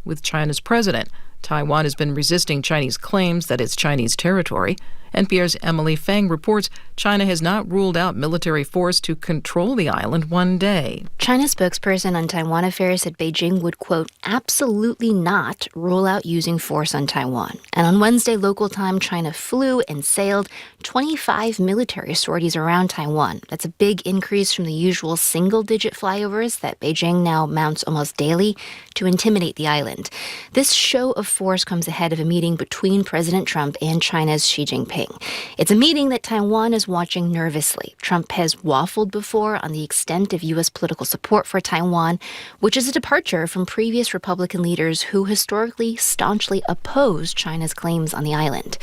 with China's president. Taiwan has been resisting Chinese claims that it's Chinese territory. NPR's Emily Feng reports China has not ruled out military force to control the island one day. China's spokesperson on Taiwan affairs said Beijing would, quote, absolutely not rule out using force on Taiwan. And on Wednesday, local time, China flew and sailed 25 military sorties around Taiwan. That's a big increase from the usual single-digit flyovers that Beijing now mounts almost daily to intimidate the island. This show of force comes ahead of a meeting between President Trump and China's Xi Jinping. It's a meeting that Taiwan is watching nervously. Trump has waffled before on the extent of U.S. political support for Taiwan, which is a departure from previous Republican leaders who historically staunchly opposed China's claims on the island.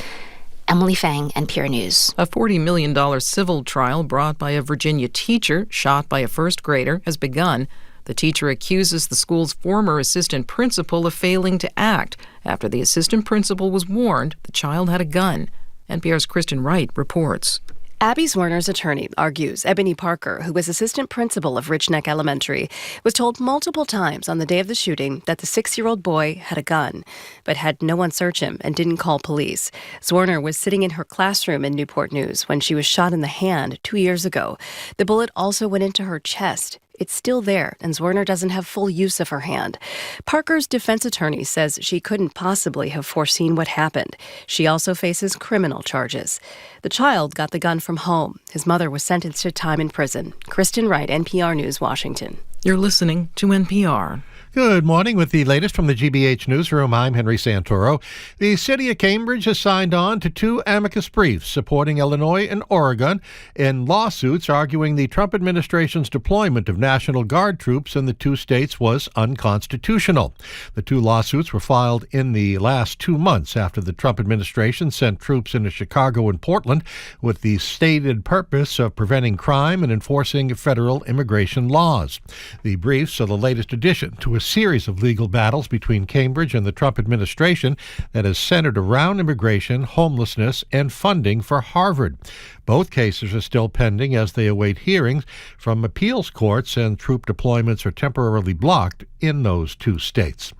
Emily Feng, NPR News. A $40 million civil trial brought by a Virginia teacher shot by a first grader has begun. The teacher accuses the school's former assistant principal of failing to act after the assistant principal was warned the child had a gun. NPR's Kristen Wright reports. Abby Zwerner's attorney argues Ebony Parker, who was assistant principal of Rich Neck Elementary, was told multiple times on the day of the shooting that the 6-year-old boy had a gun, but had no one search him and didn't call police. Zwerner was sitting in her classroom in Newport News when she was shot in the hand 2 years ago. The bullet also went into her chest. It's still there, and Zwerner doesn't have full use of her hand. Parker's defense attorney says she couldn't possibly have foreseen what happened. She also faces criminal charges. The child got the gun from home. His mother was sentenced to time in prison. Kristen Wright, NPR News, Washington. You're listening to NPR. Good morning. With the latest from the GBH Newsroom, I'm Henry Santoro. The city of Cambridge has signed on to 2 amicus briefs supporting Illinois and Oregon in lawsuits arguing the Trump administration's deployment of National Guard troops in the 2 states was unconstitutional. The 2 lawsuits were filed in the last 2 months after the Trump administration sent troops into Chicago and Portland with the stated purpose of preventing crime and enforcing federal immigration laws. The briefs are the latest addition to a series of legal battles between Cambridge and the Trump administration that is centered around immigration, homelessness, and funding for Harvard. Both cases are still pending as they await hearings from appeals courts, and troop deployments are temporarily blocked in those 2 states.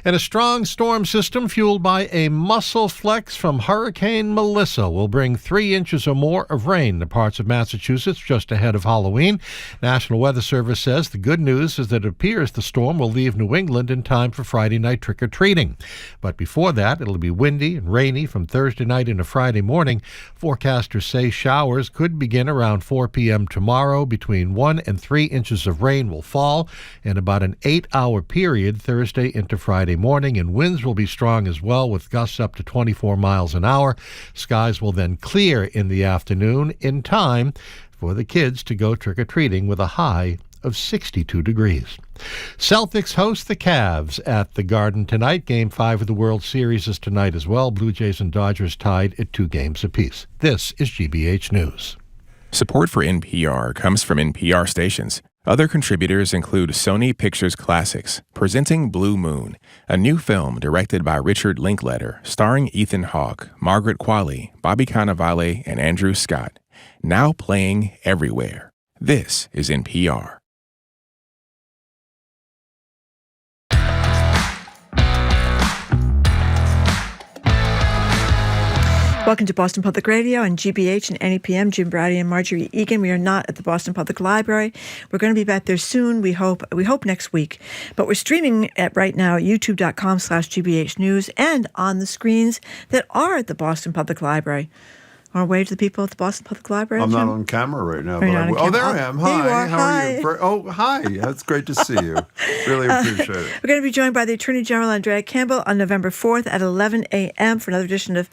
And a strong storm system fueled by a muscle flex from Hurricane Melissa will bring 3 inches or more of rain to parts of Massachusetts just ahead of Halloween. National Weather Service says the good news is that it appears the storm will leave New England in time for Friday night trick-or-treating. But before that, it'll be windy and rainy from Thursday night into Friday morning. Forecasters say showers could begin around 4 p.m. tomorrow. Between 1 and 3 inches of rain will fall in about an 8-hour period Thursday into Friday morning, and winds will be strong as well with gusts up to 24 miles an hour. Skies will then clear in the afternoon in time for the kids to go trick-or-treating with a high of 62 degrees. Celtics host the Cavs at the Garden tonight. Game 5 of the World Series is tonight as well. Blue Jays and Dodgers tied at 2 games apiece. This is GBH News. Support for NPR comes from NPR stations. Other contributors include Sony Pictures Classics, presenting Blue Moon, a new film directed by Richard Linklater, starring Ethan Hawke, Margaret Qualley, Bobby Cannavale, and Andrew Scott. Now playing everywhere. This is NPR. Welcome to Boston Public Radio and GBH and NEPM. Jim Brady and Marjorie Egan. We are not at the Boston Public Library. We're going to be back there soon. We hope next week. But we're streaming right now at youtube.com/GBH News and on the screens that are at the Boston Public Library. Our way to the people at the Boston Public Library. I'm not on camera right now. But there I am. Hi. There you are. How are you? Hi. That's great to see you. Really appreciate it. We're going to be joined by the Attorney General, Andrea Campbell, on November 4th at 11 a.m. for another edition of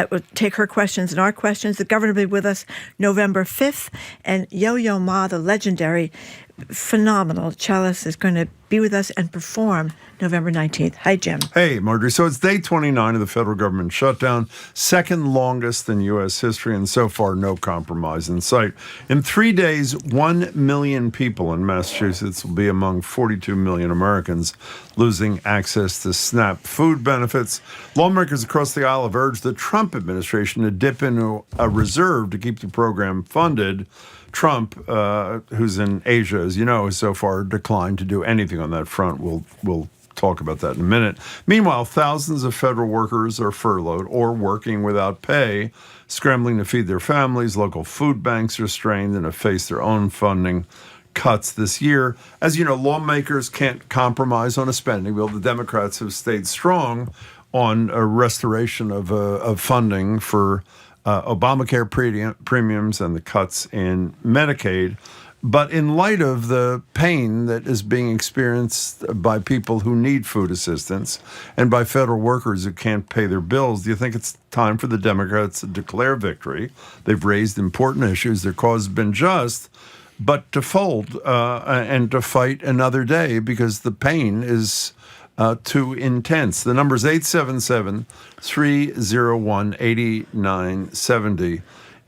we'll take her questions and our questions. The governor will be with us November 5th. And Yo-Yo Ma, the legendary, phenomenal cellist, is going to be with us and perform November 19th. Hi, Jim. Hey, Marjorie. So it's day 29 of the federal government shutdown, second longest in U.S. history, and so far no compromise in sight. In 3 days, 1 million people in Massachusetts will be among 42 million Americans losing access to SNAP food benefits. Lawmakers across the aisle have urged the Trump administration to dip into a reserve to keep the program funded. Trump, who's in Asia, as you know, has so far declined to do anything on that front. We'll talk about that in a minute. Meanwhile, thousands of federal workers are furloughed or working without pay, scrambling to feed their families. Local food banks are strained and have faced their own funding cuts this year. As you know, lawmakers can't compromise on a spending bill. The Democrats have stayed strong on a restoration of funding for Obamacare premiums and the cuts in Medicaid. But in light of the pain that is being experienced by people who need food assistance and by federal workers who can't pay their bills, do you think it's time for the Democrats to declare victory? They've raised important issues. Their cause has been just, but to fold and to fight another day because the pain is too intense. The number is 877-301-8970.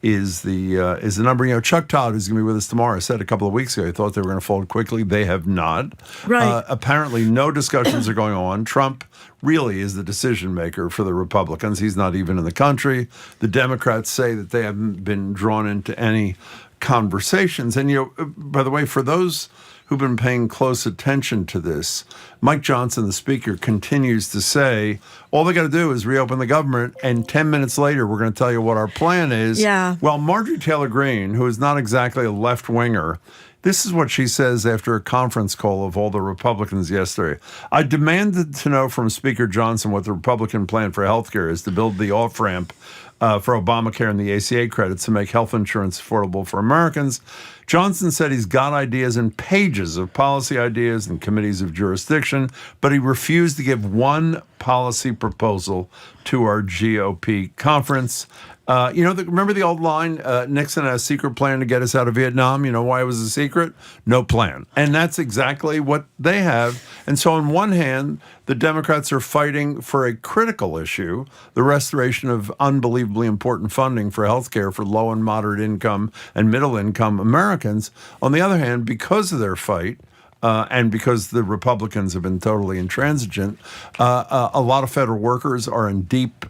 Is the number. You know, Chuck Todd, who's going to be with us tomorrow, said a couple of weeks ago he thought they were going to fold quickly. They have not. Right. Apparently, no discussions are going on. Trump really is the decision maker for the Republicans. He's not even in the country. The Democrats say that they haven't been drawn into any conversations. And, you know, by the way, for those who've been paying close attention to this, Mike Johnson, the speaker, continues to say, all they got to do is reopen the government, and 10 minutes later, we're going to tell you what our plan is. Yeah. Well, Marjorie Taylor Greene, who is not exactly a left-winger, this is what she says after a conference call of all the Republicans yesterday. I demanded to know from Speaker Johnson what the Republican plan for health care is to build the off-ramp for Obamacare and the ACA credits to make health insurance affordable for Americans. Johnson said he's got ideas and pages of policy ideas and committees of jurisdiction, but he refused to give one policy proposal to our GOP conference. Remember the old line, Nixon had a secret plan to get us out of Vietnam. You know why it was a secret? No plan. And that's exactly what they have. And so on one hand, the Democrats are fighting for a critical issue, the restoration of unbelievably important funding for health care for low and moderate income and middle income Americans. On the other hand, because of their fight, and because the Republicans have been totally intransigent, a lot of federal workers are in deep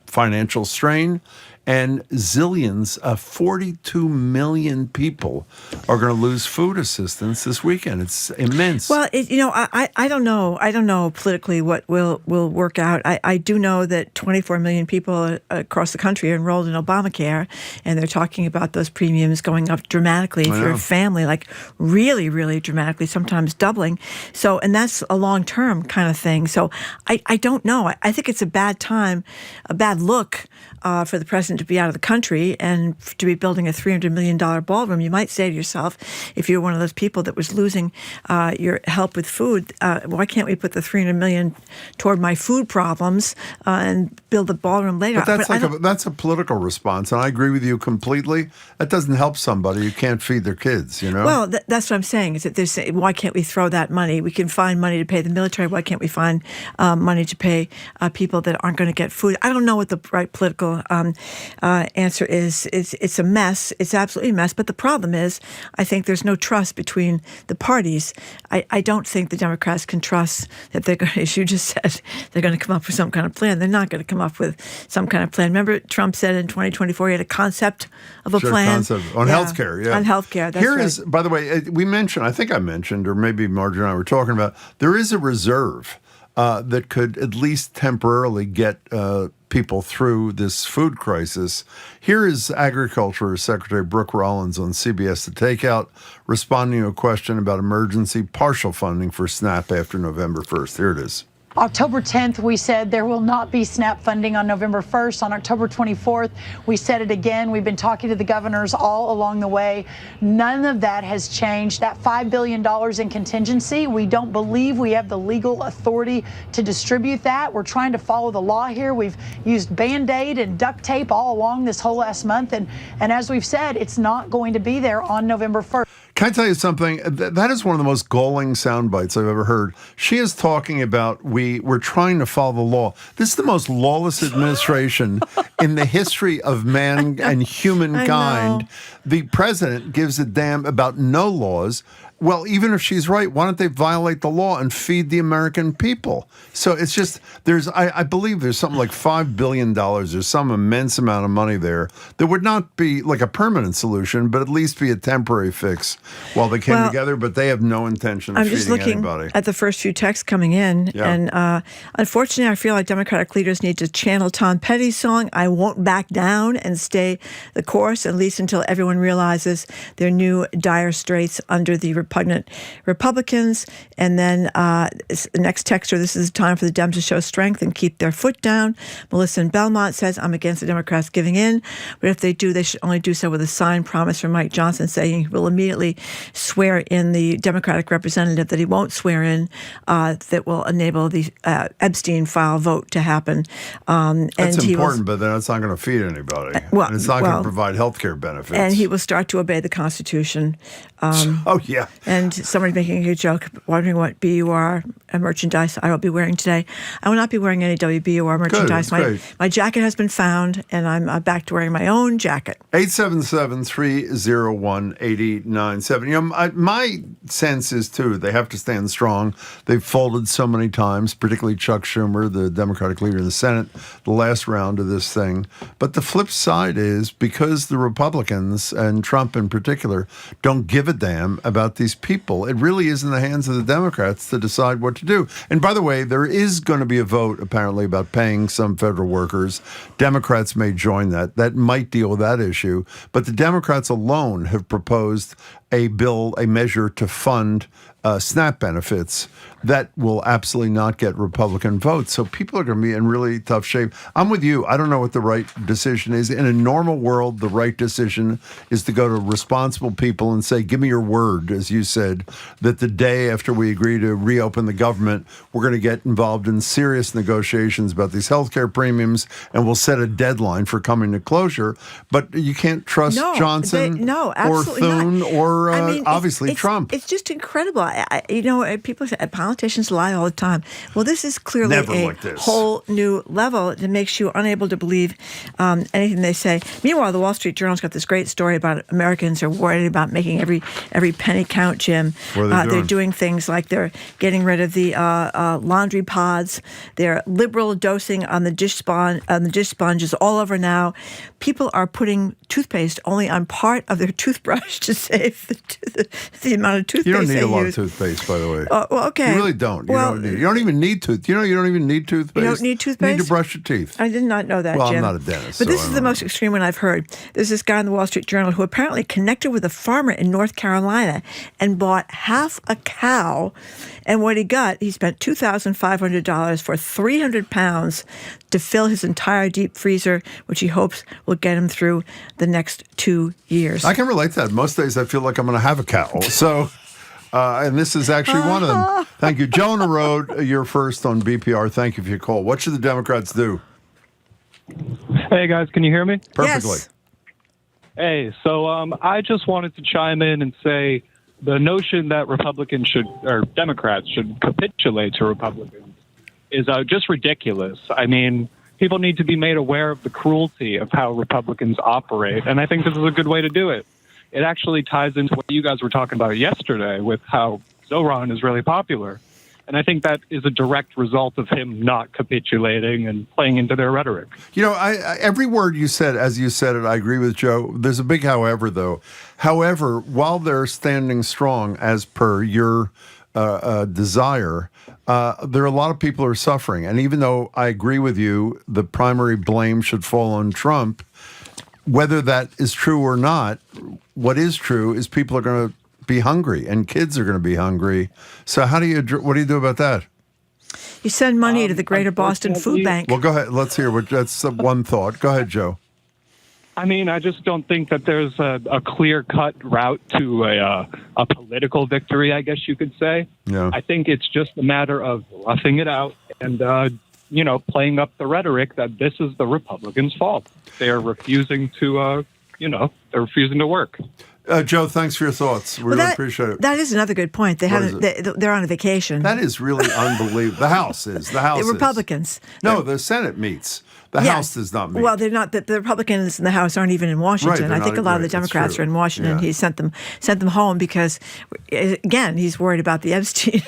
financial strain, and zillions of 42 million people are going to lose food assistance this weekend. It's immense. Well, I don't know. I don't know politically what will work out. I do know that 24 million people across the country are enrolled in Obamacare, and they're talking about those premiums going up dramatically if you're a family, like really, really dramatically, sometimes doubling. So, and that's a long-term kind of thing. So I don't know. I think it's a bad time, a bad look for the president to be out of the country and to be building a $300 million ballroom. You might say to yourself, if you're one of those people that was losing your help with food, why can't we put the $300 million toward my food problems and build the ballroom later? But that's a political response, and I agree with you completely. That doesn't help somebody who can't feed their kids, you know? Well, that's what I'm saying, is that why can't we throw that money? We can find money to pay the military. Why can't we find money to pay people that aren't going to get food? I don't know what the right political answer is. It's a mess. It's absolutely a mess. But the problem is, I think there's no trust between the parties. I don't think the Democrats can trust that they're going to, as you just said, they're going to come up with some kind of plan. They're not going to come up with some kind of plan. Remember, Trump said in 2024 he had a concept of a plan. Concept on healthcare, yeah. On healthcare, that's Here right. is, by the way, I think I mentioned, or maybe Marjorie and I were talking about, there is a reserve that could at least temporarily get people through this food crisis. Here is Agriculture Secretary Brooke Rollins on CBS The Takeout responding to a question about emergency partial funding for SNAP after November 1st. Here it is. October 10th, we said there will not be SNAP funding on November 1st. On October 24th, we said it again. We've been talking to the governors all along the way. None of that has changed. That $5 billion in contingency, we don't believe we have the legal authority to distribute that. We're trying to follow the law here. We've used Band-Aid and duct tape all along this whole last month. And as we've said, it's not going to be there on November 1st. Can I tell you something? That is one of the most galling sound bites I've ever heard. She is talking about we're trying to follow the law. This is the most lawless administration in the history of man and humankind. The president gives a damn about no laws. Well, even if she's right, why don't they violate the law and feed the American people? So it's just, I believe there's something like $5 billion. There's some immense amount of money there that would not be like a permanent solution, but at least be a temporary fix while they came together. But they have no intention of feeding anybody. I'm just looking at the first few texts coming in. Yeah. And unfortunately, I feel like Democratic leaders need to channel Tom Petty's song, I Won't Back Down, and stay the course, at least until everyone realizes their new dire straits under the repugnant Republicans. And then the next texter, this is a time for the Dems to show strength and keep their foot down. Melissa in Belmont says, I'm against the Democrats giving in, but if they do, they should only do so with a signed promise from Mike Johnson saying he will immediately swear in the Democratic representative that he won't swear in, that will enable the Epstein file vote to happen. That's important, but then it's not going to feed anybody. And it's not going to provide health care benefits. And he will start to obey the Constitution. Oh, yeah. And somebody making a joke, wondering what BUR merchandise I will be wearing today. I will not be wearing any WBUR merchandise. My jacket has been found, and I'm back to wearing my own jacket. 877-301-8097. My sense is, too, they have to stand strong. They've folded so many times, particularly Chuck Schumer, the Democratic leader in the Senate, the last round of this thing. But the flip side is, because the Republicans, and Trump in particular, don't give a damn about these people, it really is in the hands of the Democrats to decide what to do. And by the way, there is going to be a vote, apparently, about paying some federal workers. Democrats may join that. That might deal with that issue. But the Democrats alone have proposed a measure to fund SNAP benefits that will absolutely not get Republican votes. So people are going to be in really tough shape. I'm with you. I don't know what the right decision is. In a normal world, the right decision is to go to responsible people and say, give me your word, as you said, that the day after we agree to reopen the government, we're going to get involved in serious negotiations about these health care premiums, and we'll set a deadline for coming to closure. But you can't trust Johnson or Thune or obviously Trump. It's just incredible. People say politicians lie all the time. Well, this is clearly whole new level that makes you unable to believe anything they say. Meanwhile, the Wall Street Journal's got this great story about Americans are worried about making every penny count, Jim. What are they doing? They're doing things like they're getting rid of the laundry pods. They're liberal dosing on the dish sponges all over now. People are putting toothpaste only on part of their toothbrush to save the amount of toothpaste You don't need a lot use. of toothpaste, by the way. Well, okay. You really don't. You don't even need toothpaste. You don't even need toothpaste. You don't need toothpaste? You need to brush your teeth. I did not know that, Well, Jim. I'm not a dentist. But this is the most extreme one I've heard. There's this guy in the Wall Street Journal who apparently connected with a farmer in North Carolina and bought half a cow. And what he got, he spent $2,500 for 300 pounds to fill his entire deep freezer, which he hopes will get him through the next 2 years. I can relate to that. Most days I feel like I'm going to have a cow. So, and this is actually one of them. Thank you. Joe on the road, you're first on BPR. Thank you for your call. What should the Democrats do? Hey, guys, can you hear me? Perfectly. Yes. Hey, so I just wanted to chime in and say the notion that Democrats should capitulate to Republicans is just ridiculous. I mean, people need to be made aware of the cruelty of how Republicans operate, and I think this is a good way to do it. It actually ties into what you guys were talking about yesterday with how Zoran is really popular. And I think that is a direct result of him not capitulating and playing into their rhetoric. Every word you said, as you said it, I agree with Joe. There's a big however, though. However, while they're standing strong, as per your desire, there are a lot of people who are suffering. And even though I agree with you, the primary blame should fall on Trump, whether that is true or not, what is true is people are going to be hungry, and kids are going to be hungry. So what do you do about that? You send money to the Greater Boston Food Bank. Well, go ahead. Let's hear that's one thought. Go ahead, Joe. I mean, I just don't think that there's a clear-cut route to a political victory, I guess you could say. Yeah. I think it's just a matter of roughing it out and, playing up the rhetoric that this is the Republicans' fault. They are refusing to, they're refusing to work. Joe, thanks for your thoughts. We really appreciate it. That is another good point. They're on a vacation. That is really unbelievable. The House is. The Republicans. No, the Senate meets. The Yes. House does not meet. Well, they're not. The Republicans in the House aren't even in Washington. Right, I think a lot of the Democrats are in Washington. Yeah. He sent them home because, again, he's worried about the Epstein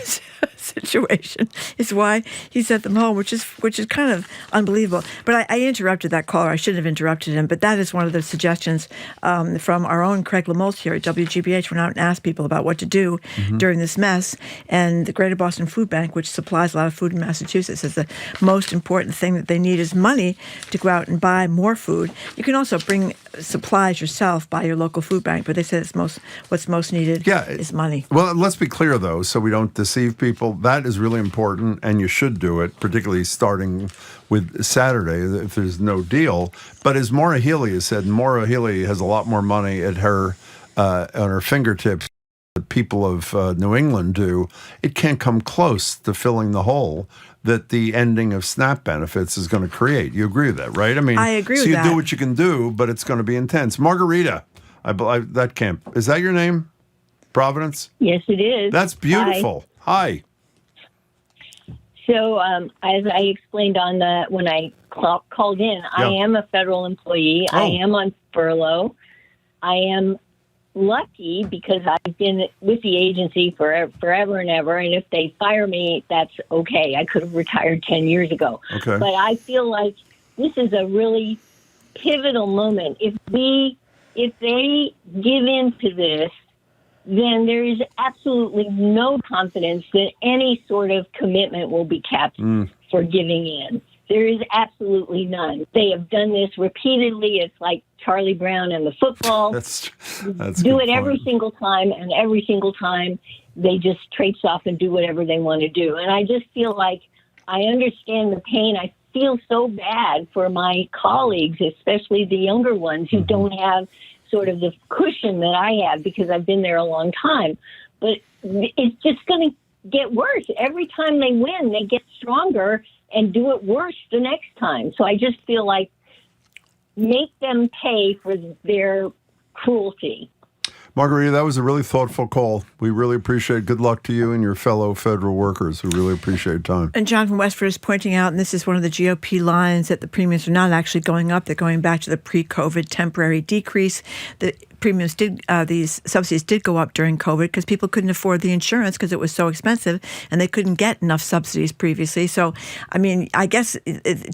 situation. Is why he sent them home, which is kind of unbelievable. But I interrupted that caller. I shouldn't have interrupted him. But that is one of the suggestions from our own Craig Lamoltz here at WGBH. Went out and asked people about what to do during this mess. And the Greater Boston Food Bank, which supplies a lot of food in Massachusetts, says the most important thing that they need is money to go out and buy more food. You can also bring supplies yourself by your local food bank, but they said what's most needed is money. Well, let's be clear, though, so we don't deceive people. That is really important, and you should do it, particularly starting with Saturday if there's no deal. But as Maura Healey has said, Maura Healey has a lot more money at her on her fingertips than the people of New England do. It can't come close to filling the hole that the ending of SNAP benefits is going to create. You agree with that, right? I mean, I agree with that. So you that. do what you can do, but it's going to be intense. Margarita, that camp. Is that your name? Providence? Yes, it is. That's beautiful. Hi. So, as I explained when I called in, I am a federal employee. I am on furlough. I am lucky because I've been with the agency forever and ever, and if they fire me, that's okay. I could have retired 10 years ago. Okay. But I feel like this is a really pivotal moment. If they give in to this, then there is absolutely no confidence that any sort of commitment will be kept for giving in. There is absolutely none. They have done this repeatedly. It's like Charlie Brown and the football. That's do it every single time, and every single time they just traipse off and do whatever they want to do. And I just feel like I understand the pain. I feel so bad for my colleagues, especially the younger ones who don't have sort of the cushion that I have because I've been there a long time. But it's just going to get worse. Every time they win, they get stronger and do it worse the next time. So I just feel like make them pay for their cruelty. Margarita, that was a really thoughtful call. We really appreciate it. Good luck to you and your fellow federal workers. We really appreciate your time. And John from Westford is pointing out, and this is one of the GOP lines, that the premiums are not actually going up. They're going back to the pre-COVID temporary decrease. The premiums these subsidies did go up during COVID because people couldn't afford the insurance because it was so expensive and they couldn't get enough subsidies previously. So, I mean, I guess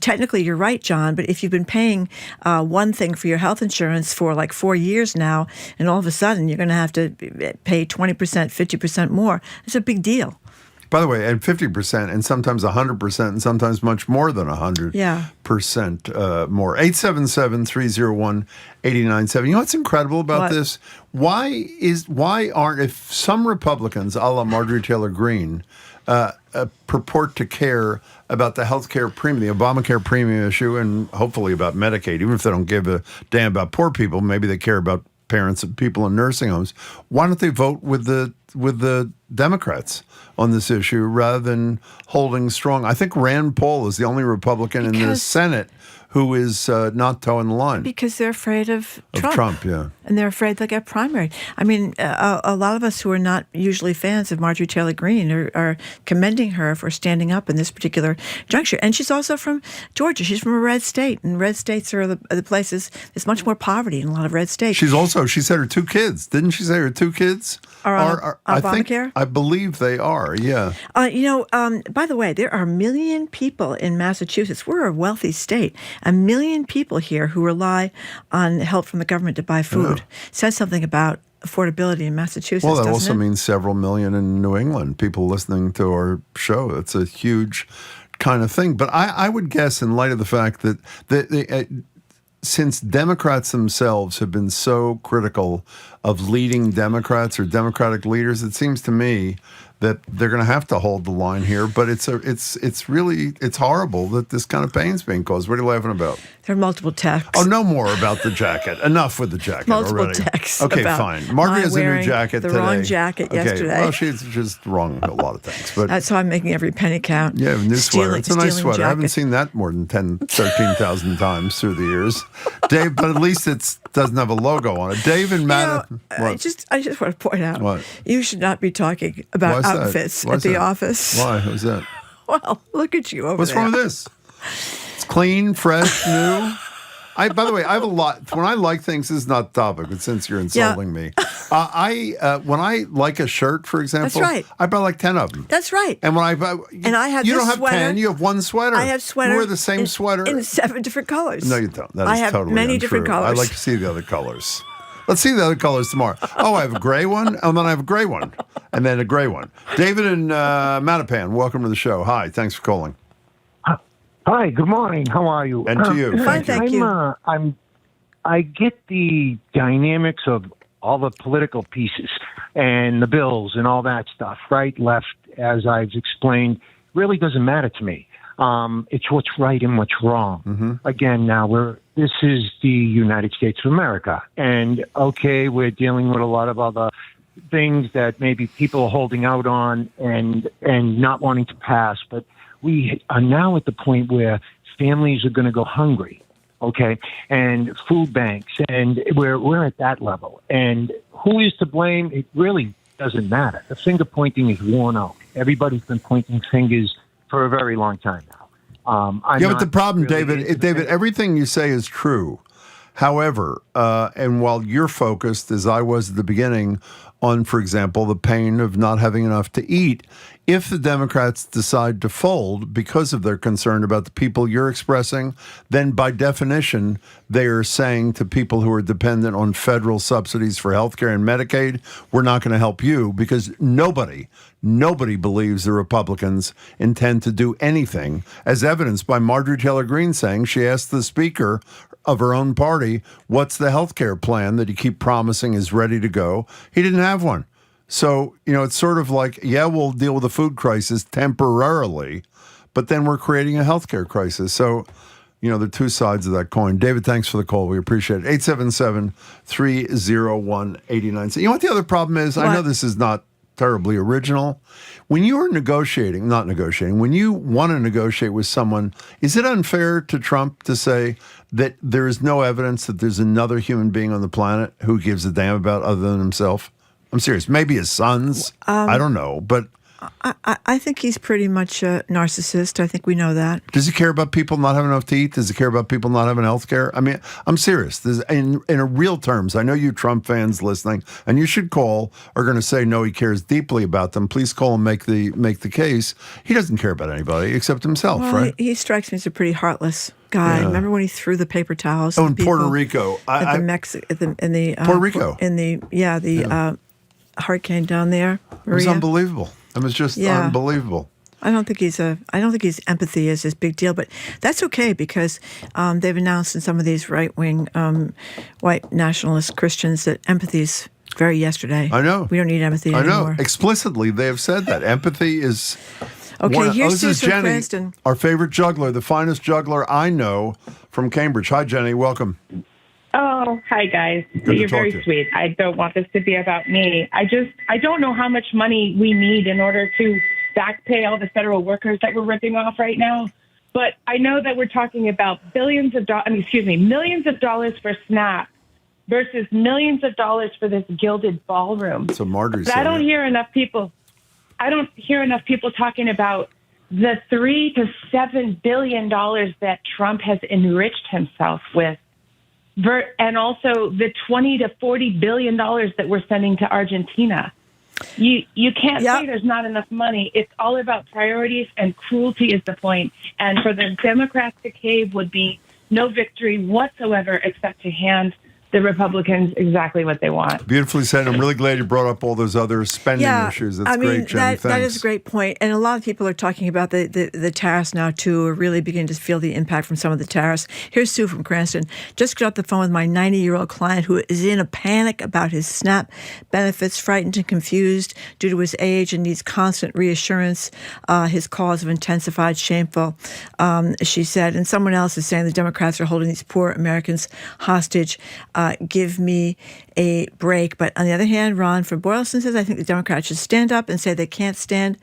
technically you're right, John, but if you've been paying one thing for your health insurance for like 4 years now, and all of a sudden you're going to have to pay 20%, 50% more, it's a big deal. By the way, and 50%, and sometimes 100%, and sometimes much more than 100% more. 877-301-8097. You know what's incredible about this? Why aren't, if some Republicans, a la Marjorie Taylor Greene, purport to care about the health care premium, the Obamacare premium issue, and hopefully about Medicaid, even if they don't give a damn about poor people, maybe they care about parents and people in nursing homes. Why don't they vote with the Democrats on this issue rather than holding strong? I think Rand Paul is the only Republican in the Senate who is not toeing the line. Because they're afraid of Trump. Yeah. And they're afraid they'll get primaried. I mean, a lot of us who are not usually fans of Marjorie Taylor Greene are commending her for standing up in this particular juncture. And she's also from Georgia. She's from a red state. And red states are the places, there's much more poverty in a lot of red states. She said her 2 kids. Didn't she say her 2 kids are Obamacare? I believe they are, yeah. By the way, there are 1 million people in Massachusetts. We're a wealthy state. 1 million people here who rely on help from the government to buy food. Says something about affordability in Massachusetts, well, that doesn't also it? means several million in New England, people listening to our show. It's a huge kind of thing. But I would guess, in light of the fact that since Democrats themselves have been so critical of leading Democrats or Democratic leaders, it seems to me that they're going to have to hold the line here. But it's horrible that this kind of pain's being caused. What are you laughing about? There are multiple texts. Oh, no more about the jacket. Enough with the jacket multiple already. texts. Okay, about fine. Margaret has a new jacket the today. wrong jacket yesterday. Well, she's just wrong a lot of things. But that's why I'm making every penny count. Yeah, new sweater. It's a nice sweater. Jacket. I haven't seen that more than 13,000 times through the years. Dave, but at least it doesn't have a logo on it. Dave and Matt. I just want to point out, what? You should not be talking about outfits at the office. Why? Who's that? Well, look at you over What's there. wrong with this? It's clean, fresh, new. By the way, I have a lot. When I like things, this is not the topic, but since you're insulting me, when I like a shirt, for example, That's right. I buy like 10 of them. That's right. And when I buy, I have you this don't have sweater. 10, you have one sweater. I have sweater. You wear the same sweater in 7 different colors. No, you don't. That is I have totally many untrue. different colors. I'd like to see the other colors. Let's see the other colors tomorrow. Oh, I have a gray one, and then I have a gray one, and then a gray one. David in Mattapan, welcome to the show. Hi, thanks for calling. Hi, good morning. How are you? And to you. Fine, thank you. I get the dynamics of all the political pieces and the bills and all that stuff, right, left, as I've explained, really doesn't matter to me. It's what's right and what's wrong. Mm-hmm. Again, now this is the United States of America. And, okay, we're dealing with a lot of other things that maybe people are holding out on and not wanting to pass. But we are now at the point where families are going to go hungry. Okay, and food banks, and we're at that level. And who is to blame? It really doesn't matter. The finger pointing is worn out. Everybody's been pointing fingers for a very long time now. But the problem, David, everything you say is true. However, and while you're focused, as I was at the beginning, on, for example, the pain of not having enough to eat, if the Democrats decide to fold because of their concern about the people you're expressing, then by definition, they are saying to people who are dependent on federal subsidies for health care and Medicaid, we're not going to help you, because nobody believes the Republicans intend to do anything, as evidenced by Marjorie Taylor Greene saying she asked the Speaker of her own party, what's the health care plan that you keep promising is ready to go? He didn't have one. So, it's sort of like, yeah, we'll deal with the food crisis temporarily, but then we're creating a healthcare crisis. So, there are two sides of that coin. David, thanks for the call. We appreciate it. 877-301-89. You know what the other problem is? What? I know this is not terribly original. When you are when you want to negotiate with someone, is it unfair to Trump to say that there is no evidence that there's another human being on the planet who gives a damn about other than himself? I'm serious. Maybe his sons. I don't know. But I think he's pretty much a narcissist. I think we know that. Does he care about people not having enough to eat? Does he care about people not having health care? I mean, I'm serious. In real terms, I know you Trump fans listening, and you should call, are going to say, no, he cares deeply about them. Please call and make the case. He doesn't care about anybody except himself, right? He strikes me as a pretty heartless guy. Yeah. Remember when he threw the paper towels? Oh, in Puerto Rico. Puerto Rico. Hurricane down there, Maria. It was unbelievable. It was just unbelievable. I don't think his empathy is his big deal, but that's okay because they've announced in some of these right-wing white nationalist Christians that empathy is very yesterday. I know. We don't need empathy anymore. I know. Explicitly, they have said that. Empathy is... Okay, here's this is Jenny, Cranston. Our favorite juggler, the finest juggler I know from Cambridge. Hi, Jenny. Welcome. Oh, hi, guys. You're very sweet. I don't want this to be about me. I don't know how much money we need in order to back pay all the federal workers that we're ripping off right now. But I know that we're talking about millions of dollars for SNAP versus millions of dollars for this gilded ballroom. So Marjorie's I don't hear enough people talking about the $3 to $7 billion that Trump has enriched himself with. And also the $20 to $40 billion that we're sending to Argentina. You can't say there's not enough money. It's all about priorities, and cruelty is the point. And for the Democrats to cave would be no victory whatsoever except to hand the Republicans exactly what they want. Beautifully said. I'm really glad you brought up all those other spending issues. That's great, Jenny. That is a great point. And a lot of people are talking about the tariffs now, too, are really beginning to feel the impact from some of the tariffs. Here's Sue from Cranston. Just got off the phone with my 90-year-old client who is in a panic about his SNAP benefits, frightened and confused due to his age and needs constant reassurance. His cause have intensified, shameful, she said. And someone else is saying the Democrats are holding these poor Americans hostage. Give me a break. But on the other hand, Ron from Boylston says, I think the Democrats should stand up and say they can't stand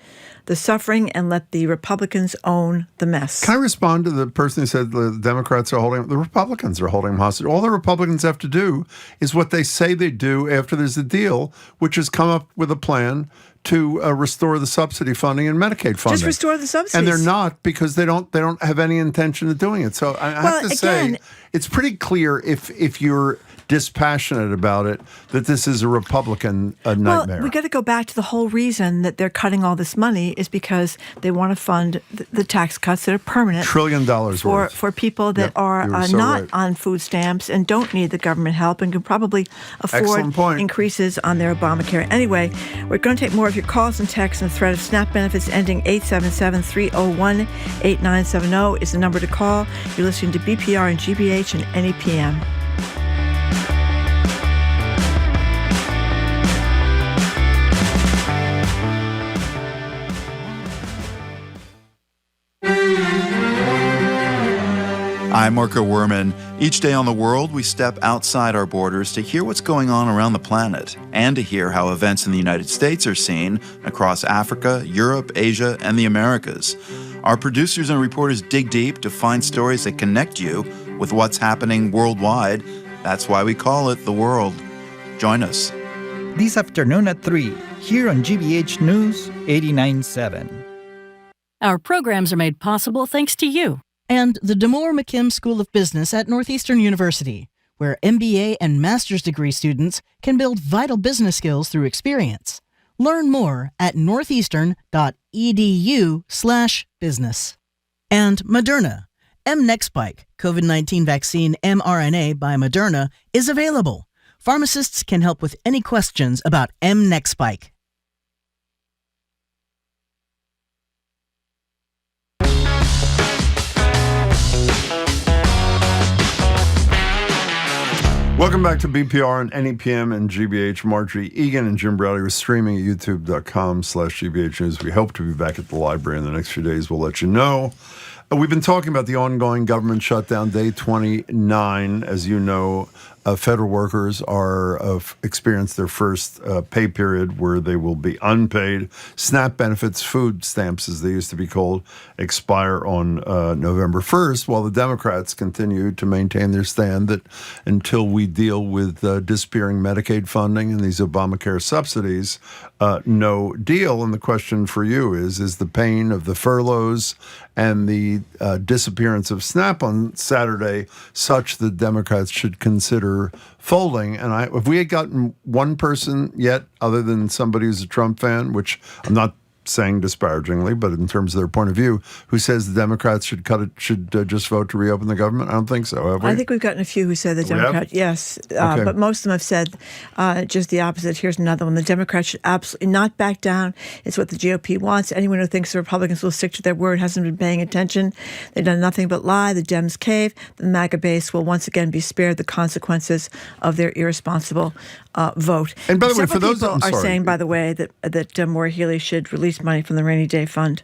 the suffering and let the Republicans own the mess. Can I respond to the person who said the Democrats are holding, the Republicans are holding them hostage? All the Republicans have to do is what they say they do after there's a deal, which is come up with a plan to restore the subsidy funding and Medicaid funding. Just restore the subsidies. And they're not, because they don't have any intention of doing it. So I have to say, it's pretty clear if you're dispassionate about it, that this is a Republican nightmare. Well, we got to go back to the whole reason that they're cutting all this money is because they want to fund the tax cuts that are permanent. $1 trillion worth. For people that are not on food stamps and don't need the government help and can probably afford increases on their Obamacare. Anyway, we're going to take more of your calls and texts, and the threat of SNAP benefits ending 877-301-8970 is the number to call. You're listening to BPR and GBH and NEPM. I'm Marco Werman. Each day on The World, we step outside our borders to hear what's going on around the planet and to hear how events in the United States are seen across Africa, Europe, Asia, and the Americas. Our producers and reporters dig deep to find stories that connect you with what's happening worldwide. That's why we call it The World. Join us. This afternoon at 3, here on GBH News 89.7. Our programs are made possible thanks to you and the DeMoore McKim School of Business at Northeastern University, where MBA and master's degree students can build vital business skills through experience. Learn more at northeastern.edu/business. And Moderna. mNEXSpike, COVID-19 vaccine mRNA by Moderna, is available. Pharmacists can help with any questions about mNEXSpike. Welcome back to BPR and NEPM and GBH. Marjorie Egan and Jim Browdy are streaming at youtube.com/GBH News. We hope to be back at the library in the next few days. We'll let you know. We've been talking about the ongoing government shutdown, day 29. As you know, federal workers are experienced their first pay period where they will be unpaid. SNAP benefits, food stamps as they used to be called, expire on November 1st, while the Democrats continue to maintain their stand that until we deal with disappearing Medicaid funding and these Obamacare subsidies, no deal. And the question for you is the pain of the furloughs and the disappearance of SNAP on Saturday such that Democrats should consider folding? And if we had gotten one person yet, other than somebody who's a Trump fan, which I'm not saying disparagingly, but in terms of their point of view, who says the Democrats should just vote to reopen the government? I don't think so, have we? I think we've gotten a few who said the Democrats, yes, Okay. but most of them have said just the opposite. Here's another one. The Democrats should absolutely not back down. It's what the GOP wants. Anyone who thinks the Republicans will stick to their word hasn't been paying attention. They've done nothing but lie. The Dems cave. The MAGA base will once again be spared the consequences of their irresponsible vote. And by the way, for those people are saying, by the way, that Maura Healey should release money from the rainy day fund.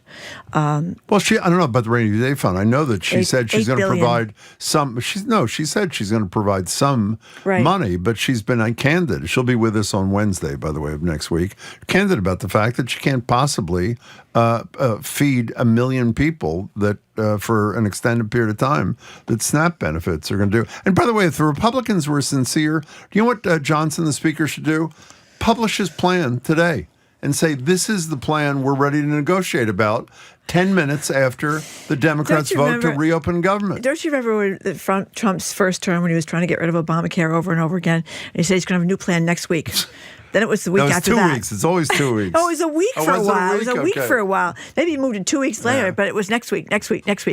Well, I don't know about the rainy day fund. I know that she said she's going to provide some. She said she's going to provide some money, but she's been candid. She'll be with us on Wednesday, by the way, of next week. Candid about the fact that she can't possibly feed 1 million people that for an extended period of time that SNAP benefits are going to do. And by the way, if the Republicans were sincere, do you know what Johnson, the Speaker, should do? Publish his plan today and say, this is the plan we're ready to negotiate about 10 minutes after the Democrats vote to reopen government. Don't you remember Trump's first term when he was trying to get rid of Obamacare over and over again? And he said he's going to have a new plan next week. Then it was the week after that. 2 weeks. It's always 2 weeks. Oh, it was a week for a while. It was a week okay. for a while. Maybe he moved it 2 weeks later, but it was next week.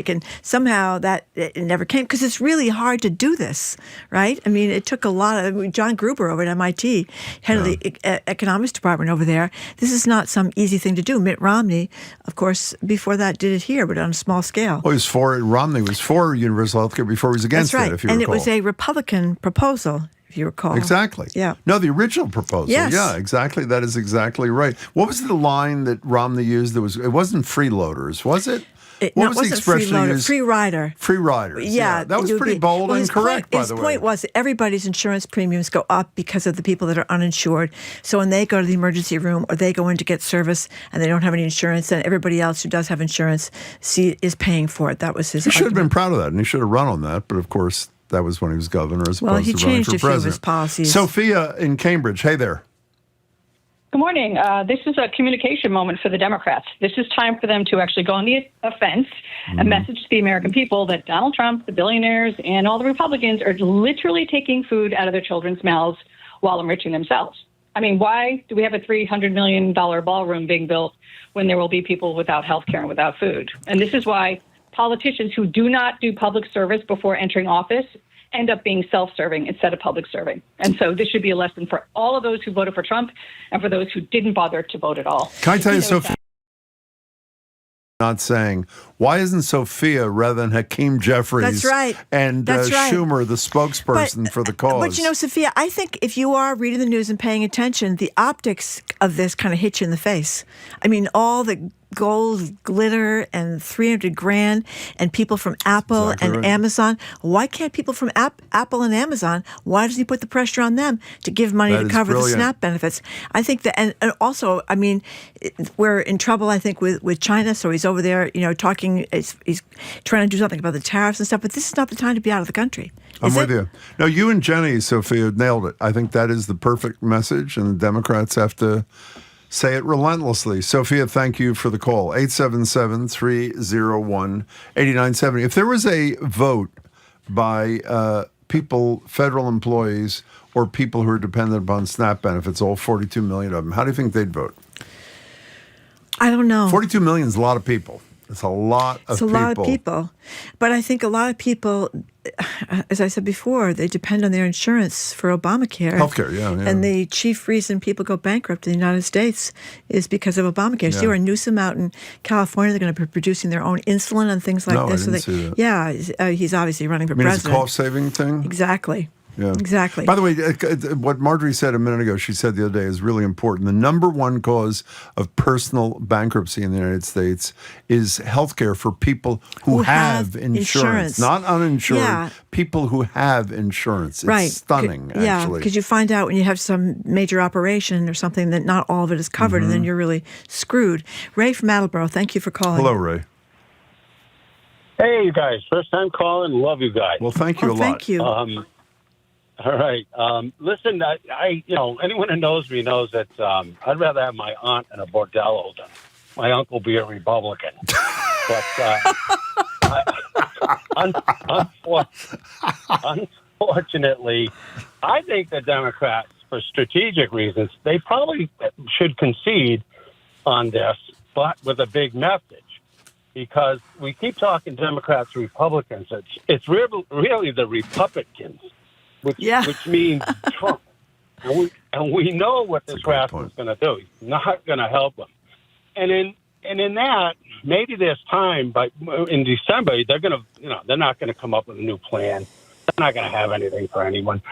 And somehow it never came because it's really hard to do this, right? I mean, it took a lot of John Gruber over at MIT, head of the economics department over there. This is not some easy thing to do. Mitt Romney, of course, before that did it here, but on a small scale. Well, Romney was for universal health care before he was against That's right. it, if you recall. And it was a Republican proposal. If you recall. Exactly. Yeah. No, the original proposal. Yes. Yeah, exactly. That is exactly right. What was the line that Romney used? It wasn't freeloaders, was it? What was the expression he used? Free rider. Free riders. Yeah. That was pretty bold and correct, by the way. His point was that everybody's insurance premiums go up because of the people that are uninsured. So when they go to the emergency room or they go in to get service and they don't have any insurance, then everybody else who does have insurance is paying for it. That was his argument. He should have been proud of that, and he should have run on that. But of course, that was when he was governor as opposed to running for president. Well, he changed a few of his policies. Sophia in Cambridge. Hey there. Good morning. This is a communication moment for the Democrats. This is time for them to actually go on the offense and message to the American people that Donald Trump, the billionaires, and all the Republicans are literally taking food out of their children's mouths while enriching themselves. I mean, why do we have a $300 million ballroom being built when there will be people without health care and without food? And this is why politicians who do not do public service before entering office end up being self-serving instead of public serving. And so this should be a lesson for all of those who voted for Trump and for those who didn't bother to vote at all. Can I tell you, Sophia? Not saying, why isn't Sophia rather than Hakeem Jeffries and Schumer the spokesperson for the cause? But, you know, Sophia, I think if you are reading the news and paying attention, the optics of this kind of hit you in the face. I mean, all the gold, glitter, and $300,000, and people from Apple and Amazon. Why can't people from Apple and Amazon, why does he put the pressure on them to give money to cover the SNAP benefits? I think that, and also, I mean, we're in trouble, I think, with China, so he's over there, you know, talking, he's trying to do something about the tariffs and stuff, but this is not the time to be out of the country. I'm with you. No, you and Jenny, Sophia, nailed it. I think that is the perfect message, and the Democrats have to say it relentlessly. Sophia, thank you for the call. 877-301-8970. If there was a vote by people, federal employees, or people who are dependent upon SNAP benefits, all 42 million of them, how do you think they'd vote? I don't know. 42 million is a lot of people. It's a lot of people. It's a lot of people. But I think a lot of people, as I said before, they depend on their insurance for Obamacare. Healthcare, yeah. And the chief reason people go bankrupt in the United States is because of Obamacare. Yeah. See where Newsom out in California, they're going to be producing their own insulin and things like this. I didn't see that. Yeah, he's obviously running for president. It's a cost-saving thing? Exactly. Yeah. Exactly. By the way, what Marjorie said a minute ago, she said the other day, is really important. The number one cause of personal bankruptcy in the United States is healthcare for people who have insurance. Not uninsured, people who have insurance. It's stunning, actually. Yeah, because you find out when you have some major operation or something that not all of it is covered, and then you're really screwed. Ray from Attleboro, thank you for calling. Hello, Ray. Hey, you guys. First time calling. Love you guys. Well, thank you a lot. Thank you. All right. Listen, I anyone who knows me knows that I'd rather have my aunt in a bordello than my uncle be a Republican. But unfortunately, I think the Democrats, for strategic reasons, they probably should concede on this, but with a big message. Because we keep talking Democrats, Republicans. It's really the Republicans. Which means Trump. And we know what this rascal is going to do. He's not going to help them. And in that, maybe there's time, but in December, they're not going to come up with a new plan. They're not going to have anything for anyone.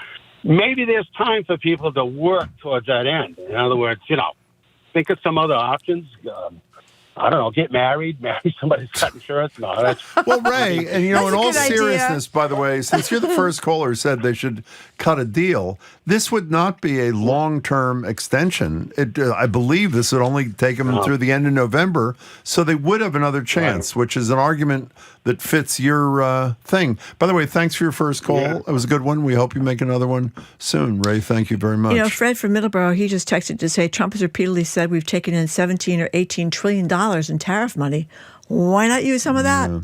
Maybe there's time for people to work towards that end. In other words, think of some other options. I don't know, get marry somebody who's got insurance. No, that's... Well, Ray, and in all seriousness, by the way, since you're the first caller who said they should cut a deal, this would not be a long-term extension. I believe this would only take them through the end of November, so they would have another chance, which is an argument that fits your thing. By the way, thanks for your first call. Yeah. It was a good one. We hope you make another one soon. Ray, thank you very much. Fred from Middleborough, he just texted to say Trump has repeatedly said we've taken in $17 or $18 trillion in tariff money. Why not use some of that? Yeah.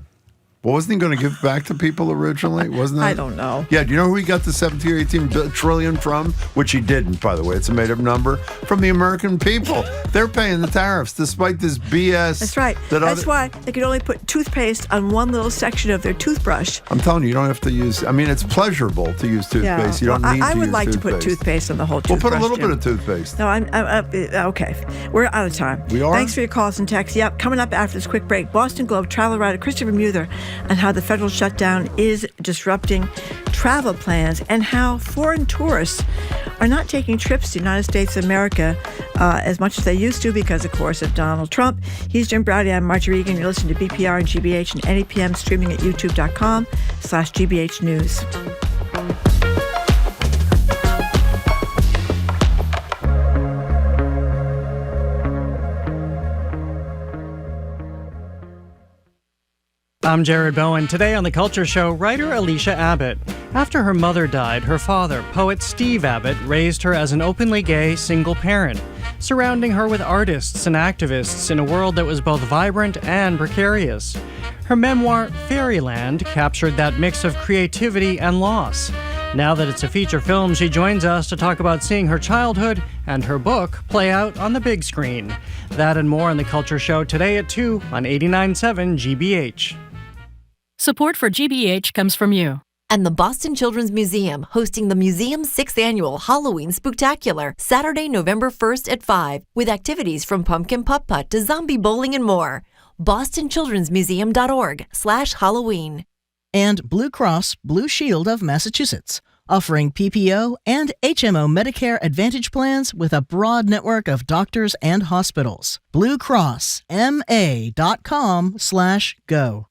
Well, wasn't he going to give back to people originally? Wasn't that? I don't know. Yeah, do you know who he got the 17 or 18 trillion from? Which he didn't, by the way. It's a made-up number. From the American people. They're paying the tariffs, despite this BS. That's right. That's why they could only put toothpaste on one little section of their toothbrush. I'm telling you, you don't have to use... I mean, it's pleasurable to use toothpaste. Yeah. You don't need to use toothpaste. I would like to put toothpaste on the whole toothbrush. We'll put a little bit of toothpaste. No, I'm okay. We're out of time. We are? Thanks for your calls and texts. Yep, coming up after this quick break, Boston Globe travel writer Christopher Muther and how the federal shutdown is disrupting travel plans and how foreign tourists are not taking trips to the United States of America as much as they used to because, of course, of Donald Trump. He's Jim Browdy. I'm Marjorie Egan. You're listening to BPR and GBH and NEPM, streaming at youtube.com/GBH News. I'm Jared Bowen. Today on The Culture Show, writer Alicia Abbott. After her mother died, her father, poet Steve Abbott, raised her as an openly gay single parent. surrounding her with artists and activists in a world that was both vibrant and precarious. Her memoir, Fairyland, captured that mix of creativity and loss. Now that it's a feature film, she joins us to talk about seeing her childhood and her book play out on the big screen. That and more on The Culture Show today at 2 on 89.7 GBH. Support for GBH comes from you. And the Boston Children's Museum, hosting the museum's 6th annual Halloween Spooktacular, Saturday, November 1st at 5, with activities from pumpkin putt-putt to zombie bowling and more. BostonChildren'sMuseum.org/Halloween. And Blue Cross Blue Shield of Massachusetts, offering PPO and HMO Medicare Advantage plans with a broad network of doctors and hospitals. BlueCrossMA.com/go.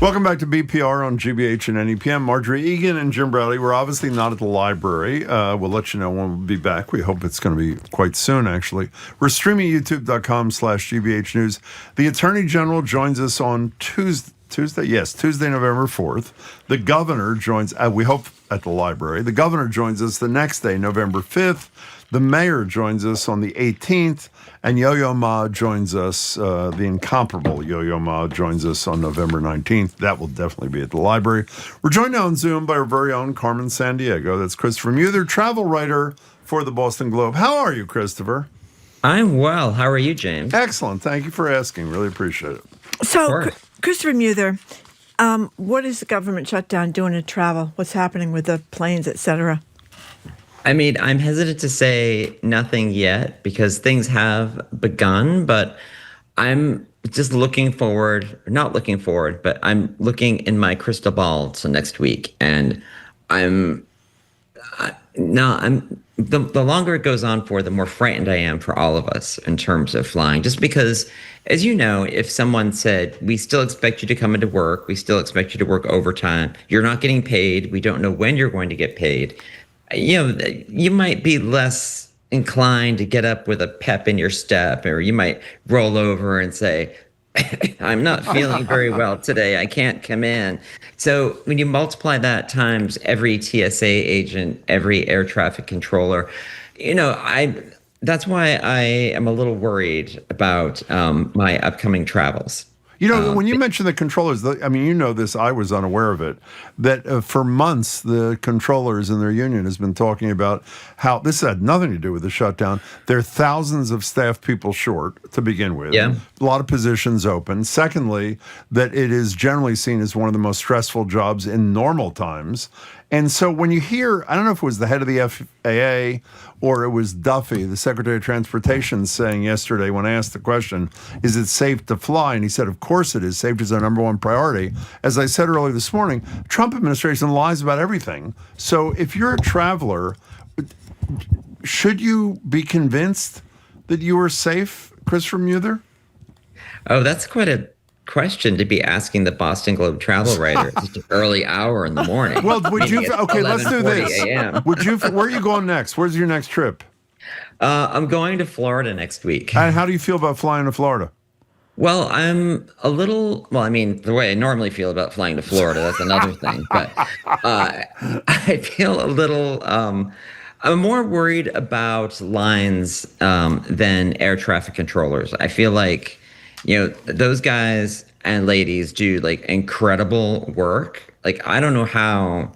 Welcome back to BPR on GBH and NEPM. Marjorie Egan and Jim Browdy. We're obviously not at the library. We'll let you know when we'll be back. We hope it's going to be quite soon, actually. We're streaming youtube.com/GBH News. The Attorney General joins us on Tuesday, November 4th. The governor joins, we hope at the library. The governor joins us the next day, November 5th. The mayor joins us on the 18th. And Yo-Yo Ma joins us, the incomparable Yo-Yo Ma joins us on November 19th. That will definitely be at the library. We're joined now on Zoom by our very own Carmen Sandiego. That's Christopher Muther, travel writer for the Boston Globe. How are you, Christopher? I'm well. How are you, James? Excellent. Thank you for asking. Really appreciate it. So, Christopher Muther, what is the government shutdown doing to travel? What's happening with the planes, et cetera? I mean, I'm hesitant to say nothing yet because things have begun, but I'm just looking forward, not looking forward, but I'm looking in my crystal ball to next week. And the longer it goes on for, the more frightened I am for all of us in terms of flying. Just because, as you know, if someone said, we still expect you to come into work, we still expect you to work overtime, you're not getting paid, we don't know when you're going to get paid, you might be less inclined to get up with a pep in your step, or you might roll over and say, I'm not feeling very well today, I can't come in. So when you multiply that times every TSA agent, every air traffic controller, that's why I am a little worried about my upcoming travels. When you mention the controllers, you know this, I was unaware of it, that for months the controllers and their union has been talking about how this had nothing to do with the shutdown. There are thousands of staff people short to begin with. Yeah. A lot of positions open. Secondly, that it is generally seen as one of the most stressful jobs in normal times. And so when you hear, I don't know if it was the head of the FAA or it was Duffy, the Secretary of Transportation, saying yesterday when asked the question, is it safe to fly? And he said, of course it is. Safety is our number one priority. As I said earlier this morning, Trump administration lies about everything. So if you're a traveler, should you be convinced that you are safe, Christopher Muther? Oh, that's quite a question to be asking the Boston Globe travel writer at just an early hour in the morning. Well, would you? Okay, let's do this. Would you? Where are you going next? Where's your next trip? I'm going to Florida next week. And how do you feel about flying to Florida? Well, I'm a little. Well, I mean, the way I normally feel about flying to Florida, that's another thing. But I feel a little. I'm more worried about lines than air traffic controllers. I feel like, those guys and ladies do incredible work. I don't know how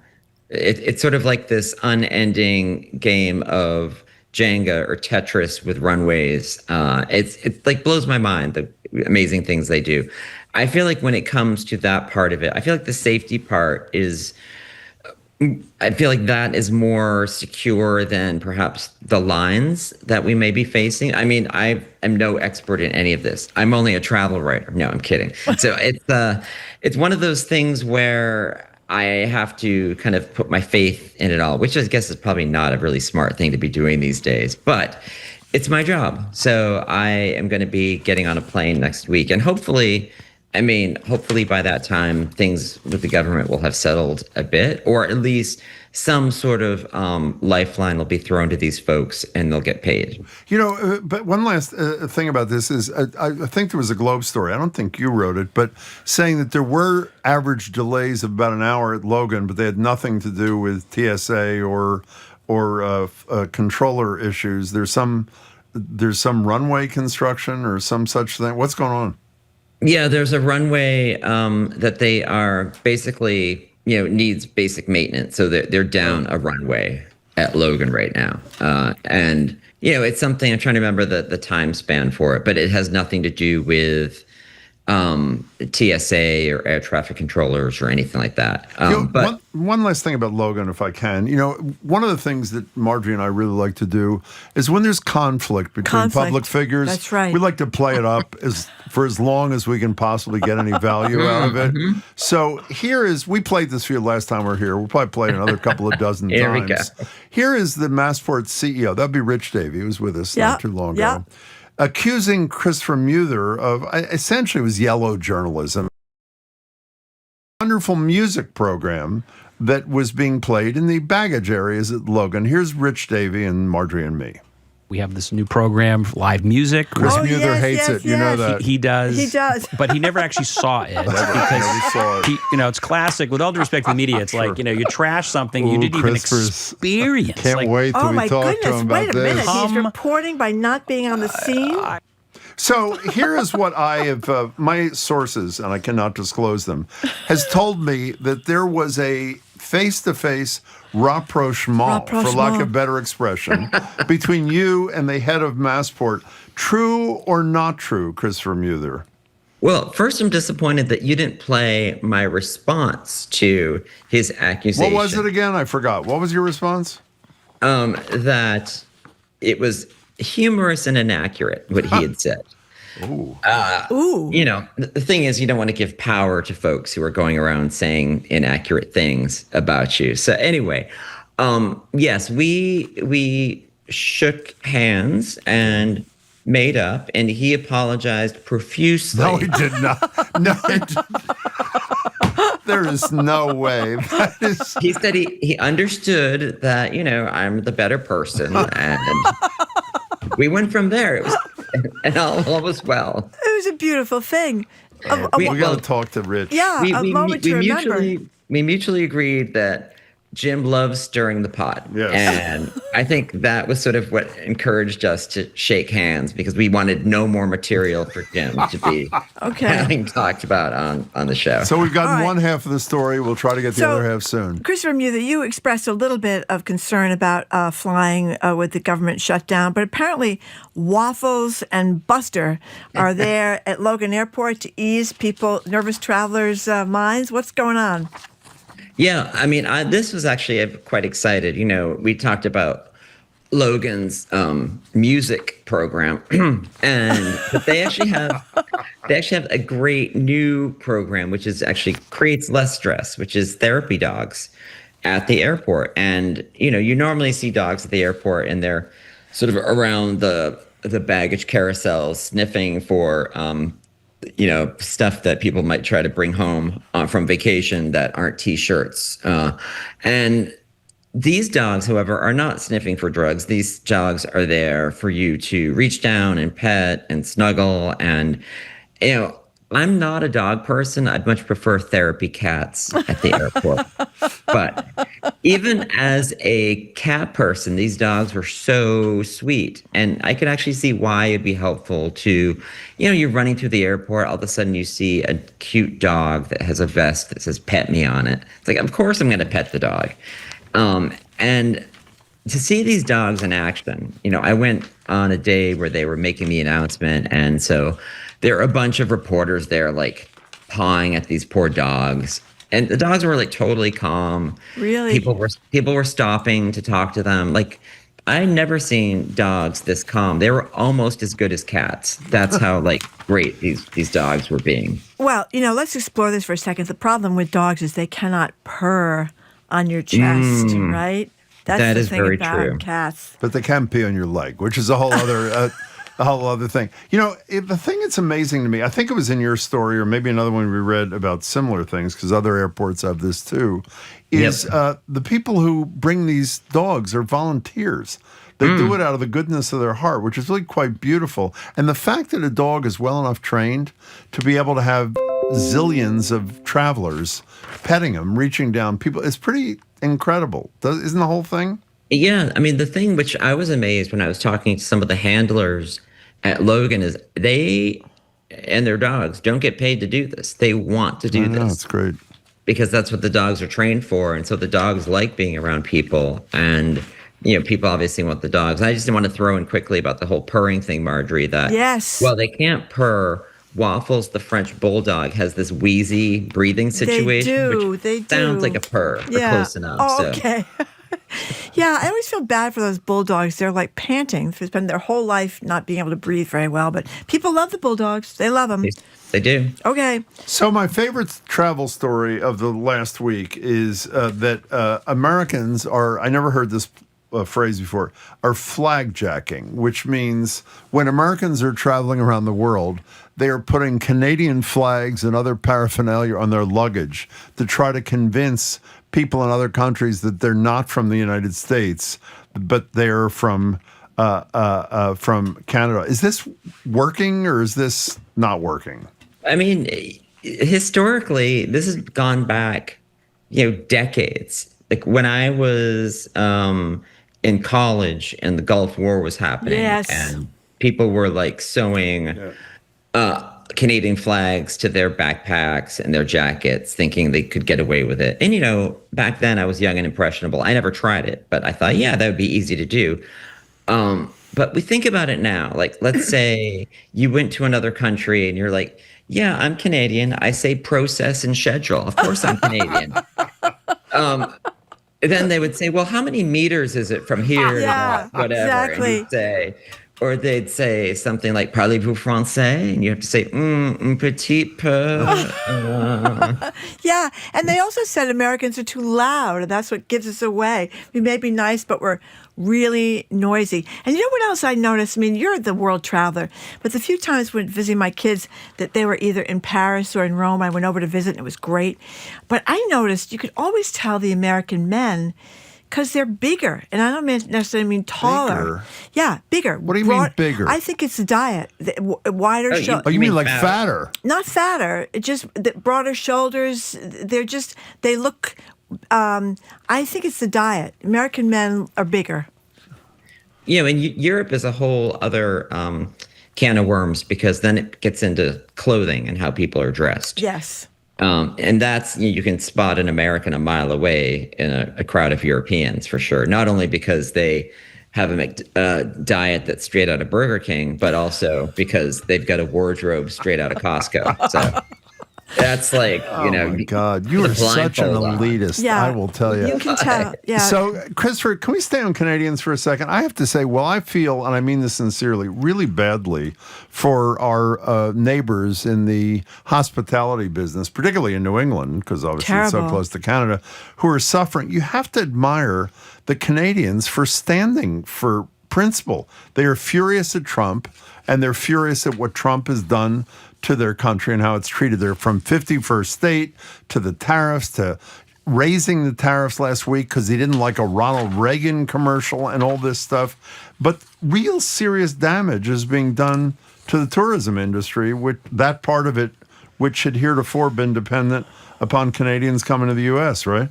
it's sort of like this unending game of Jenga or Tetris with runways. It blows my mind, the amazing things they do. I feel like when it comes to that part of it, I feel like the safety part I feel like that is more secure than perhaps the lines that we may be facing. I mean, I am no expert in any of this. I'm only a travel writer. No, I'm kidding. So it's one of those things where I have to kind of put my faith in it all, which I guess is probably not a really smart thing to be doing these days, but it's my job. So I am going to be getting on a plane next week, and hopefully I mean, hopefully by that time, things with the government will have settled a bit, or at least some sort of lifeline will be thrown to these folks and they'll get paid. But one last thing about this is I think there was a Globe story. I don't think you wrote it, but saying that there were average delays of about an hour at Logan, but they had nothing to do with TSA or controller issues. There's some runway construction or some such thing. What's going on? Yeah, there's a runway that they are basically, needs basic maintenance. So they're down a runway at Logan right now. And, it's something, I'm trying to remember the time span for it, but it has nothing to do with TSA or air traffic controllers or anything like that. But one last thing about Logan, if I can. One of the things that Marjorie and I really like to do is when there's conflict between public figures, that's right, we like to play it up for as long as we can possibly get any value out of it. So we played this for you last time we were here. We'll probably play it another couple of dozen Here times. we go. Here is the Massport CEO. That'd be Rich Davey, who was with us not too long ago. Accusing Christopher Muther of essentially it was yellow journalism. Wonderful music program that was being played in the baggage areas at Logan. Here's Rich Davey and Marjorie and me. We have this new program, live music. Chris Muther hates it. You know that. He does. He does. But he never actually saw it. Because it's classic. With all due respect to the media, it's like, you trash something you didn't even experience. Can't wait till we talk to him about this. Wait a minute. He's reporting by not being on the scene? So here is what I have, my sources, and I cannot disclose them, has told me that there was a face-to-face rapprochement, for lack of better expression, between you and the head of Massport. True or not true, Christopher Muther? Well, first, I'm disappointed that you didn't play my response to his accusation. What was it again? I forgot. What was your response? That it was humorous and inaccurate, what he had said. Ooh. The thing is, you don't want to give power to folks who are going around saying inaccurate things about you. So anyway, yes, we shook hands and made up, and he apologized profusely. No, he did not. No, he did not. There is no way. He said he understood that, I'm the better person, and we went from there. And all was well. It was a beautiful thing. We got to talk to Rich. Yeah, a moment to remember. We mutually agreed that Jim loves stirring the pot. Yes. And I think that was sort of what encouraged us to shake hands, because we wanted no more material for Jim to be having talked about on the show. So we've gotten one half of the story. We'll try to get the other half soon. Christopher Muther, you expressed a little bit of concern about flying with the government shutdown, but apparently Waffles and Buster are there at Logan Airport to ease nervous travelers' minds. What's going on? Yeah, I mean, this was actually quite excited. We talked about Logan's music program, and they actually have a great new program, which is actually creates less stress, which is therapy dogs at the airport. And you normally see dogs at the airport, and they're sort of around the baggage carousels sniffing for stuff that people might try to bring home from vacation that aren't T-shirts. And these dogs, however, are not sniffing for drugs. These dogs are there for you to reach down and pet and snuggle. And, I'm not a dog person. I'd much prefer therapy cats at the airport. But even as a cat person, these dogs were so sweet. And I could actually see why it'd be helpful to, you're running through the airport, all of a sudden you see a cute dog that has a vest that says "pet me" on it. It's like, of course I'm going to pet the dog. And to see these dogs in action, I went on a day where they were making the announcement. And so there are a bunch of reporters there, like, pawing at these poor dogs. And the dogs were, like, totally calm. Really? People were stopping to talk to them. Like, I'd never seen dogs this calm. They were almost as good as cats. That's how, great these dogs were being. Well, let's explore this for a second. The problem with dogs is they cannot purr on your chest, right? That's that the is thing very about true. Cats. But they can pee on your leg, which is a whole other the whole other thing. You know, the thing that's amazing to me, I think it was in your story or maybe another one we read about similar things, because other airports have this too, is the people who bring these dogs are volunteers. They do it out of the goodness of their heart, which is really quite beautiful. And the fact that a dog is well enough trained to be able to have zillions of travelers petting him, reaching down people, it's pretty incredible. Isn't the whole thing? Yeah, I mean, the thing which I was amazed when I was talking to some of the handlers at Logan is they and their dogs don't get paid to do this. They want to do this. That's great. Because that's what the dogs are trained for. And so the dogs like being around people. And, you know, people obviously want the dogs. I just want to throw in quickly about the whole purring thing, Marjorie, that, well, they can't purr. Waffles, the French bulldog, has this wheezy breathing situation. Which sounds like a purr, but close enough. Oh, okay. Yeah, I always feel bad for those bulldogs. They're like panting. They spend their whole life not being able to breathe very well. But people love the bulldogs. They love them. They do. Okay. So my favorite travel story of the last week is that Americans are, I never heard this phrase before, are flagjacking, which means when Americans are traveling around the world, they are putting Canadian flags and other paraphernalia on their luggage to try to convince people in other countries that they're not from the United States, but they're from Canada. Is this working or is this not working? I mean, historically, this has gone back, you know, decades. Like when I was in college and the Gulf War was happening, and people were like sewing Canadian flags to their backpacks and their jackets, thinking they could get away with it. And, you know, back then I was young and impressionable. I never tried it, but I thought, yeah, that would be easy to do. But we think about it now. Like, let's say you went to another country and you're like, yeah, I'm Canadian. I say process and schedule. Of course I'm Canadian. Then they would say, well, how many meters is it from here to whatever? Exactly. And you'd say, or they'd say something like, parlez-vous français? And you have to say, un petit peu. Yeah, and they also said Americans are too loud, and that's what gives us away. We may be nice, but we're really noisy. And you know what else I noticed? I mean, you're the world traveler, but the few times when visiting my kids that they were either in Paris or in Rome, I went over to visit, and it was great. But I noticed you could always tell the American men because they're bigger, and I don't necessarily mean taller. Bigger? Yeah, bigger. What do you mean bigger? I think it's the diet. Wider shoulders. Oh, you mean like fatter? Not fatter. Just the broader shoulders. They look. I think it's the diet. American men are bigger. You know, and Europe is a whole other can of worms, because then it gets into clothing and how people are dressed. Yes. And that's, you can spot an American a mile away in a crowd of Europeans for sure. Not only because they have a diet that's straight out of Burger King, but also because they've got a wardrobe straight out of Costco. So that's like, you know. Oh my God, you are such an elitist, I will tell you. You can tell, yeah. So, Christopher, can we stay on Canadians for a second? I have to say, well, I feel, and I mean this sincerely, really badly for our neighbors in the hospitality business, particularly in New England, because obviously it's so close to Canada, who are suffering. You have to admire the Canadians for standing for principle. They are furious at Trump, and they're furious at what Trump has done to their country and how it's treated. They're from 51st State to the tariffs, to raising the tariffs last week because he didn't like a Ronald Reagan commercial and all this stuff. But real serious damage is being done to the tourism industry, which that part of it, which had heretofore been dependent upon Canadians coming to the U.S., right?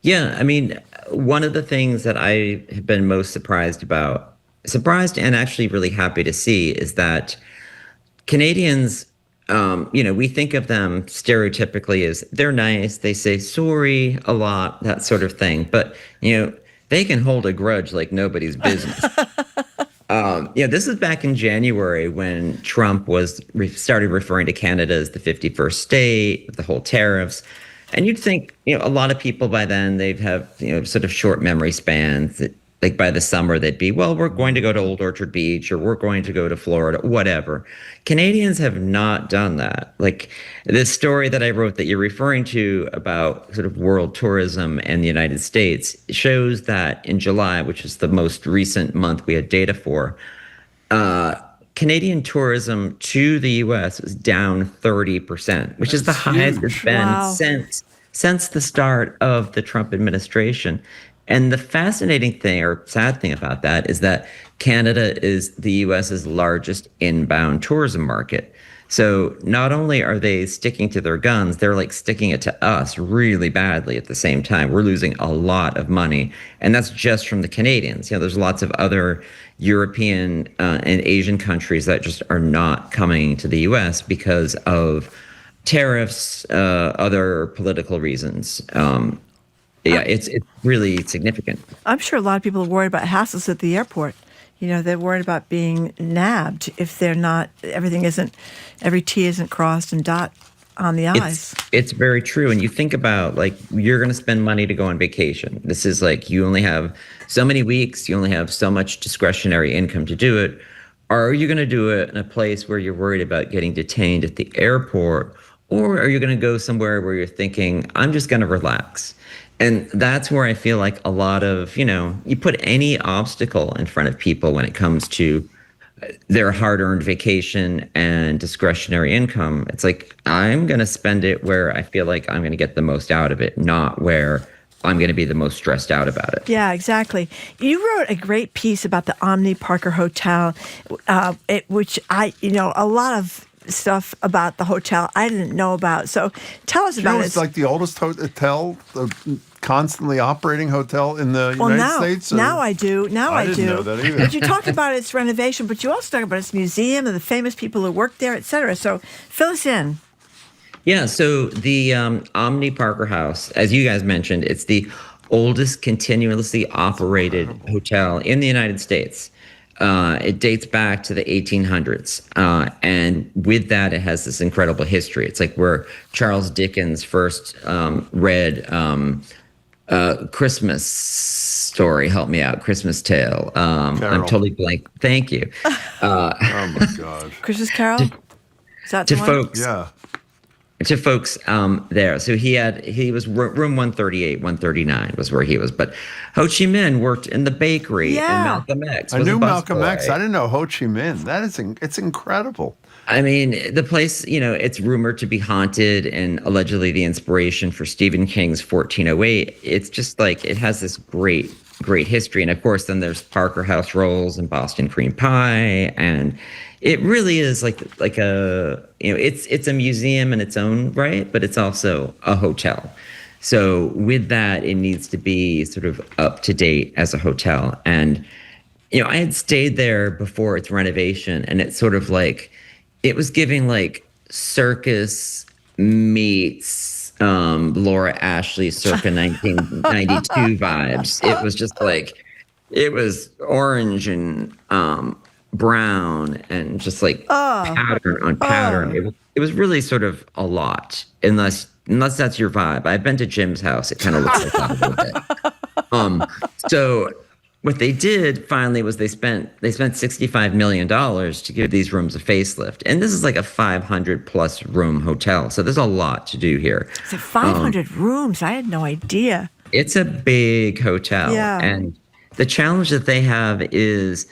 Yeah, I mean, one of the things that I have been most surprised and actually really happy to see, is that Canadians, you know, we think of them stereotypically as they're nice, they say sorry a lot, that sort of thing. But, you know, they can hold a grudge like nobody's business. This is back in January when Trump started referring to Canada as the 51st state, with the whole tariffs. And you'd think, you know, a lot of people by then, they'd have, you know, sort of short memory spans. Like by the summer, they'd be, well, we're going to go to Old Orchard Beach, or we're going to go to Florida, whatever. Canadians have not done that. Like this story that I wrote that you're referring to about sort of world tourism and the United States shows that in July, which is the most recent month we had data for, Canadian tourism to the U.S. was down 30%, which is the highest it's been since the start of the Trump administration. And the fascinating thing or sad thing about that is that Canada is the U.S.'s largest inbound tourism market. So not only are they sticking to their guns, they're like sticking it to us really badly at the same time. We're losing a lot of money. And that's just from the Canadians. There's lots of other European and Asian countries that just are not coming to the U.S. because of tariffs, other political reasons. It's really significant. I'm sure a lot of people are worried about hassles at the airport. They're worried about being nabbed if they're not, every T isn't crossed and dot on the I's. It's very true. And you think about, you're going to spend money to go on vacation. This is you only have so many weeks, you only have so much discretionary income to do it. Are you going to do it in a place where you're worried about getting detained at the airport? Or are you going to go somewhere where you're thinking, I'm just going to relax? And that's where I feel like a lot of, you put any obstacle in front of people when it comes to their hard-earned vacation and discretionary income. It's I'm going to spend it where I feel like I'm going to get the most out of it, not where I'm going to be the most stressed out about it. Yeah, exactly. You wrote a great piece about the Omni Parker Hotel, which a lot of stuff about the hotel I didn't know about. So tell us about it. It's like the oldest hotel, the constantly operating hotel in the United States? Now I do. I didn't know that either. But you talked about its renovation, but you also talk about its museum and the famous people who worked there, et cetera. So fill us in. Yeah, so the Omni Parker House, as you guys mentioned, it's the oldest continuously operated hotel in the United States. It dates back to the 1800s. And with that, it has this incredible history. It's where Charles Dickens first read Christmas story. Help me out. Christmas Tale. I'm totally blank. Thank you. Oh, my God. Christmas Carol? Is that to the one? folks. Yeah. To folks there. So he was room 138, 139 was where he was. But Ho Chi Minh worked in the bakery, and Malcolm X was I knew a Malcolm busboy. X. I didn't know Ho Chi Minh. It's incredible. I mean, the place, it's rumored to be haunted and allegedly the inspiration for Stephen King's 1408. It's just it has this great history. And of course, then there's Parker House rolls and Boston cream pie. And it really is it's a museum in its own right, but it's also a hotel. So with that, it needs to be sort of up to date as a hotel. And, I had stayed there before its renovation, and it's sort of it was giving circus meets Laura Ashley circa 1992 vibes. It was just it was orange and brown and just pattern on pattern. It was really sort of a lot, unless that's your vibe. I've been to Jim's house. It kind of looks like that a little bit. So what they did finally was they spent $65 million to give these rooms a facelift. And this is a 500+ room hotel. So there's a lot to do here. It's 500 rooms. I had no idea. It's a big hotel. Yeah. And the challenge that they have is,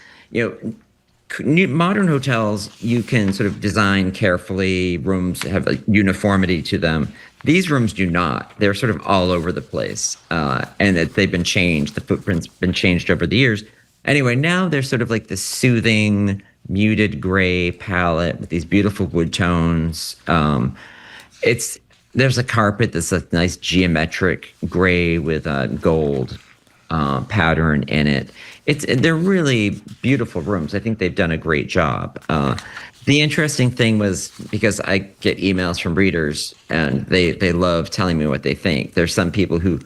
modern hotels, you can sort of design carefully. Rooms have uniformity to them. These rooms do not. They're sort of all over the place, and that they've been changed. The footprint's been changed over the years. Anyway, now they're sort of this soothing, muted gray palette with these beautiful wood tones. There's a carpet that's a nice geometric gray with a gold pattern in it. They're really beautiful rooms. I think they've done a great job. The interesting thing was, because I get emails from readers and they love telling me what they think. There's some people who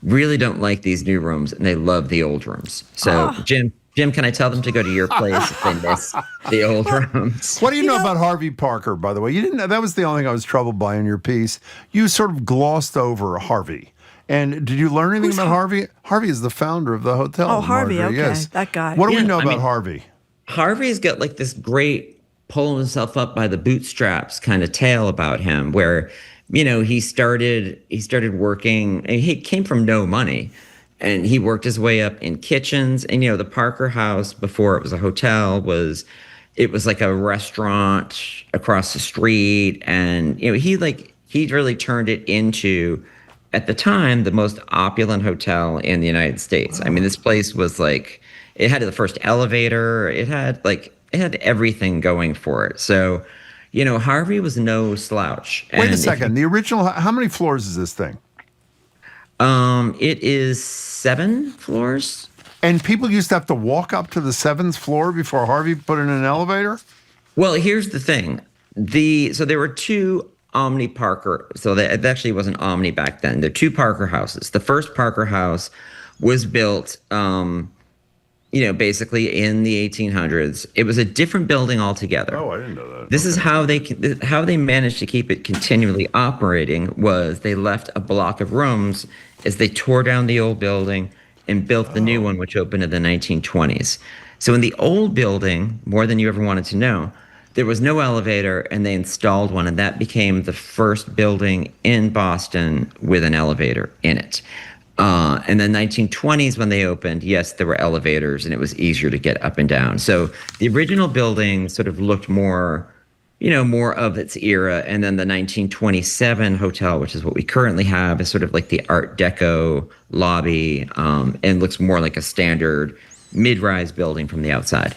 really don't like these new rooms and they love the old rooms. So Jim, can I tell them to go to your place if they miss the old rooms? What do you know about Harvey Parker, by the way? You didn't know. That was the only thing I was troubled by in your piece. You sort of glossed over Harvey. And did you learn anything about Harvey? Harvey is the founder of the hotel. Oh, Harvey, Marjorie, okay. Yes. That guy. What do we know about Harvey? Harvey's got this great pulling himself up by the bootstraps kind of tale about him, where, he started working, and he came from no money, and he worked his way up in kitchens. And, the Parker House, before it was a hotel, was it was like a restaurant across the street, and he really turned it into, at the time, the most opulent hotel in the United States. I mean, this place was like, it had the first elevator, it had everything going for it. So, Harvey was no slouch. Wait a second. The original, how many floors is this thing? It is 7 floors. And people used to have to walk up to the 7th floor before Harvey put in an elevator? Well, here's the thing. So there were 2 Omni Parker. So it actually wasn't Omni back then. There are 2 Parker houses. The first Parker house was built, basically in the 1800s. It was a different building altogether. Oh, I didn't know that. This is how they managed to keep it continually operating. Was they left a block of rooms as they tore down the old building and built the new one, which opened in the 1920s. So in the old building, more than you ever wanted to know, there was no elevator, and they installed one, and that became the first building in Boston with an elevator in it. And then 1920s, when they opened, yes, there were elevators, and it was easier to get up and down. So the original building sort of looked more of its era. And then the 1927 hotel, which is what we currently have, is sort of like the Art Deco lobby, and looks more like a standard mid-rise building from the outside.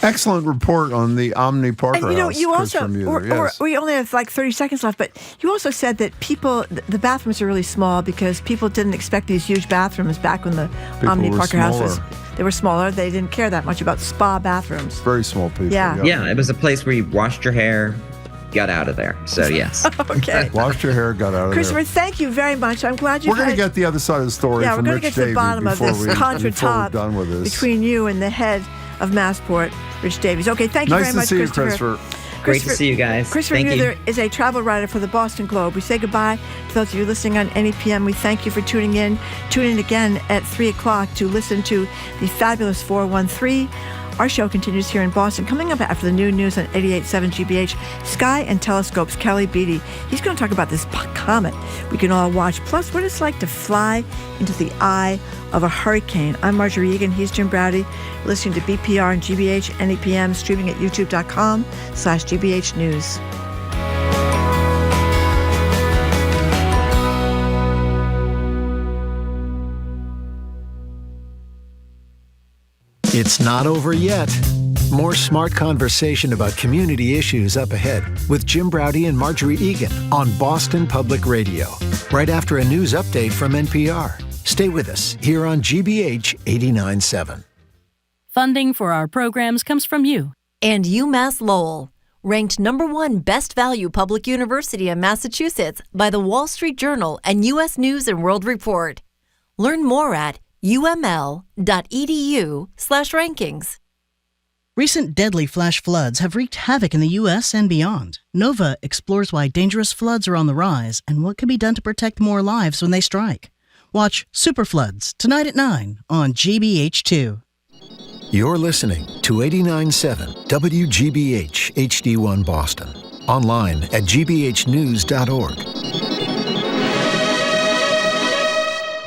Excellent report on the Omni Parker and, house. You also, yes. we only have like 30 seconds left, but you also said that the bathrooms are really small because people didn't expect these huge bathrooms back when the Omni Parker houses. They were smaller. They didn't care that much about spa bathrooms. Very small people. Yeah. Yeah, it was a place where you washed your hair, got out of there. So, yes. Okay. Washed your hair, got out of Christopher, there. thank you very much. I'm glad you We're going to get the other side of the story from we're Rich going to get to the Davey bottom of this contretemps between you and the head of Massport, Rich Davies. Okay, thank you very much, Nice to see you, Christopher. Great to see you guys. Christopher Muther is a travel writer for the Boston Globe. We say goodbye to those of you listening on NEPM. We thank you for tuning in. Tune in again at 3 o'clock to listen to the fabulous 413. Our show continues here in Boston. Coming up after the new news on 88.7 GBH, Sky and Telescope's Kelly Beatty. He's going to talk about this comet we can all watch, plus what it's like to fly into the eye of a hurricane. I'm Marjorie Egan. He's Jim Browdy. Listening to BPR and GBH, NEPM, streaming at youtube.com/GBH News. It's not over yet. More smart conversation about community issues up ahead with Jim Browdy and Marjorie Egan on Boston Public Radio, right after a news update from NPR. Stay with us here on GBH 89.7. Funding for our programs comes from you. And UMass Lowell, ranked /1 best value public university in Massachusetts by the Wall Street Journal and U.S. News and World Report. Learn more at uml.edu/rankings. Recent deadly flash floods have wreaked havoc in the U.S. and beyond. Nova explores why dangerous floods are on the rise and what can be done to protect more lives when they strike. Watch Super Floods tonight at 9 on GBH2. You're listening to 89.7 WGBH HD1 Boston. Online at gbhnews.org.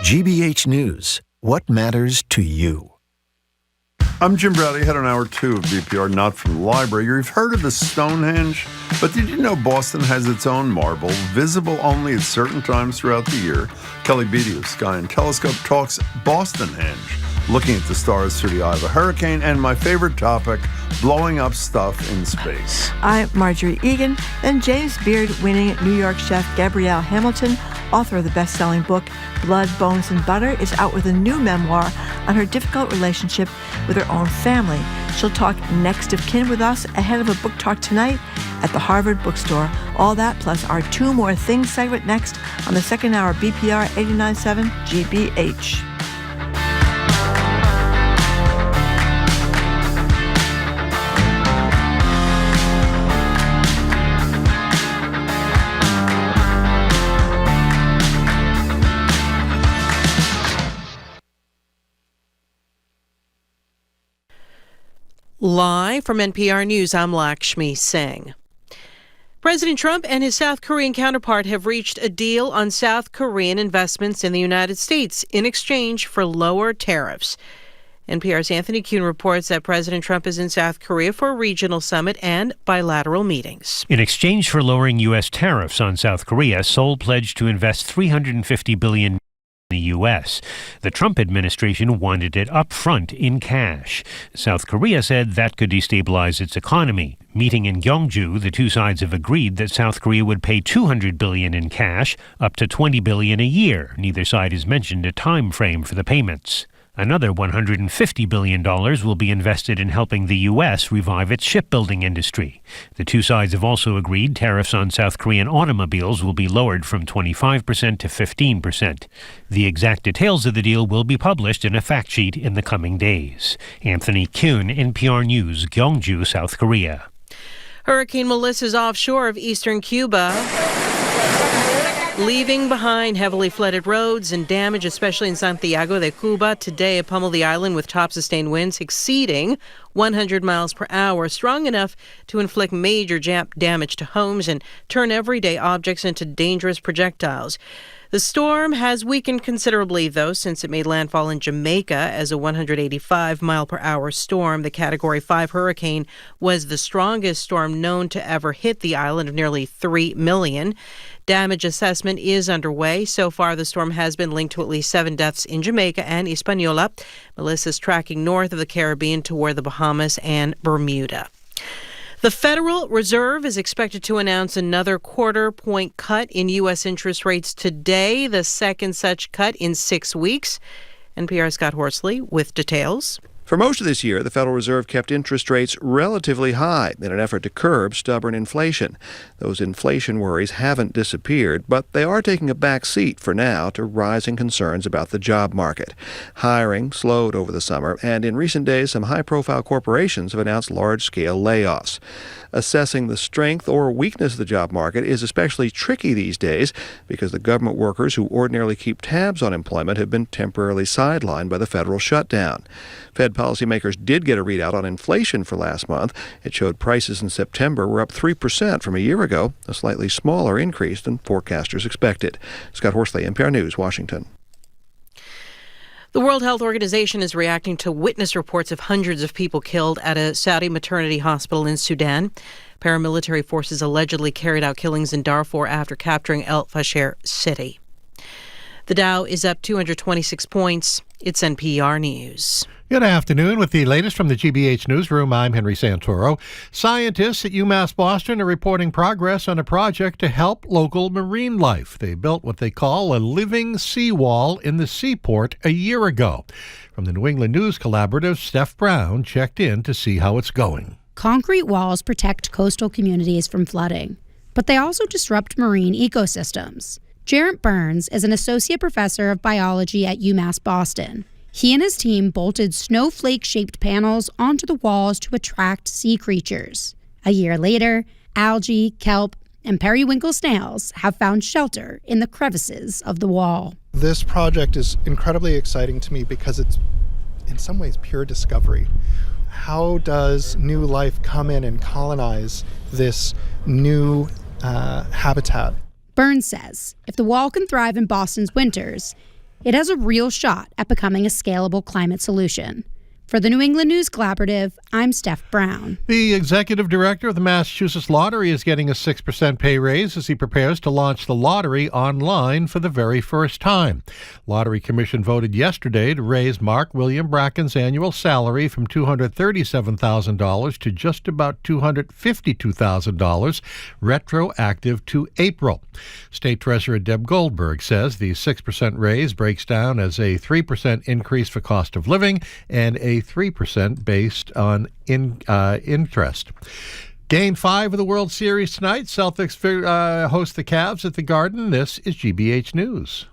GBH News. What matters to you? I'm Jim Browdy, head on Hour 2 of BPR, not from the library. You've heard of the Stonehenge, but did you know Boston has its own marble, visible only at certain times throughout the year? Kelly Beatty of Sky and Telescope talks Bostonhenge, looking at the stars through the eye of a hurricane, and my favorite topic, blowing up stuff in space. I'm Marjorie Egan, and James Beard-winning New York chef Gabrielle Hamilton, author of the best-selling book Blood, Bones, and Butter, is out with a new memoir on her difficult relationship with her own family. She'll talk next of kin with us ahead of a book talk tonight at the Harvard Bookstore. All that plus our Two More Things segment next on the second hour BPR 89.7 GBH. Live from NPR News, I'm Lakshmi Singh. President Trump and his South Korean counterpart have reached a deal on South Korean investments in the United States in exchange for lower tariffs. NPR's Anthony Kuhn reports that President Trump is in South Korea for a regional summit and bilateral meetings. In exchange for lowering U.S. tariffs on South Korea, Seoul pledged to invest $350 billion in the U.S. The Trump administration wanted it up front in cash. South Korea said that could destabilize its economy. Meeting in Gyeongju, the two sides have agreed that South Korea would pay $200 billion in cash, up to $20 billion a year. Neither side has mentioned a time frame for the payments. Another $150 billion will be invested in helping the U.S. revive its shipbuilding industry. The two sides have also agreed tariffs on South Korean automobiles will be lowered from 25% to 15%. The exact details of the deal will be published in a fact sheet in the coming days. Anthony Kuhn, NPR News, Gyeongju, South Korea. Hurricane Melissa's offshore of eastern Cuba, leaving behind heavily flooded roads and damage, especially in Santiago de Cuba. Today, it pummeled the island with top-sustained winds exceeding 100 miles per hour, strong enough to inflict major damage to homes and turn everyday objects into dangerous projectiles. The storm has weakened considerably, though, since it made landfall in Jamaica as a 185-mile-per-hour storm. The Category 5 hurricane was the strongest storm known to ever hit the island of nearly 3 million. Damage assessment is underway. So far, the storm has been linked to at least 7 deaths in Jamaica and Hispaniola. Melissa's tracking north of the Caribbean toward the Bahamas and Bermuda. The Federal Reserve is expected to announce another quarter-point cut in U.S. interest rates today, the second such cut in 6 weeks. NPR's Scott Horsley with details. For most of this year, the Federal Reserve kept interest rates relatively high in an effort to curb stubborn inflation. Those inflation worries haven't disappeared, but they are taking a back seat for now to rising concerns about the job market. Hiring slowed over the summer, and in recent days, some high-profile corporations have announced large-scale layoffs. Assessing the strength or weakness of the job market is especially tricky these days because the government workers who ordinarily keep tabs on employment have been temporarily sidelined by the federal shutdown. Fed policymakers did get a readout on inflation for last month. It showed prices in September were up 3% from a year ago, a slightly smaller increase than forecasters expected. Scott Horsley, NPR News, Washington. The World Health Organization is reacting to witness reports of hundreds of people killed at a Saudi maternity hospital in Sudan. Paramilitary forces allegedly carried out killings in Darfur after capturing El Fasher city. The Dow is up 226 points. It's NPR News. Good afternoon. With the latest from the GBH Newsroom, I'm Henry Santoro. Scientists at UMass Boston are reporting progress on a project to help local marine life. They built what they call a living seawall in the seaport a year ago. From the New England News Collaborative, Steph Brown checked in to see how it's going. Concrete walls protect coastal communities from flooding, but they also disrupt marine ecosystems. Jarrett Burns is an associate professor of biology at UMass Boston. He and his team bolted snowflake-shaped panels onto the walls to attract sea creatures. A year later, algae, kelp, and periwinkle snails have found shelter in the crevices of the wall. This project is incredibly exciting to me because it's, in some ways, pure discovery. How does new life come in and colonize this new habitat? Burns says if the wall can thrive in Boston's winters, it has a real shot at becoming a scalable climate solution. For the New England News Collaborative, I'm Steph Brown. The executive director of the Massachusetts Lottery is getting a 6% pay raise as he prepares to launch the lottery online for the very first time. Lottery Commission voted yesterday to raise Mark William Bracken's annual salary from $237,000 to just about $252,000, retroactive to April. State Treasurer Deb Goldberg says the 6% raise breaks down as a 3% increase for cost of living and a 3% based on interest. Game 5 of the World Series tonight. Celtics host the Cavs at the Garden. This is GBH News.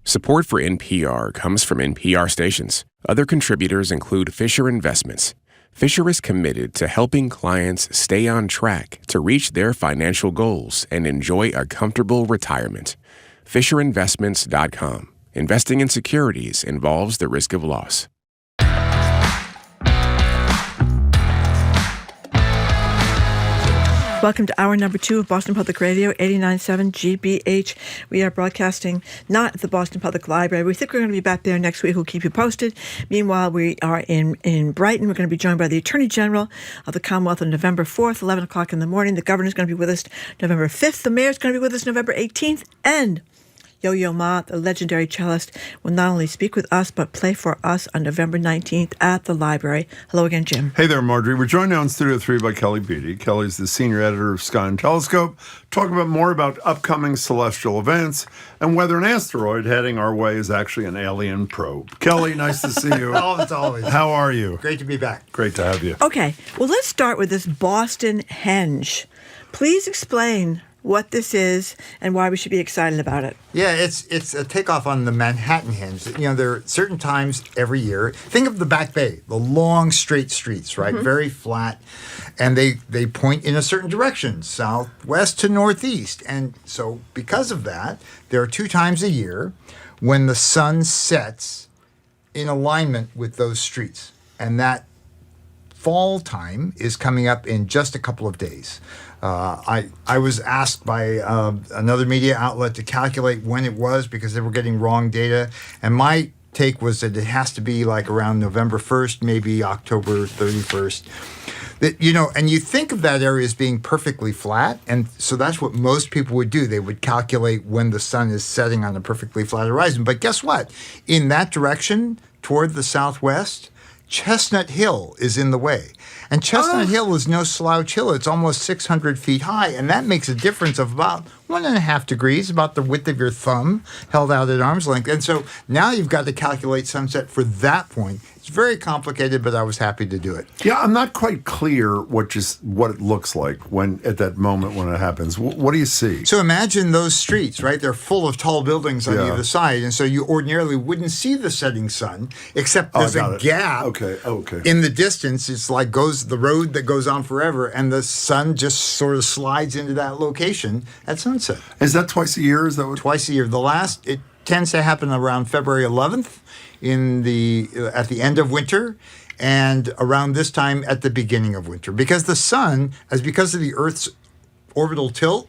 Support for NPR comes from NPR stations. Other contributors include Fisher Investments. Fisher is committed to helping clients stay on track to reach their financial goals and enjoy a comfortable retirement. FisherInvestments.com. Investing in securities involves the risk of loss. Welcome to hour number 2 of Boston Public Radio, 89.7 GBH. We are broadcasting not at the Boston Public Library. We think we're going to be back there next week. We'll keep you posted. Meanwhile, we are in Brighton. We're going to be joined by the Attorney General of the Commonwealth on November 4th, 11 o'clock in the morning. The Governor's going to be with us November 5th. The Mayor's going to be with us November 18th. And Yo-Yo Ma, the legendary cellist, will not only speak with us, but play for us on November 19th at the library. Hello again, Jim. Hey there, Marjorie. We're joined now in Studio 3 by Kelly Beatty. Kelly's the senior editor of Sky and Telescope. Talk about more about upcoming celestial events and whether an asteroid heading our way is actually an alien probe. Kelly, nice to see you. Always. How are you? Great to be back. Great to have you. Okay, well, let's start with this Boston Henge. Please explain what this is and why we should be excited about it. Yeah, it's a takeoff on the Manhattan Henge. You know, there are certain times every year. Think of the Back Bay, the long straight streets, right? Very flat, and they point in a certain direction, southwest to northeast. And so because of that, there are 2 times a year when the sun sets in alignment with those streets. And that fall time is coming up in just a couple of days. I was asked by another media outlet to calculate when it was because they were getting wrong data. And my take was that it has to be like around November 1st, maybe October 31st. That, you know, and you think of that area as being perfectly flat. And so that's what most people would do. They would calculate when the sun is setting on a perfectly flat horizon. But guess what? In that direction, toward the southwest, Chestnut Hill is in the way. And Chestnut Hill is no slouch hill. It's almost 600 feet high, and that makes a difference of about 1.5 degrees, about the width of your thumb held out at arm's length. And so now you've got to calculate sunset for that point. It's very complicated, but I was happy to do it. Yeah, I'm not quite clear what it looks like when at that moment when it happens. What do you see? So imagine those streets, right? They're full of tall buildings on either side, and so you ordinarily wouldn't see the setting sun, except there's a gap. Okay. In the distance, it's like the road that goes on forever, and the sun just sort of slides into that location at sunset. Is that twice a year? Is that what? Twice a year. It tends to happen around February 11th at the end of winter, and around this time at the beginning of winter, because the sun, because of the Earth's orbital tilt,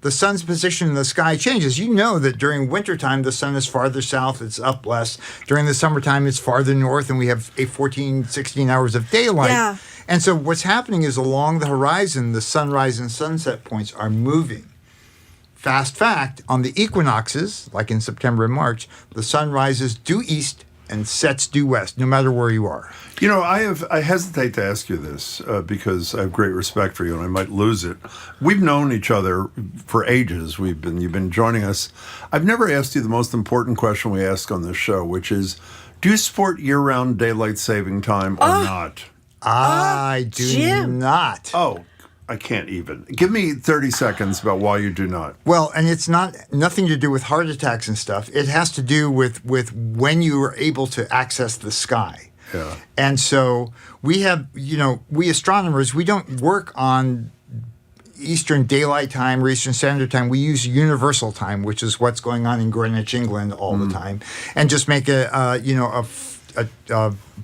the sun's position in the sky changes. You know that during wintertime, the sun is farther south, it's up less. During the summertime, it's farther north, and we have 16 hours of daylight. Yeah. And so what's happening is along the horizon, the sunrise and sunset points are moving. Fast fact, on the equinoxes, like in September and March, the sun rises due east and sets due west, no matter where you are. You know, I hesitate to ask you this because I have great respect for you and I might lose it. We've known each other for ages. You've been joining us. I've never asked you the most important question we ask on this show, which is, do you support year-round daylight saving time or not? I do not. Oh, I can't even. Give me 30 seconds about why you do not. Well, and it's nothing to do with heart attacks and stuff. It has to do with when you are able to access the sky. Yeah. And so we have, we astronomers, we don't work on Eastern Daylight Time or Eastern Standard Time. We use Universal Time, which is what's going on in Greenwich, England all the time, and just make a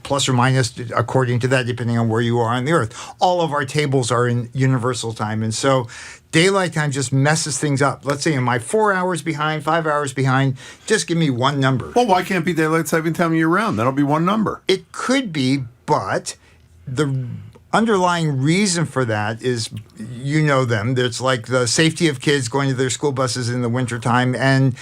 plus or minus according to that, depending on where you are on the Earth. All of our tables are in Universal Time, and so daylight time just messes things up. Let's say, am I 4 hours behind, 5 hours behind? Just give me one number. Well, why can't be daylight saving time year round? That'll be one number. It could be, but the underlying reason for that is, them. There's like the safety of kids going to their school buses in the wintertime, and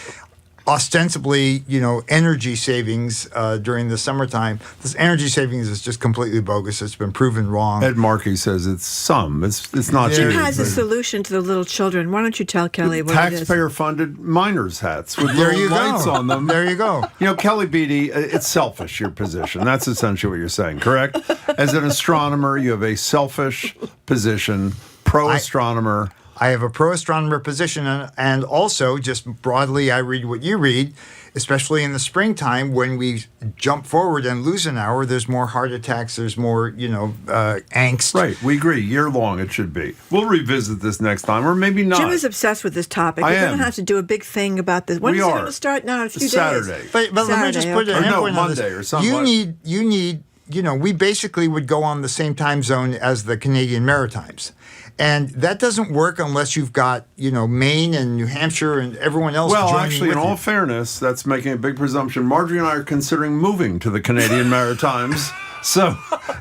ostensibly, energy savings during the summertime. This energy savings is just completely bogus. It's been proven wrong. Ed Markey says it's not. Jim has a solution to the little children. Why don't you tell Kelly what it is? Taxpayer-funded miners' hats with little lights on them. There you go. Kelly Beatty, it's selfish, your position. That's essentially what you're saying, correct? As an astronomer, you have a selfish position, pro-astronomer. I have a pro-astronomer position, and also, just broadly, I read what you read, especially in the springtime when we jump forward and lose an hour, there's more heart attacks, there's more, angst. Right, we agree. Year-long it should be. We'll revisit this next time, or maybe not. Jim is obsessed with this topic. We're going to have to do a big thing about this. When is it going to start now? In a few Saturday. days? But let me just put an endpoint on this. Monday or something. You need we basically would go on the same time zone as the Canadian Maritimes. And that doesn't work unless you've got, Maine and New Hampshire and everyone else Well, joining actually, with in you. all fairness, that's making a big presumption. Marjorie and I are considering moving to the Canadian Maritimes. So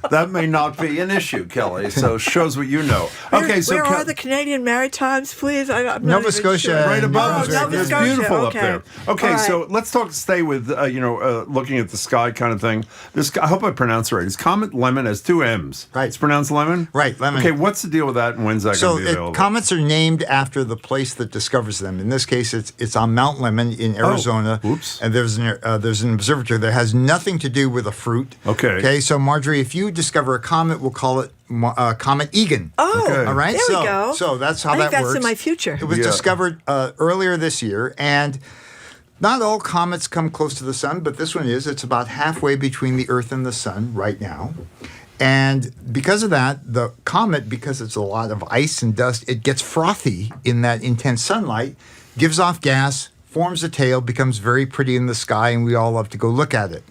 that may not be an issue, Kelly. So shows what you know. Okay, so where are the Canadian Maritimes, please? I'm not Nova Scotia, sure. right above us. Nova It's Scotia, beautiful okay. up there. Okay, All so right. let's stay with looking at the sky kind of thing. This, I hope I pronounce it right. It's Comet Lemon has 2 M's. Right. It's pronounced lemon. Right, lemon. Okay, what's the deal with that, and when's that going to be available? Comets are named after the place that discovers them. In this case, it's on Mount Lemon in Arizona. Oops. And there's an observatory that has nothing to do with a fruit. Okay. Okay. So Marjorie, if you discover a comet, we'll call it Comet Egan. Oh, Okay. All right. there we go. So that's how I think that that's works. in my future. It was discovered earlier this year, and not all comets come close to the sun, but this one is. It's about halfway between the Earth and the sun right now. And because of that, the comet, because it's a lot of ice and dust, it gets frothy in that intense sunlight, gives off gas, forms a tail, becomes very pretty in the sky, and we all love to go look at it.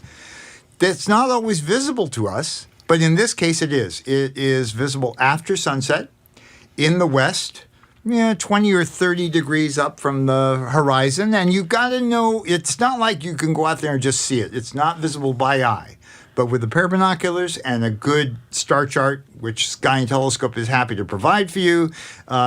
It's not always visible to us, but in this case it is. It is visible after sunset in the west, 20 or 30 degrees up from the horizon, and you've got to know, it's not like you can go out there and just see it. It's not visible by eye. But with a pair of binoculars and a good star chart, which Sky and Telescope is happy to provide for you,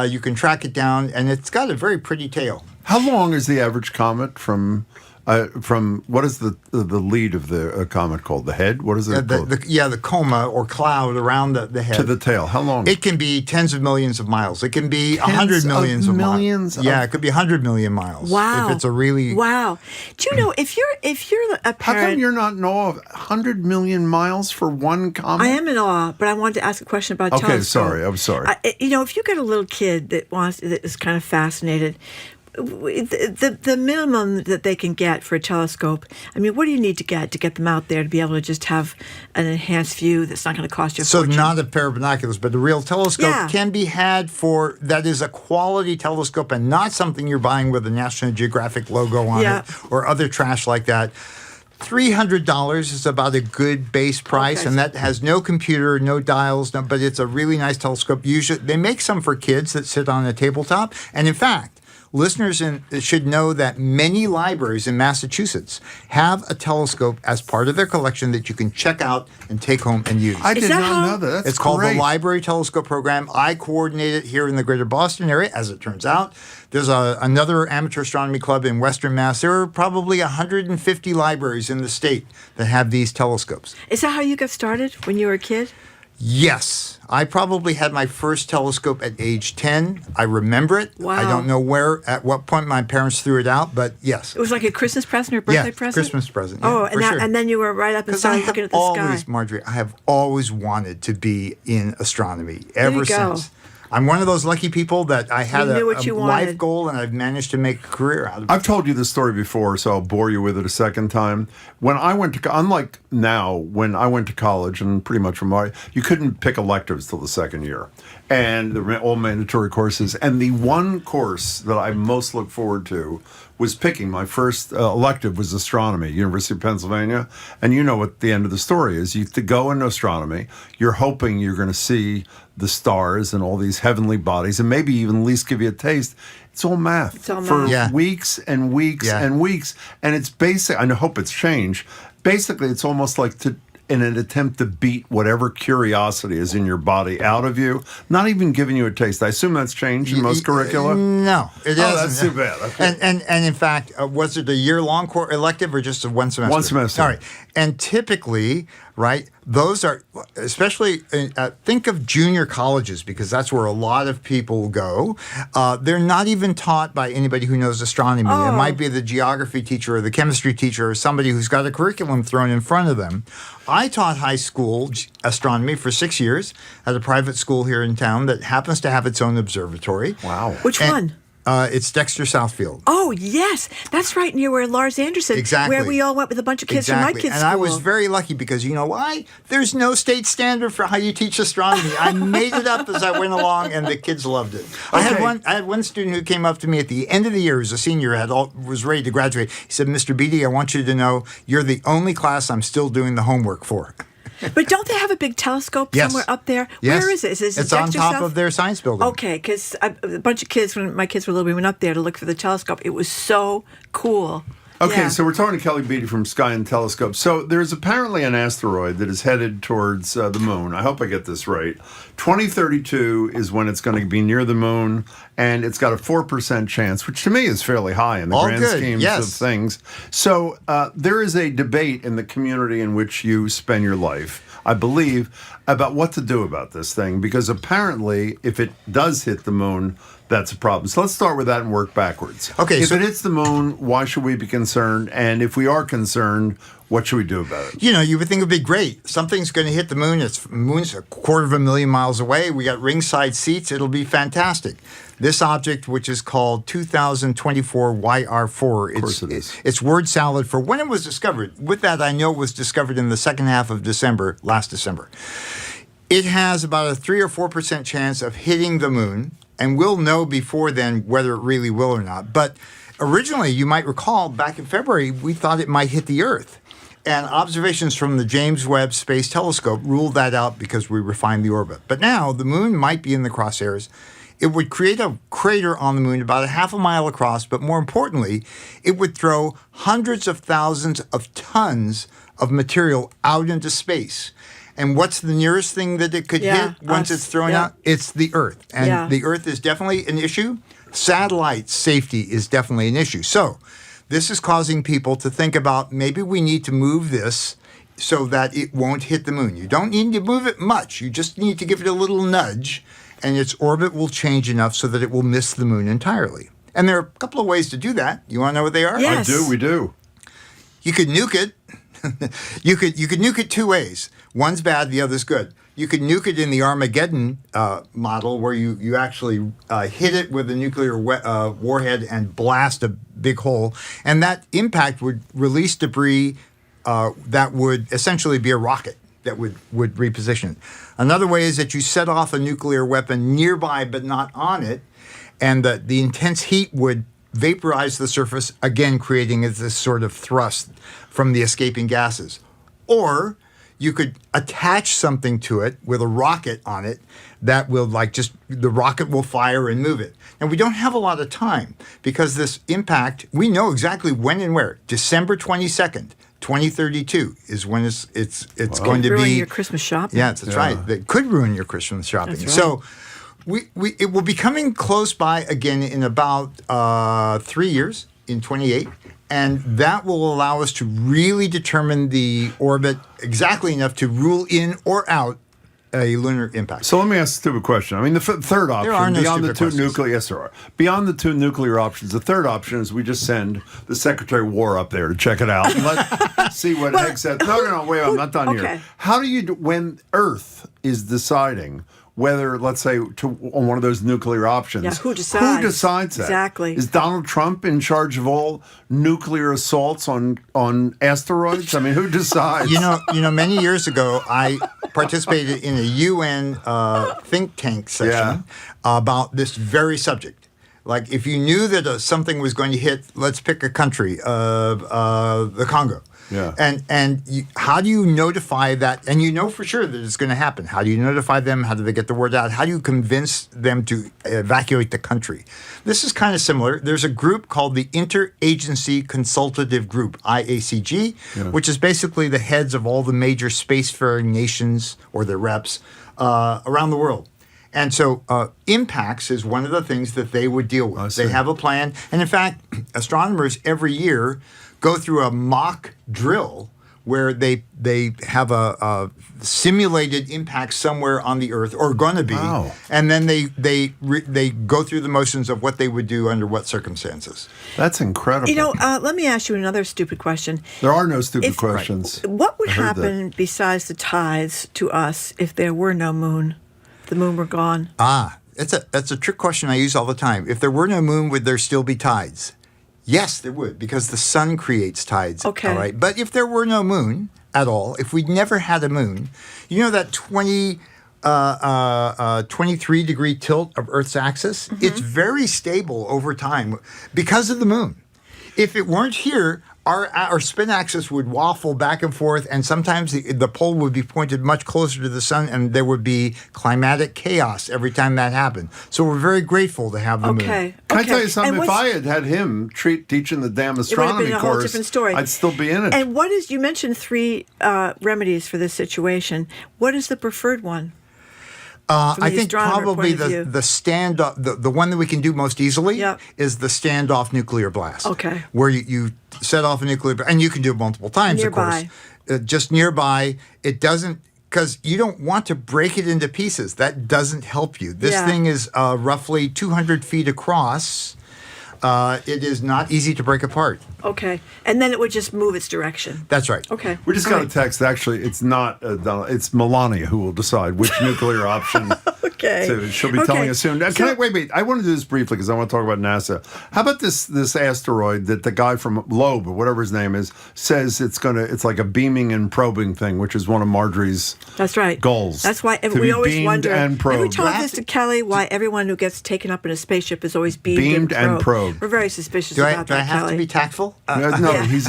you can track it down, and it's got a very pretty tail. How long is the average comet from what is the lead of the comet called? The head? What is it called? The coma or cloud around the head. To the tail. How long? It can be tens of millions of miles. It can be 100 millions of miles. Yeah, it could be 100 million miles. Wow. If it's a really... Wow. Do you know, if you're a parent... How come you're not in awe of 100 million miles for one comet? I am in awe, but I wanted to ask a question about Okay, telescope. sorry. I'm sorry. If you got a little kid that is kind of fascinated, the minimum that they can get for a telescope, I mean, what do you need to get them out there to be able to just have an enhanced view that's not going to cost you a So fortune? not a pair of binoculars, but a real telescope can be had that is a quality telescope and not something you're buying with a National Geographic logo on it or other trash like that. $300 is about a good base price, and that has no computer, no dials, but it's a really nice telescope. Usually, they make some for kids that sit on a tabletop, and in fact, listeners should know that many libraries in Massachusetts have a telescope as part of their collection that you can check out and take home and use. I did not know that. That's It's called great. the Library Telescope Program. I coordinate it here in the greater Boston area, as it turns out. There's another amateur astronomy club in Western Mass. There are probably 150 libraries in the state that have these telescopes. Is that how you got started when you were a kid? Yes. I probably had my first telescope at age 10. I remember it. Wow. I don't know at what point my parents threw it out, but yes. It was like a Christmas present or birthday present? Christmas present. Yeah, Oh, for sure. and then you were right up and started looking at the sky. Marjorie, I have always wanted to be in astronomy ever you go. since. I'm one of those lucky people that I had You knew a what you life wanted. goal, and I've managed to make a career out of it. I've told you this story before, so I'll bore you with it a second time. When I went to, unlike now, when I went to college, and pretty much you couldn't pick electives till the second year, and they're all mandatory courses. And the one course that I most look forward to was picking. My first elective was astronomy, University of Pennsylvania. And you know what the end of the story is. You to go into astronomy, you're hoping you're going to see the stars and all these heavenly bodies, and maybe even at least give you a taste. It's all math. It's all math. For weeks and weeks and weeks. And it's basic. I hope it's changed. Basically, it's almost like in an attempt to beat whatever curiosity is in your body out of you, not even giving you a taste. I assume that's changed in most curricula? No, it isn't. Oh, that's too bad. Okay. And in fact, was it a year-long elective or just a one semester? One semester. All right. And typically, right, those are, especially, think of junior colleges, because that's where a lot of people go. They're not even taught by anybody who knows astronomy. It might be the geography teacher or the chemistry teacher or somebody who's got a curriculum thrown in front of them. I taught high school astronomy for 6 years at a private school here in town that happens to have its own observatory. Wow. Which one? It's Dexter Southfield. Oh, yes. That's right near where Lars Anderson, Exactly. where we all went with a bunch of kids from my kids' And school. I was very lucky because you know why? There's no state standard for how you teach astronomy. I made it up as I went along, and the kids loved it. I had one student who came up to me at the end of the year, who's a senior, was ready to graduate. He said, "Mr. Beatty, I want you to know you're the only class I'm still doing the homework for." But don't they have a big telescope somewhere up there? Yes. Where is it? It's on top of their science building. Okay, because a bunch of kids, when my kids were little, we went up there to look for the telescope. It was so cool. Okay, Yeah. so we're talking to Kelly Beatty from Sky and Telescope. So there's apparently an asteroid that is headed towards the moon. I hope I get this right. 2032 is when it's going to be near the moon, and it's got a 4% chance, which to me is fairly high in the grand schemes of things. So there is a debate in the community in which you spend your life, I believe, about what to do about this thing, because apparently if it does hit the moon, that's a problem. So let's start with that and work backwards. Okay, if so it hits the moon, why should we be concerned? And if we are concerned, what should we do about it? You know, you would think it would be great. Something's going to hit the moon. Moon's 250,000 miles away. We got ringside seats. It'll be fantastic. This object, which is called 2024 YR4, it's word salad for when it was discovered. With that, I know it was discovered in the second half of December, last December. It has about a 3 or 4% chance of hitting the moon, and we'll know before then whether it really will or not. But originally, you might recall, back in February, we thought it might hit the Earth. And observations from the James Webb Space Telescope ruled that out because we refined the orbit. But now, the moon might be in the crosshairs. It would create a crater on the moon about a half a mile across, but more importantly, it would throw hundreds of thousands of tons of material out into space. And what's the nearest thing that it could hit once it's thrown out? It's the Earth. And the Earth is definitely an issue. Satellite safety is definitely an issue. So this is causing people to think about maybe we need to move this so that it won't hit the moon. You don't need to move it much. You just need to give it a little nudge, and its orbit will change enough so that it will miss the moon entirely. And there are a couple of ways to do that. You want to know what they are? Yes. I do, we do. You could nuke it. You could nuke it two ways. One's bad, the other's good. You could nuke it in the Armageddon model, where you actually hit it with a nuclear warhead and blast a big hole, and that impact would release debris that would essentially be a rocket that would reposition it. Another way is that you set off a nuclear weapon nearby but not on it, and the intense heat would vaporize the surface, again creating this sort of thrust from the escaping gases. Or you could attach something to it with a rocket on it that will the rocket will fire and move it. And we don't have a lot of time because this impact, we know exactly when and where. December 22nd, 2032 is when it's going to be. Ruin your Christmas shopping. Yeah, that's right. That could ruin your Christmas shopping. That's right. So it will be coming close by again in about 3 years, in 28. And that will allow us to really determine the orbit exactly enough to rule in or out a lunar impact. So let me ask a stupid question. I mean, the third option, There are no beyond the stupid two questions. nuclear, yes, there are. Beyond the two nuclear options, the third option is we just send the Secretary of War up there to check it out and let's see what Hank said. No, wait, I'm not done here. How do you, when Earth is deciding whether, let's say, on one of those nuclear options, who decides? Who decides that? Exactly. Is Donald Trump in charge of all nuclear assaults on asteroids? I mean, who decides? You know, many years ago, I participated in a UN think tank session about this very subject. Like, if you knew that something was going to hit, let's pick a country, the Congo. Yeah. And how do you notify that? And you know for sure that it's going to happen. How do you notify them? How do they get the word out? How do you convince them to evacuate the country? This is kind of similar. There's a group called the Interagency Consultative Group, IACG, which is basically the heads of all the major spacefaring nations or their reps around the world. And so impacts is one of the things that they would deal with. They have a plan. And in fact, astronomers every year go through a mock drill where they have a simulated impact somewhere on the Earth, or going to be, and then they go through the motions of what they would do under what circumstances. That's incredible. You know, let me ask you another stupid question. There are no stupid questions. What would happen besides the tides to us if there were no moon? If the moon were gone? That's a trick question I use all the time. If there were no moon, would there still be tides? Yes, there would, because the sun creates tides. Okay. All right. But if there were no moon at all, if we'd never had a moon, you know that 23-degree tilt of Earth's axis? Mm-hmm. It's very stable over time because of the moon. If it weren't here, our spin axis would waffle back and forth, and sometimes the pole would be pointed much closer to the sun, and there would be climatic chaos every time that happened. So we're very grateful to have the moon. Can I tell you something? If I had him teaching the damn astronomy it would have been a whole different story. I'd still be in it. And you mentioned 3 remedies for this situation. What is the preferred one? I think probably the standoff, the one that we can do most easily is the standoff nuclear blast. Okay. Where you set off a nuclear blast, and you can do it multiple times, nearby. Of course. Just nearby. It doesn't, because you don't want to break it into pieces. That doesn't help you. This thing is roughly 200 feet across. It is not easy to break apart. Okay. And then it would just move its direction. That's right. Okay. We just got a text. Actually, it's not Donald. It's Melania who will decide which nuclear option. Okay. She'll be telling us soon. Wait. I want to do this briefly because I want to talk about NASA. How about this asteroid that the guy from Loeb or whatever his name is says it's like a beaming and probing thing, which is one of Marjorie's goals. That's why we always wonder. And we told this to Kelly why everyone who gets taken up in a spaceship is always beamed and probed. We're very suspicious about that. Do I have Kelly. to be tactful? No, you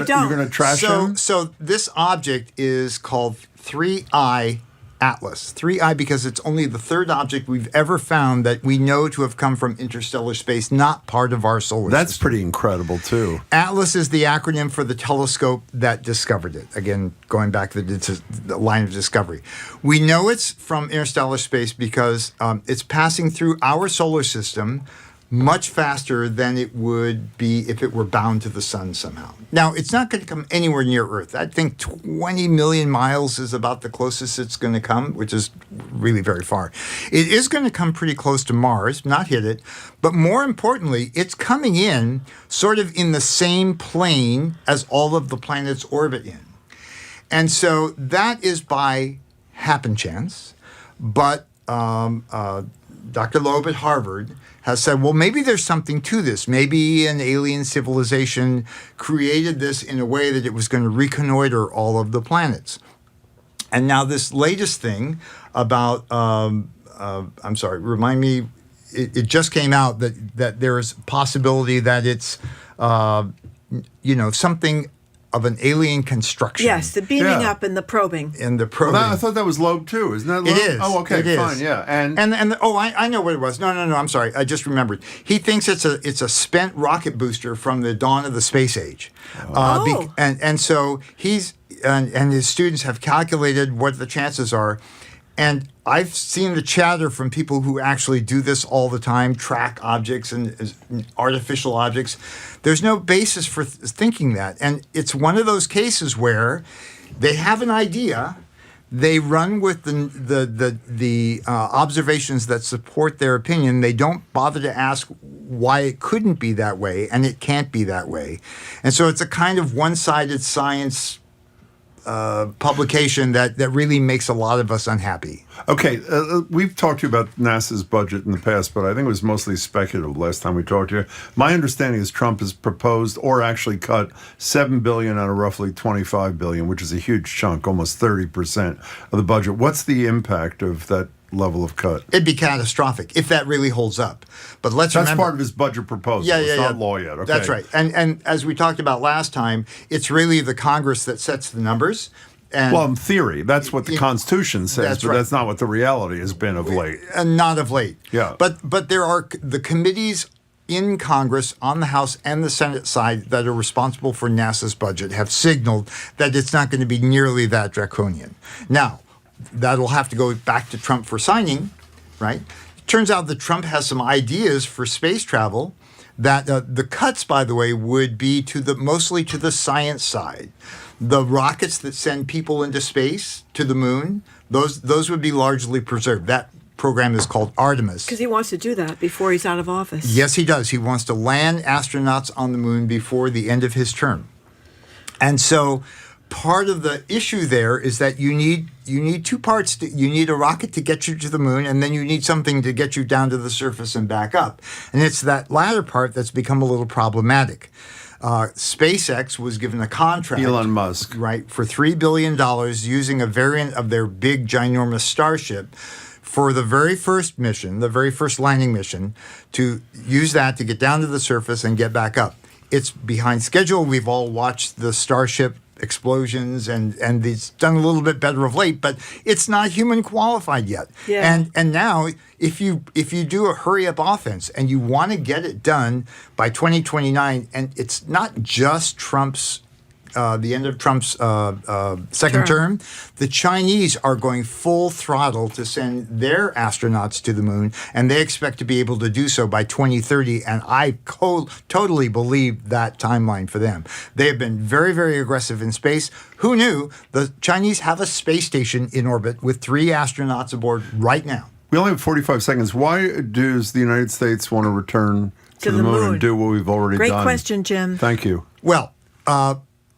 don't. You're going to trash him? So this object is called 3I Atlas. 3I because it's only the third object we've ever found that we know to have come from interstellar space, not part of our solar system. That's pretty incredible, too. Atlas is the acronym for the telescope that discovered it. Again, going back to the line of discovery. We know it's from interstellar space because it's passing through our solar system much faster than it would be if it were bound to the sun somehow. Now, it's not going to come anywhere near Earth. I think 20 million miles is about the closest it's going to come, which is really very far. It is going to come pretty close to Mars, not hit it, but more importantly, it's coming in sort of in the same plane as all of the planets orbit in. And so that is by happen chance, but Dr. Loeb at Harvard has said, well, maybe there's something to this. Maybe an alien civilization created this in a way that it was going to reconnoiter all of the planets. And now this latest thing about, remind me, it just came out that there's possibility that it's, something of an alien construction. Yes, the beaming up and the probing. And the probing. Well, I thought that was Loeb too. Isn't that Loeb? It is. Oh, okay, it fine, is. yeah. I know what it was. No, I'm sorry. I just remembered. He thinks it's a spent rocket booster from the dawn of the space age. And so he's and his students have calculated what the chances are. And I've seen the chatter from people who actually do this all the time, track objects and artificial objects. There's no basis for thinking that. And it's one of those cases where they have an idea, they run with the observations that support their opinion. They don't bother to ask why it couldn't be that way, and it can't be that way. And so it's a kind of one-sided science publication that really makes a lot of us unhappy. Okay, we've talked to you about NASA's budget in the past, but I think it was mostly speculative last time we talked to you. My understanding is Trump has proposed or actually cut $7 billion out of roughly $25 billion, which is a huge chunk, almost 30% of the budget. What's the impact of that level of cut? It'd be catastrophic if that really holds up. But let's remember, that's part of his budget proposal. It's not law yet. Okay. That's right. And as we talked about last time, it's really the Congress that sets the numbers. And well, in theory, that's what the Constitution says, that's but right. That's not what the reality has been of late. Not of late. Yeah. But there are the committees in Congress on the House and the Senate side that are responsible for NASA's budget have signaled that it's not going to be nearly that draconian. Now, that'll have to go back to Trump for signing, right? Turns out that Trump has some ideas for space travel that the cuts, by the way, would be mostly to the science side. The rockets that send people into space to the moon, those would be largely preserved. That program is called Artemis. Because he wants to do that before he's out of office. Yes, he does. He wants to land astronauts on the moon before the end of his term. And so part of the issue there is that you need two parts. You need a rocket to get you to the moon, and then you need something to get you down to the surface and back up. And it's that latter part that's become a little problematic. SpaceX was given a contract, Elon Musk, right, for $3 billion using a variant of their big, ginormous Starship for the very first mission, the very first landing mission, to use that to get down to the surface and get back up. it's behind schedule. We've all watched the Starship explosions, and it's done a little bit better of late, but it's not human qualified yet. Yeah. And now, if you do a hurry up offense and you want to get it done by 2029, and it's not just the end of Trump's second term, the Chinese are going full throttle to send their astronauts to the moon, and they expect to be able to do so by 2030, and I totally believe that timeline for them. They have been very, very aggressive in space. Who knew? The Chinese have a space station in orbit with 3 astronauts aboard right now. We only have 45 seconds. Why does the United States want to return to the moon and do what we've already done? Great question, Jim. Thank you. Well,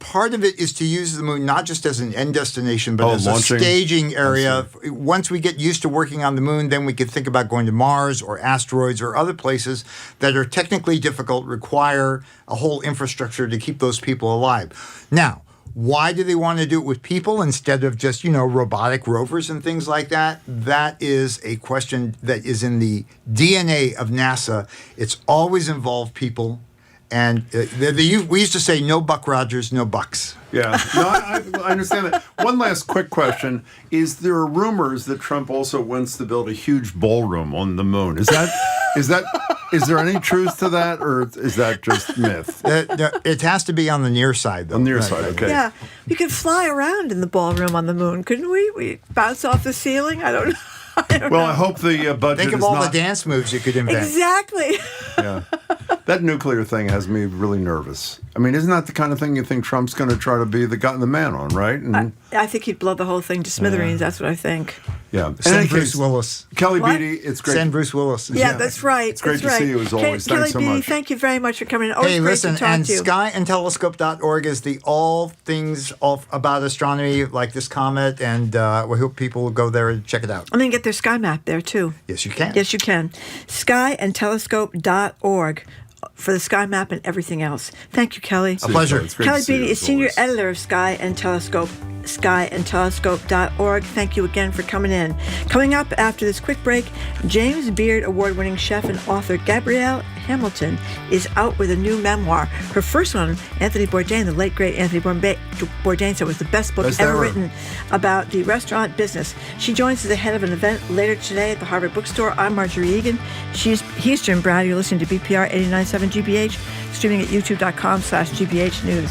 part of it is to use the moon not just as an end destination, but as launching. a staging area. Once we get used to working on the moon, then we can think about going to Mars or asteroids or other places that are technically difficult, require a whole infrastructure to keep those people alive. Now, why do they want to do it with people instead of just, robotic rovers and things like that? That is a question that is in the DNA of NASA. It's always involved people. And we used to say, no Buck Rogers, no bucks. Yeah, no, I understand that. One last quick question. Is there rumors that Trump also wants to build a huge ballroom on the moon? Is there any truth to that, or is that just myth? It has to be on the near side, though. On the near side, okay. Yeah, we could fly around in the ballroom on the moon, couldn't we? We bounce off the ceiling? I don't know. I hope the budget Think of is all not... the dance moves you could invent. Exactly. Yeah. That nuclear thing has me really nervous. I mean, isn't that the kind of thing you think Trump's going to try to be the man on, right? And, I think he'd blow the whole thing to smithereens. That's what I think. Yeah. Send Bruce Willis. Kelly Beatty, it's great. Send Bruce Willis. Yeah, that's right. It's great to see you as always. Kelly Thanks so Beatty, much. thank you very much for coming in. Always Hey, great listen, to talk and to you. skyandtelescope.org is the all things about astronomy, like this comet, and we hope people will go there and check it out. And then get their sky map there, too. Yes, you can. Yes, you can. Skyandtelescope.org for the sky map and everything else. Thank you, Kelly. A pleasure. Kelly Beatty is senior editor of Sky and Telescope, skyandtelescope.org. Thank you again for coming in. Coming up after this quick break, James Beard award-winning chef and author Gabrielle Hamilton is out with a new memoir. Her first one, Anthony Bourdain, the late great Anthony Bourdain, said was the best book ever written about the restaurant business. She joins as the head of an event later today at the Harvard Bookstore. I'm Marjorie Egan. He's Jim Brown. You're listening to BPR 89.7 GBH, streaming at youtube.com/GBH News.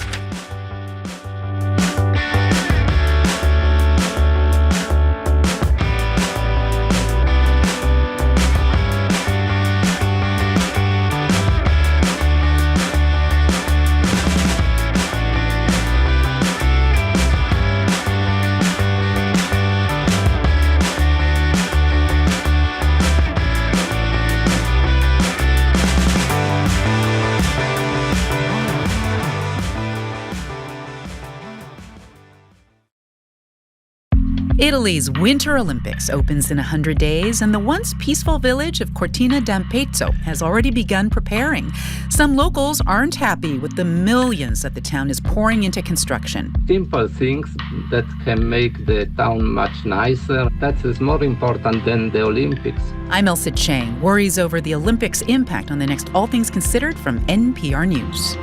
Italy's Winter Olympics opens in 100 days, and the once peaceful village of Cortina d'Ampezzo has already begun preparing. Some locals aren't happy with the millions that the town is pouring into construction. Simple things that can make the town much nicer. That is more important than the Olympics. I'm Elsa Chang, worries over the Olympics' impact on the next All Things Considered from NPR News.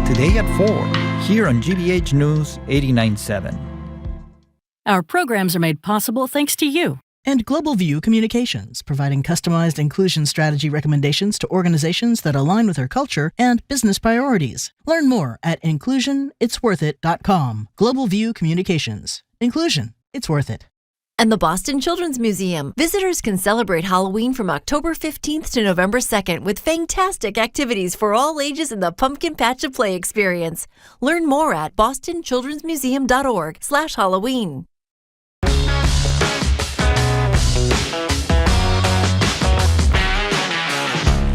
Today at 4, here on GBH News 89.7. Our programs are made possible thanks to you. And Global View Communications, providing customized inclusion strategy recommendations to organizations that align with our culture and business priorities. Learn more at inclusionitsworthit.com. Global View Communications. Inclusion. It's worth it. And the Boston Children's Museum. Visitors can celebrate Halloween from October 15th to November 2nd with fantastic activities for all ages in the Pumpkin Patch of Play experience. Learn more at bostonchildrensmuseum.org/Halloween.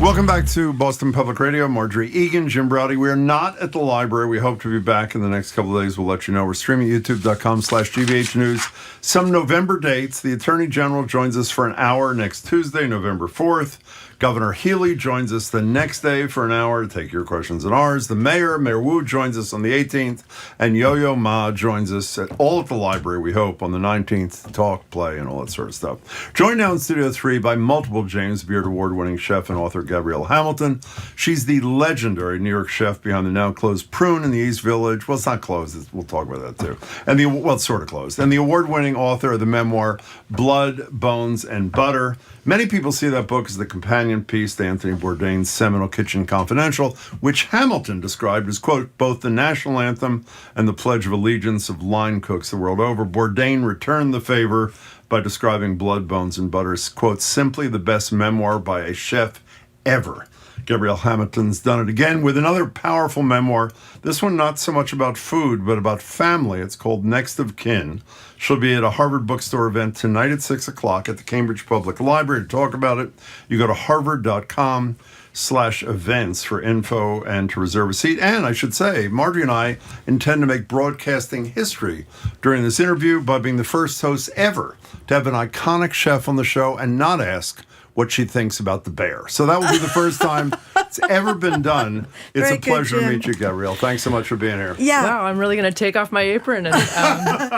Welcome back to Boston Public Radio. Marjorie Egan, Jim Browdy. We are not at the library. We hope to be back in the next couple of days. We'll let you know. We're streaming youtube.com/GBH News. Some November dates. The Attorney General joins us for an hour next Tuesday, November 4th. Governor Healy joins us the next day for an hour to take your questions and ours. The Mayor Wu, joins us on the 18th. And Yo-Yo Ma joins us all at the library, we hope, on the 19th to talk, play, and all that sort of stuff. Joined now in Studio 3 by multiple James Beard Award-winning chef and author Gabrielle Hamilton. She's the legendary New York chef behind the now-closed Prune in the East Village. Well, it's not closed. We'll talk about that, too. And it's sort of closed. And the award-winning author of the memoir Blood, Bones, and Butter. Many people see that book as the companion piece to Anthony Bourdain's seminal Kitchen Confidential, which Hamilton described as, quote, both the national anthem and the Pledge of Allegiance of line cooks the world over. Bourdain returned the favor by describing Blood, Bones, and Butter as, quote, simply the best memoir by a chef ever. Gabrielle Hamilton's done it again with another powerful memoir. This one not so much about food, but about family. It's called Next of Kin. She'll be at a Harvard bookstore event tonight at 6 o'clock at the Cambridge Public Library to talk about it. You go to harvard.com/events for info and to reserve a seat. And I should say, Marjorie and I intend to make broadcasting history during this interview by being the first hosts ever to have an iconic chef on the show and not ask what she thinks about the bear. So that will be the first time it's ever been done. It's Very a pleasure good, to meet you, Gabrielle. Thanks so much for being here. Yeah. Wow, I'm really going to take off my apron and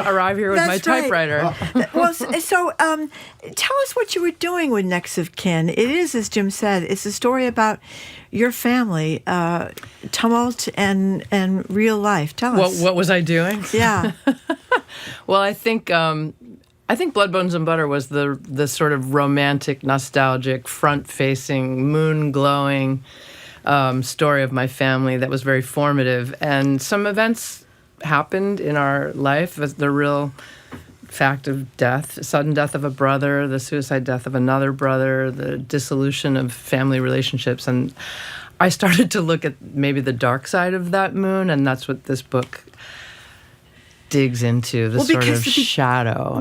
arrive here with my That's right. typewriter. Well, so tell us what you were doing with Next of Kin. It is, as Jim said, it's a story about your family, tumult and real life. Tell us. What was I doing? Yeah. Well, I think Blood, Bones, and Butter was the sort of romantic, nostalgic, front-facing, moon-glowing story of my family that was very formative. And some events happened in our life, the real fact of death, sudden death of a brother, the suicide death of another brother, the dissolution of family relationships. And I started to look at maybe the dark side of that moon, and that's what this book digs into, the sort of shadow.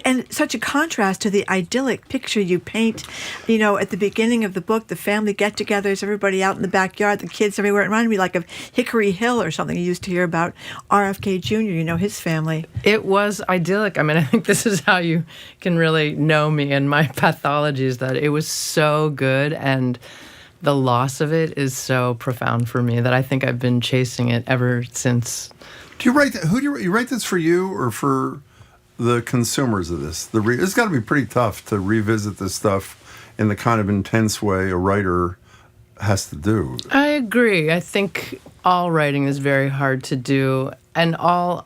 And such a contrast to the idyllic picture you paint, at the beginning of the book, the family get-togethers, everybody out in the backyard, the kids everywhere. It reminded me like of Hickory Hill or something you used to hear about RFK Jr., his family. It was idyllic. I mean, I think this is how you can really know me and my pathologies, that it was so good, and the loss of it is so profound for me that I think I've been chasing it ever since. Do you write? You write this for you or for the consumers of this? It's got to be pretty tough to revisit this stuff in the kind of intense way a writer has to do. I agree. I think all writing is very hard to do, and I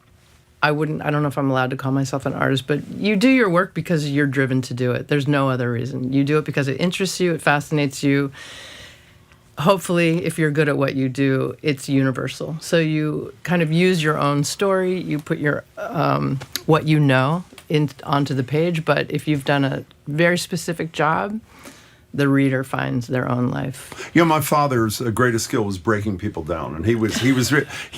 don't know if I'm allowed to call myself an artist, but you do your work because you're driven to do it. There's no other reason. You do it because it interests you, it fascinates you. Hopefully, if you're good at what you do, it's universal. So you kind of use your own story, you put your what you know onto the page, but if you've done a very specific job, the reader finds their own life. My father's greatest skill was breaking people down, and he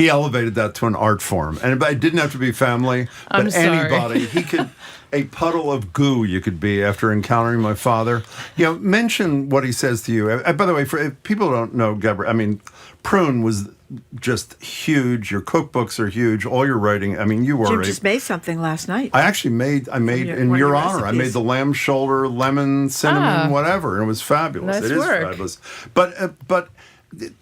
elevated that to an art form. And it didn't have to be family, but anybody. He could. A puddle of goo you could be after encountering my father. Mention what he says to you. By the way, if people don't know, Gabrielle, Prune was just huge. Your cookbooks are huge. All your writing. You were. Jim just made something last night. I actually made in your honor. Recipes. I made the lamb shoulder, lemon, cinnamon, whatever, and it was fabulous. Nice It is work. fabulous. But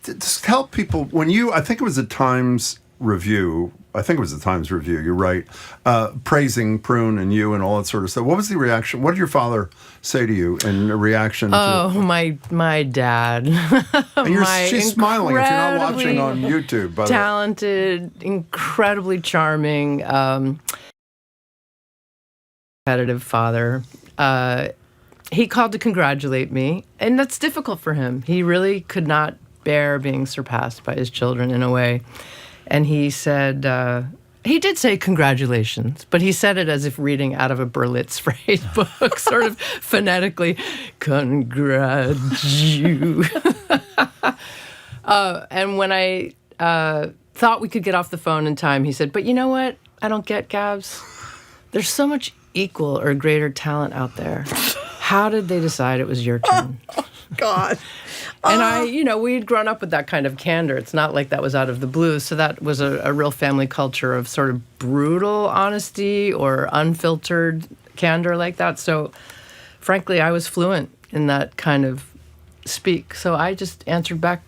just tell people I think it was a Times Review. You write, praising Prune and you and all that sort of stuff. What was the reaction? What did your father say to you in reaction to... Oh, my dad. And she's smiling if you're not watching on YouTube. By talented, incredibly charming, competitive father. He called to congratulate me, and that's difficult for him. He really could not bear being surpassed by his children in a way. And he said, he did say congratulations, but he said it as if reading out of a Berlitz phrase book, sort of phonetically, congrat you. And when I thought we could get off the phone in time, he said, but you know what I don't get, Gabs? There's so much equal or greater talent out there. How did they decide it was your turn? God. And we'd grown up with that kind of candor. It's not like that was out of the blue. So that was a real family culture of sort of brutal honesty or unfiltered candor like that. So frankly, I was fluent in that kind of speak. So I just answered back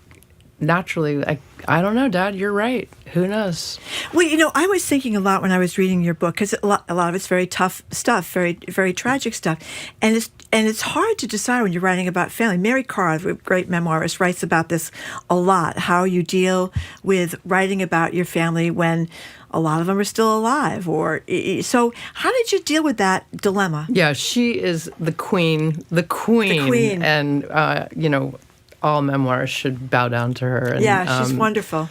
naturally, I don't know, Dad, you're right. Who knows? Well, you know, I was thinking a lot when I was reading your book, because a lot of it's very tough stuff, very, very tragic stuff. And it's hard to decide when you're writing about family. Mary Karr, a great memoirist, writes about this a lot, how you deal with writing about your family when a lot of them are still alive. So how did you deal with that dilemma? Yeah, she is the queen. And, all memoirs should bow down to her. And, she's wonderful.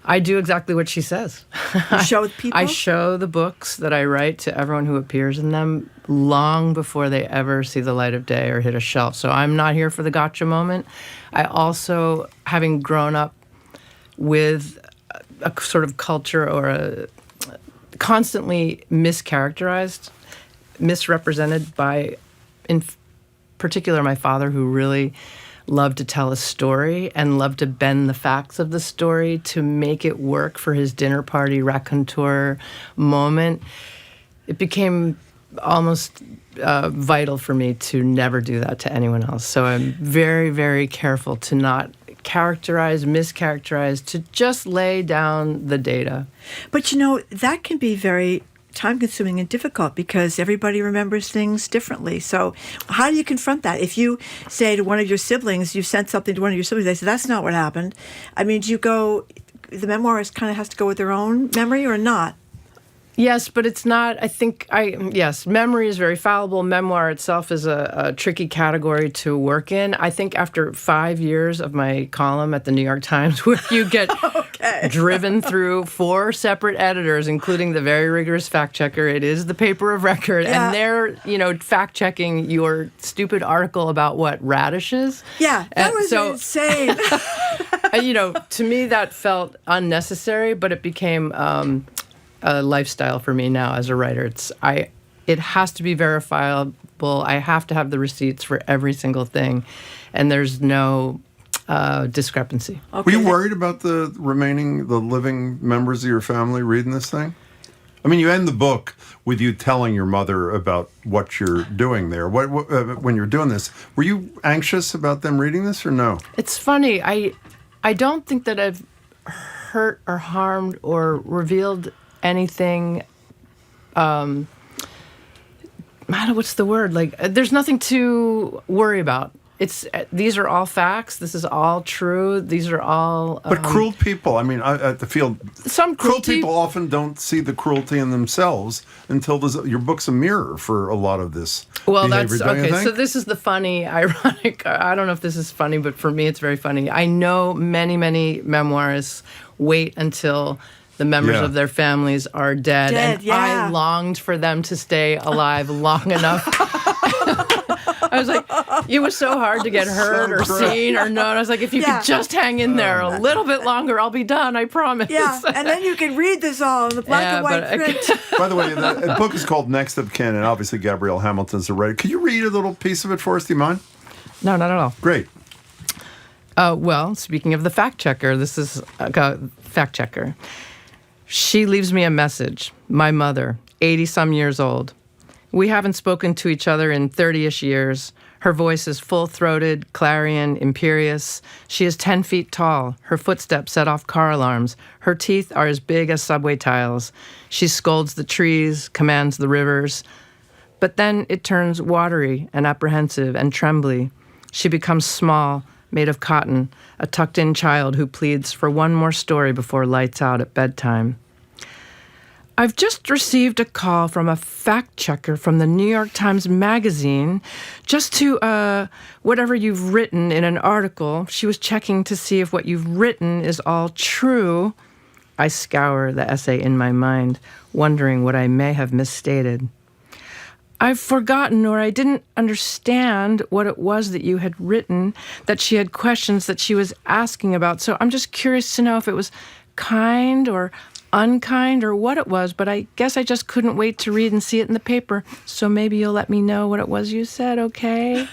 I do exactly what she says. You show people? I show the books that I write to everyone who appears in them long before they ever see the light of day or hit a shelf. So I'm not here for the gotcha moment. I also, having grown up with a sort of culture or a constantly mischaracterized, misrepresented by, in particular, my father, who really loved to tell a story and loved to bend the facts of the story to make it work for his dinner party raconteur moment. It became almost vital for me to never do that to anyone else. So I'm very, very careful to not characterize, mischaracterize, to just lay down the data. But, that can be very time-consuming and difficult because everybody remembers things differently. So how do you confront that? If you say to one of your siblings, you sent something to one of your siblings, they say, that's not what happened. I mean, the memoirist kind of has to go with their own memory or not? Yes, but it's not, yes, memory is very fallible. Memoir itself is a tricky category to work in. I think after 5 years of my column at the New York Times, where you get driven through 4 separate editors, including the very rigorous fact checker, it is the paper of record, and they're, fact checking your stupid article about what, radishes? Yeah, that was insane. To me that felt unnecessary, but it became a lifestyle for me now as a writer. It has to be verifiable. I have to have the receipts for every single thing, and there's no discrepancy. Okay. Were you worried about the living members of your family reading this thing? I mean, you end the book with you telling your mother about what you're doing there. When you're doing this, were you anxious about them reading this or no? It's funny. I don't think that I've hurt or harmed or revealed anything, what's the word? There's nothing to worry about. These are all facts. This is all true. These are all. But cruel people. I mean, I feel some cruel people often don't see the cruelty in themselves until your book's a mirror for a lot of this. Well, behavior, that's okay. So this is the funny, ironic. I don't know if this is funny, but for me, it's very funny. I know many, many memoirists wait until the members of their families are dead. And I longed for them to stay alive long enough. I was like, it was so hard to get heard or seen or known. I was like, if you could just hang in there a little bit longer, I'll be done, I promise. Yeah, and then you can read this all in the black and white print. By the way, the book is called Next of Kin, and obviously Gabrielle Hamilton's the writer. Could you read a little piece of it for us? Do you mind? No, not at all. Great. Well, speaking of the fact checker, this is a fact checker. She leaves me a message. My mother, 80-some years old. We haven't spoken to each other in 30-ish years. Her voice is full-throated, clarion, imperious. She is 10 feet tall. Her footsteps set off car alarms. Her teeth are as big as subway tiles. She scolds the trees, commands the rivers. But then it turns watery and apprehensive and trembly. She becomes small, made of cotton, a tucked-in child who pleads for one more story before lights out at bedtime. I've just received a call from a fact checker from the New York Times Magazine just to whatever you've written in an article. She was checking to see if what you've written is all true. I scour the essay in my mind, wondering what I may have misstated. I've forgotten or I didn't understand what it was that you had written, that she had questions that she was asking about. So I'm just curious to know if it was kind or unkind or what it was, but I guess I just couldn't wait to read and see it in the paper. So maybe you'll let me know what it was you said, okay?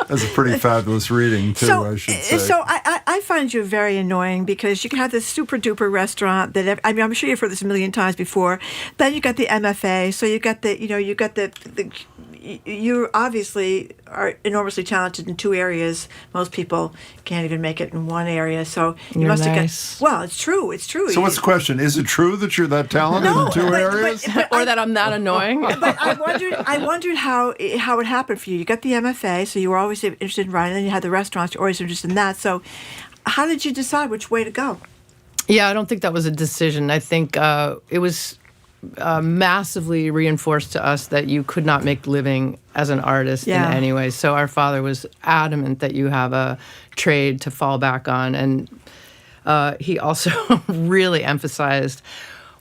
That's a pretty fabulous reading, too, I should say. So I find you very annoying because you can have this super-duper restaurant that, I mean, I'm sure you've heard this a million times before. Then you got the MFA, so you got the, you obviously are enormously talented in two areas. Most people can't even make it in one area. So you You're must have nice. got. Well, it's true. It's true. So what's the question? Is it true that you're that talented in two areas? Or that I'm that annoying? But I wondered how it happened for you. You got the MFA, so you were always interested in writing. Then you had the restaurants, you're always interested in that. So how did you decide which way to go? Yeah, I don't think that was a decision. I think it was massively reinforced to us that you could not make living as an artist in any way. So our father was adamant that you have a trade to fall back on. And he also really emphasized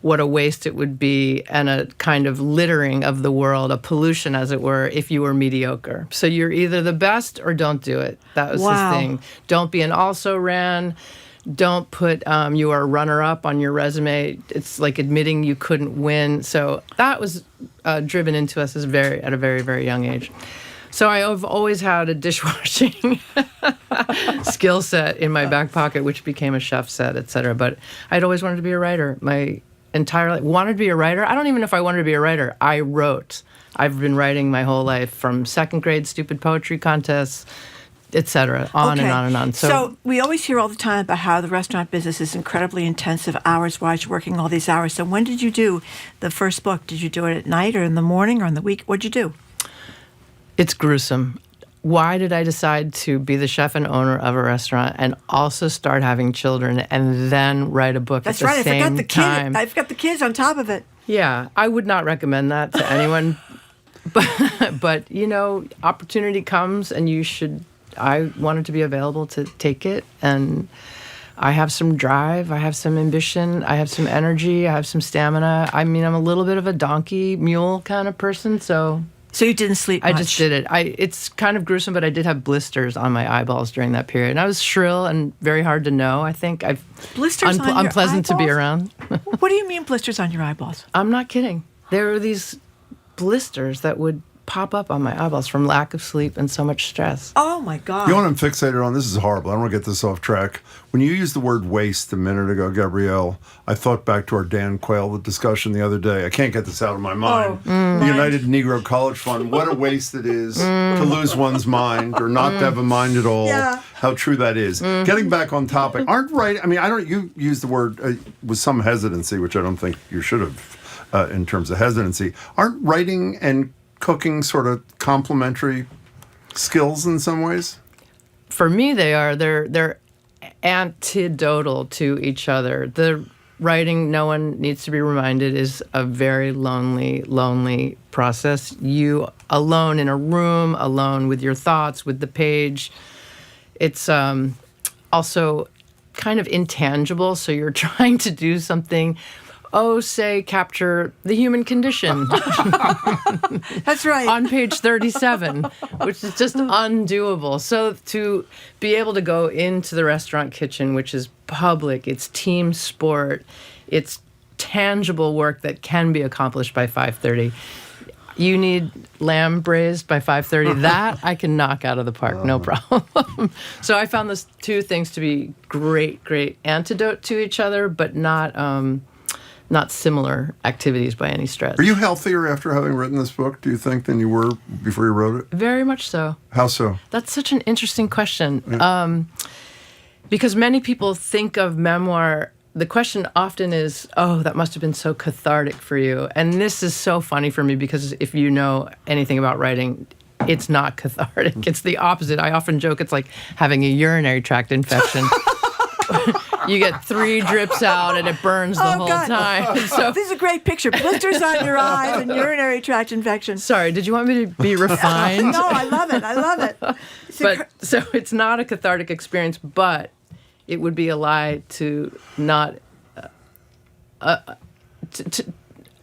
what a waste it would be and a kind of littering of the world, a pollution, as it were, if you were mediocre. So you're either the best or don't do it. That was his thing. Don't be an also-ran. Don't put you are a runner-up on your resume. It's like admitting you couldn't win. So that was driven into us at a very, very young age. So I've always had a dishwashing skill set in my back pocket, which became a chef set, et cetera. But I'd always wanted to be a writer. My entire life. Wanted to be a writer? I don't even know if I wanted to be a writer. I wrote. I've been writing my whole life, from second grade stupid poetry contests, etc., on and on and on. So we always hear all the time about how the restaurant business is incredibly intensive hours-wise, you're working all these hours. So when did you do the first book? Did you do it at night or in the morning or in the week? What'd you do? It's gruesome. Why did I decide to be the chef and owner of a restaurant and also start having children and then write a book at the same time? I forgot the kids on top of it. Yeah, I would not recommend that to anyone. But you know, opportunity comes and you should. I wanted to be available to take it, and I have some drive, I have some ambition, I have some energy, I have some stamina. I mean, I'm a little bit of a donkey mule kind of person, so you didn't sleep much. I just did it. It's kind of gruesome, but I did have blisters on my eyeballs during that period, and I was shrill and very hard to know. I think blisters on your unpleasant eyeballs? to be around. What do you mean blisters on your eyeballs? I'm not kidding. There were these blisters that would pop up on my eyeballs from lack of sleep and so much stress. Oh my God. You know what I'm fixated on? This is horrible. I don't want to get this off track. When you used the word waste a minute ago, Gabrielle, I thought back to our Dan Quayle discussion the other day. I can't get this out of my mind. The United Negro College Fund, what a waste it is to lose one's mind or not to have a mind at all. Yeah. How true that is. Getting back on topic, you used the word with some hesitancy, which I don't think you should have in terms of hesitancy. Aren't writing and cooking sort of complementary skills in some ways? For me, they are. They're antidotal to each other. The writing, no one needs to be reminded, is a very lonely process. You alone in a room, alone with your thoughts, with the page. It's also kind of intangible, so you're trying to do something. Say, capture the human condition. That's right. On page 37, which is just undoable. So to be able to go into the restaurant kitchen, which is public, it's team sport, it's tangible work that can be accomplished by 5:30. You need lamb braised by 5:30. That I can knock out of the park, no problem. So I found those two things to be great antidote to each other, but not similar activities by any stretch. Are you healthier after having written this book, do you think, than you were before you wrote it? Very much so. How so? That's such an interesting question. Because many people think of memoir, the question often is, that must have been so cathartic for you. And this is so funny for me because if you know anything about writing, it's not cathartic. It's the opposite. I often joke it's like having a urinary tract infection. You get 3 drips out and it burns the whole time. So this is a great picture. Blisters on your eyes and urinary tract infection. Sorry, did you want me to be refined? No, I love it. So it's not a cathartic experience, but it would be a lie to not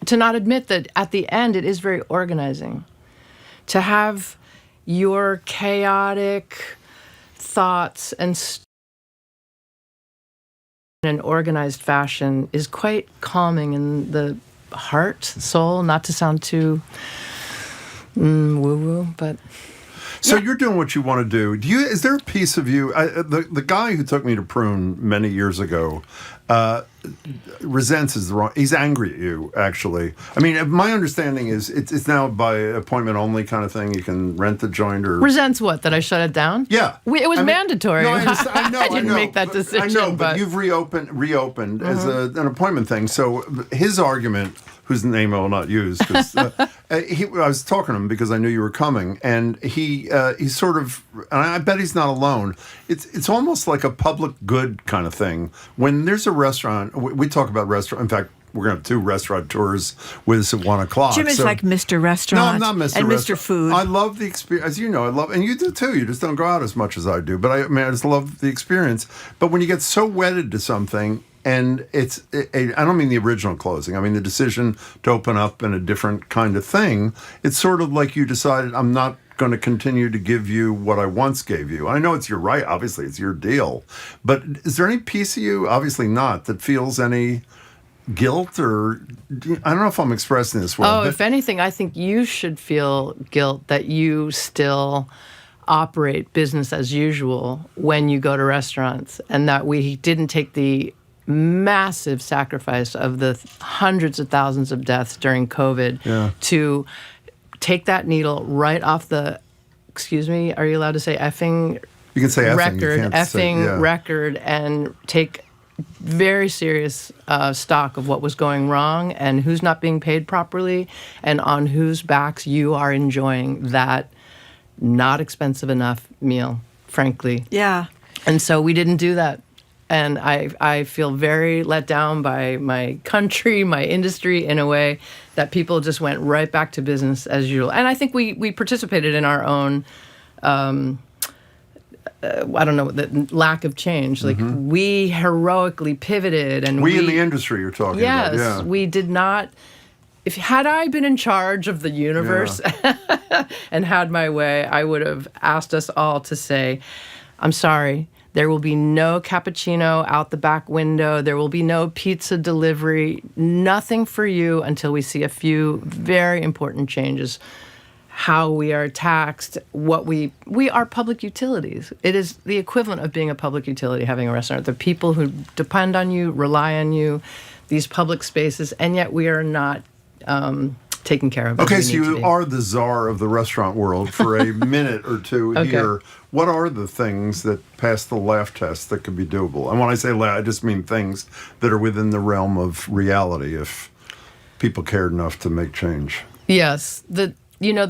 to not admit that at the end it is very organizing. To have your chaotic thoughts and in an organized fashion is quite calming in the heart, soul, not to sound too woo-woo, but... So you're doing what you want to do. Is there a piece of you... the guy who took me to Prune many years ago resents is the wrong. He's angry at you, actually. I mean, my understanding is it's now by appointment only kind of thing. You can rent the joint or resents what, that I shut it down? Yeah, it was mandatory. No, I know. I didn't make that decision. I know, but you've reopened as an appointment thing. So his argument, whose name I will not use, because I was talking to him because I knew you were coming, and he's sort of, and I bet he's not alone. It's almost like a public good kind of thing. When there's a restaurant, we talk about restaurant. In fact, we're going to have 2 restauranteurs with us at 1 o'clock. Jim is like Mr. Restaurant. No, I'm not Mr. And Restaurant. Mr. Food. I love the experience. As you know, and you do too. You just don't go out as much as I do. But I just love the experience. But when you get so wedded to something, and I don't mean the original closing. I mean the decision to open up in a different kind of thing. It's sort of like you decided, I'm not going to continue to give you what I once gave you. I know it's your right. Obviously, it's your deal. But is there any piece of you, obviously not, that feels any guilt or I don't know if I'm expressing this well. If anything, I think you should feel guilt that you still operate business as usual when you go to restaurants, and that we didn't take the massive sacrifice of the hundreds of thousands of deaths during COVID to take that needle right off the, excuse me, are you allowed to say effing? You can say effing. Record, you can't say, record, and take very serious stock of what was going wrong and who's not being paid properly and on whose backs you are enjoying that not expensive enough meal, frankly. Yeah. And so we didn't do that. And I feel very let down by my country, my industry, in a way that people just went right back to business as usual. And I think we participated in our own, I don't know, the lack of change. Like we heroically pivoted, and we in the industry you're talking about. Yes, we did not. Had I been in charge of the universe and had my way, I would have asked us all to say, I'm sorry, there will be no cappuccino out the back window. There will be no pizza delivery. Nothing for you until we see a few very important changes. How we are taxed, what we are public utilities. It is the equivalent of being a public utility, having a restaurant. The people who depend on you, rely on you, these public spaces, and yet we are not taken care of. Okay, so you are the czar of the restaurant world for a minute or two here. What are the things that pass the laugh test that could be doable? And when I say laugh, I just mean things that are within the realm of reality if people cared enough to make change. Yes, the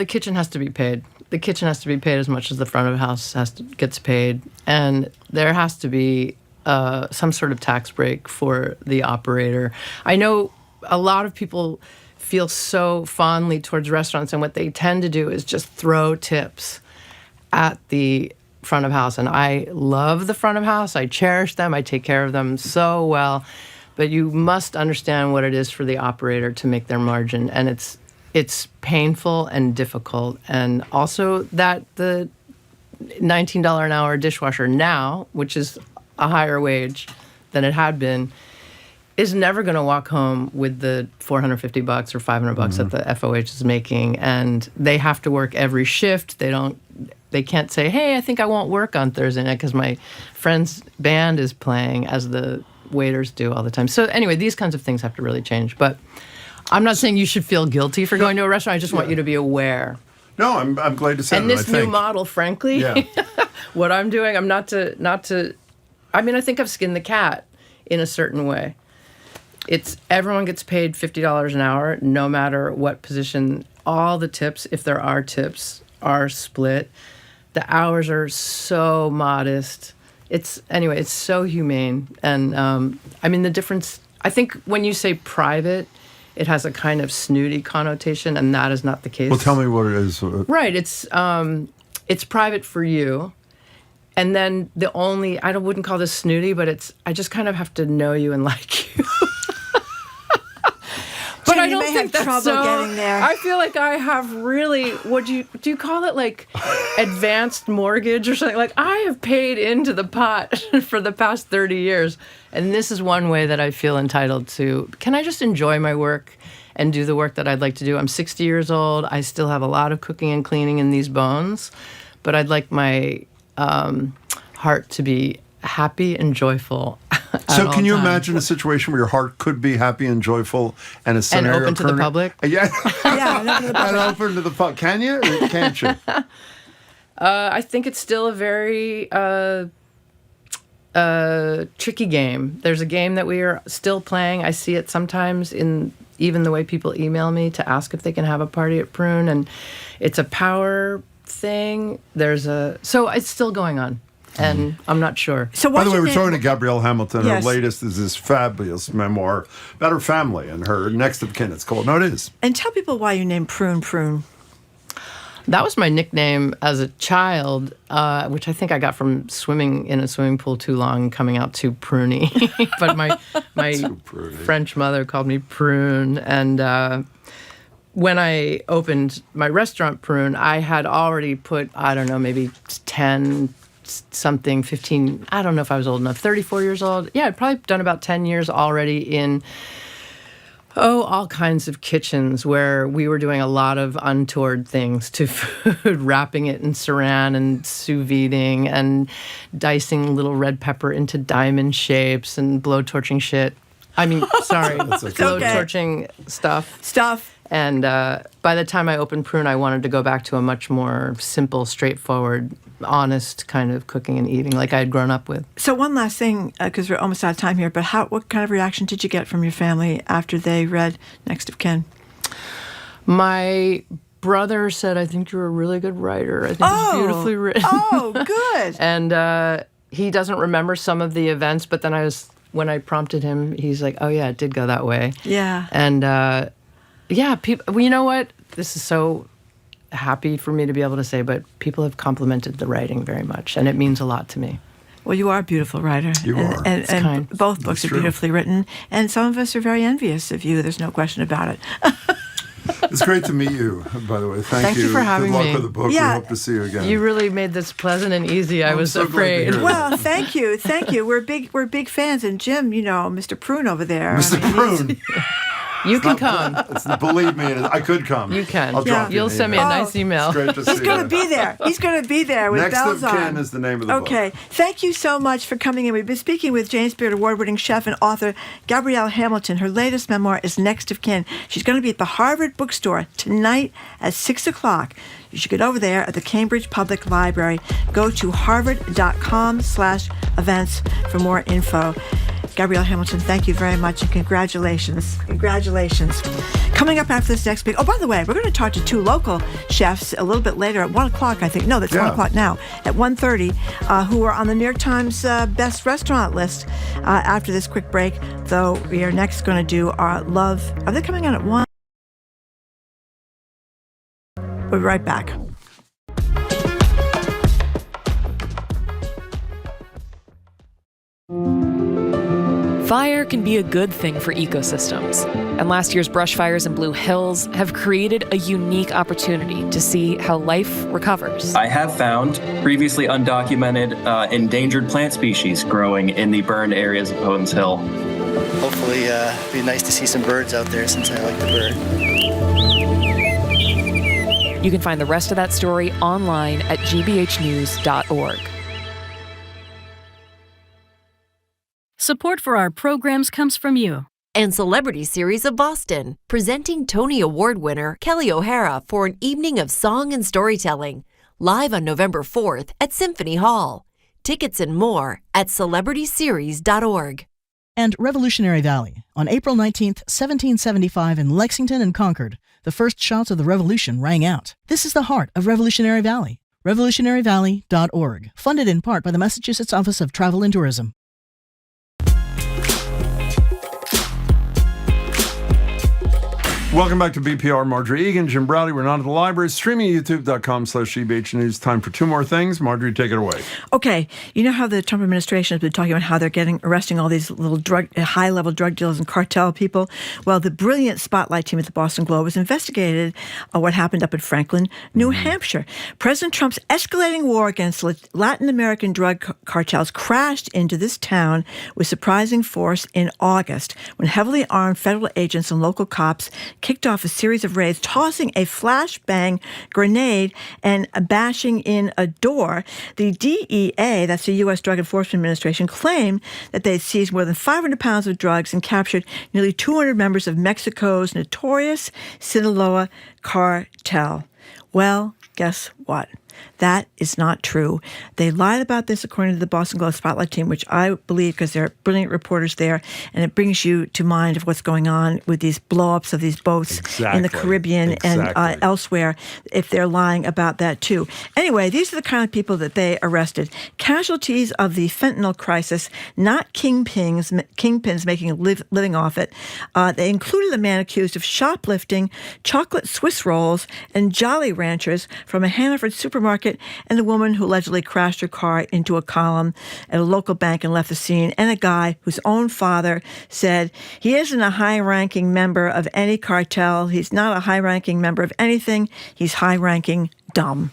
kitchen has to be paid. The kitchen has to be paid as much as the front of the house gets paid, and there has to be some sort of tax break for the operator. I know a lot of people feel so fondly towards restaurants, and what they tend to do is just throw tips at the front of house. And I love the front of house. I cherish them. I take care of them so well. But you must understand what it is for the operator to make their margin, and it's painful and difficult. And also that the $19 an hour dishwasher now, which is a higher wage than it had been, is never going to walk home with the $450 or $500 that the FOH is making, and they have to work every shift. They can't say, "Hey, I think I won't work on Thursday night because my friend's band is playing," as the waiters do all the time. So anyway, these kinds of things have to really change. But I'm not saying you should feel guilty for going to a restaurant. I just want you to be aware. No, I'm glad to say that. And this new model, frankly, what I'm doing, I'm not to. I mean, I think I've skinned the cat in a certain way. It's everyone gets paid $50 an hour, no matter what position. All the tips, if there are tips, are split. The hours are so modest. It's so humane. And I mean, the difference, I think when you say private, it has a kind of snooty connotation, and that is not the case. Well, tell me what it is. Right. It's private for you. And then I wouldn't call this snooty, but I just kind of have to know you and like you. But I don't think that's trouble getting there. I feel like I have really, do you call it like advanced mortgage or something? Like I have paid into the pot for the past 30 years. And this is one way that I feel entitled to. Can I just enjoy my work and do the work that I'd like to do? I'm 60 years old. I still have a lot of cooking and cleaning in these bones, but I'd like my heart to be happy and joyful So can you imagine a situation where your heart could be happy and joyful and a scenario open to the public? Yeah. And open to the public. And open to the public. Can you or can't you? I think it's still a very tricky game. There's a game that we are still playing. I see it sometimes in even the way people email me to ask if they can have a party at Prune, and it's a power thing. So it's still going on, and I'm not sure. So by the way, we're talking to Gabrielle Hamilton. Yes. Her latest is this fabulous memoir about her family and her next of kin. It's called. No, it is. And tell people why you named Prune. That was my nickname as a child, which I think I got from swimming in a swimming pool too long, coming out too pruny. But my French mother called me Prune. And when I opened my restaurant, Prune, I had already put, I don't know, maybe 10 something, 15, I don't know if I was old enough, 34 years old. Yeah, I'd probably done about 10 years already in all kinds of kitchens where we were doing a lot of untoward things to food, wrapping it in saran and sous videing and dicing little red pepper into diamond shapes and blowtorching shit. I mean, sorry, blowtorching stuff. And by the time I opened Prune, I wanted to go back to a much more simple, straightforward, honest kind of cooking and eating like I had grown up with. So one last thing, because we're almost out of time here, but what kind of reaction did you get from your family after they read Next of Kin? My brother said, I think you're a really good writer. I think it's beautifully written. Oh, good. And he doesn't remember some of the events, but then when I prompted him, he's like, oh yeah, it did go that way. Yeah. And yeah, people, well, you know what? This is so happy for me to be able to say, but people have complimented the writing very much, and it means a lot to me. Well, you are a beautiful writer. You are. And both books are beautifully written, and some of us are very envious of you. There's no question about it. It's great to meet you, by the way. Thank you for having me. Good luck with the book. Yeah. We hope to see you again. You really made this pleasant and easy. I was so afraid. Well, thank you. We're big fans, and Jim, Mr. Prune over there. Mr. Prune. You can come. Believe me, I could come. You can. I'll drop you You'll send me a nice email. It's great to see He's going to be there. He's going to be there with Next bells of on. Kin is the name of the book. Okay. Thank you so much for coming in. We've been speaking with James Beard Award-winning chef and author Gabrielle Hamilton. Her latest memoir is Next of Kin. She's going to be at the Harvard Bookstore tonight at 6 o'clock. You should get over there at the Cambridge Public Library. Go to harvard.com/events for more info. Gabrielle Hamilton, thank you very much, and congratulations. Congratulations. Coming up after this next week, by the way, we're going to talk to two local chefs a little bit later at 1 o'clock, I think. No, that's 1 o'clock now. At 1:30, who are on the New York Times best restaurant list after this quick break, though we are next going to do our Love. Are they coming on at 1? We'll be right back. Fire can be a good thing for ecosystems, and last year's brush fires in Blue Hills have created a unique opportunity to see how life recovers. I have found previously undocumented endangered plant species growing in the burned areas of Hoden's Hill. Hopefully it'd be nice to see some birds out there since I like the bird. You can find the rest of that story online at gbhnews.org. Support for our programs comes from you. And Celebrity Series of Boston, presenting Tony Award winner Kelly O'Hara for an evening of song and storytelling, live on November 4th at Symphony Hall. Tickets and more at celebrityseries.org. And Revolutionary Valley. On April 19th, 1775 in Lexington and Concord, the first shots of the Revolution rang out. This is the heart of Revolutionary Valley. revolutionaryvalley.org. Funded in part by the Massachusetts Office of Travel and Tourism. Welcome back to BPR. Marjorie Egan, Jim Browdy. We're not at the library. Streaming at youtube.com/GBH News. Time for two more things. Marjorie, take it away. Okay. You know how the Trump administration has been talking about how they're arresting all these little high-level drug dealers and cartel people? Well, the brilliant Spotlight team at the Boston Globe has investigated what happened up in Franklin, New Hampshire. President Trump's escalating war against Latin American drug cartels crashed into this town with surprising force in August when heavily armed federal agents and local cops kicked off a series of raids, tossing a flashbang grenade and bashing in a door. The DEA, that's the U.S. Drug Enforcement Administration, claimed that they had seized more than 500 pounds of drugs and captured nearly 200 members of Mexico's notorious Sinaloa cartel. Well, guess what? That is not true. They lied about this according to the Boston Globe Spotlight team, which I believe because there are brilliant reporters there, and it brings you to mind of what's going on with these blow-ups of these boats in the Caribbean and elsewhere, if they're lying about that too. Anyway, these are the kind of people that they arrested. Casualties of the fentanyl crisis, not kingpins making a living off it. They included a man accused of shoplifting chocolate Swiss rolls and Jolly Ranchers from a Hannaford supermarket, and a woman who allegedly crashed her car into a column at a local bank and left the scene, and a guy whose own father said he isn't a high-ranking member of any cartel. He's not a high-ranking member of anything. He's high-ranking dumb.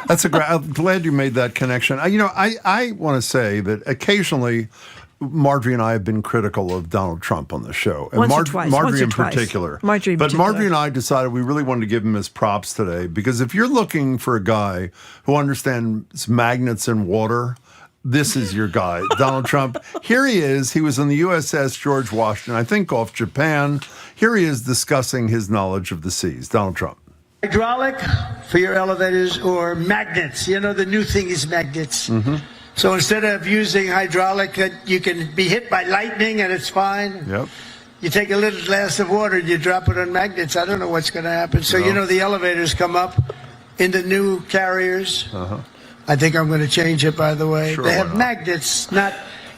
That's a great. I'm glad you made that connection. I want to say that occasionally Marjorie and I have been critical of Donald Trump on the show. And Marjorie in particular. But Marjorie and I decided we really wanted to give him his props today, because if you're looking for a guy who understands magnets and water, this is your guy, Donald Trump. Here he is. He was on the USS George Washington, I think off Japan. Here he is discussing his knowledge of the seas. Donald Trump. Hydraulic for your elevators or magnets. You know, the new thing is magnets. Mm-hmm. So instead of using hydraulic, you can be hit by lightning and it's fine. Yep. You take a little glass of water and you drop it on magnets. I don't know what's going to happen. So, the elevators come up in the new carriers. Uh-huh. I think I'm going to change it, by the way. Sure, they have magnets. Not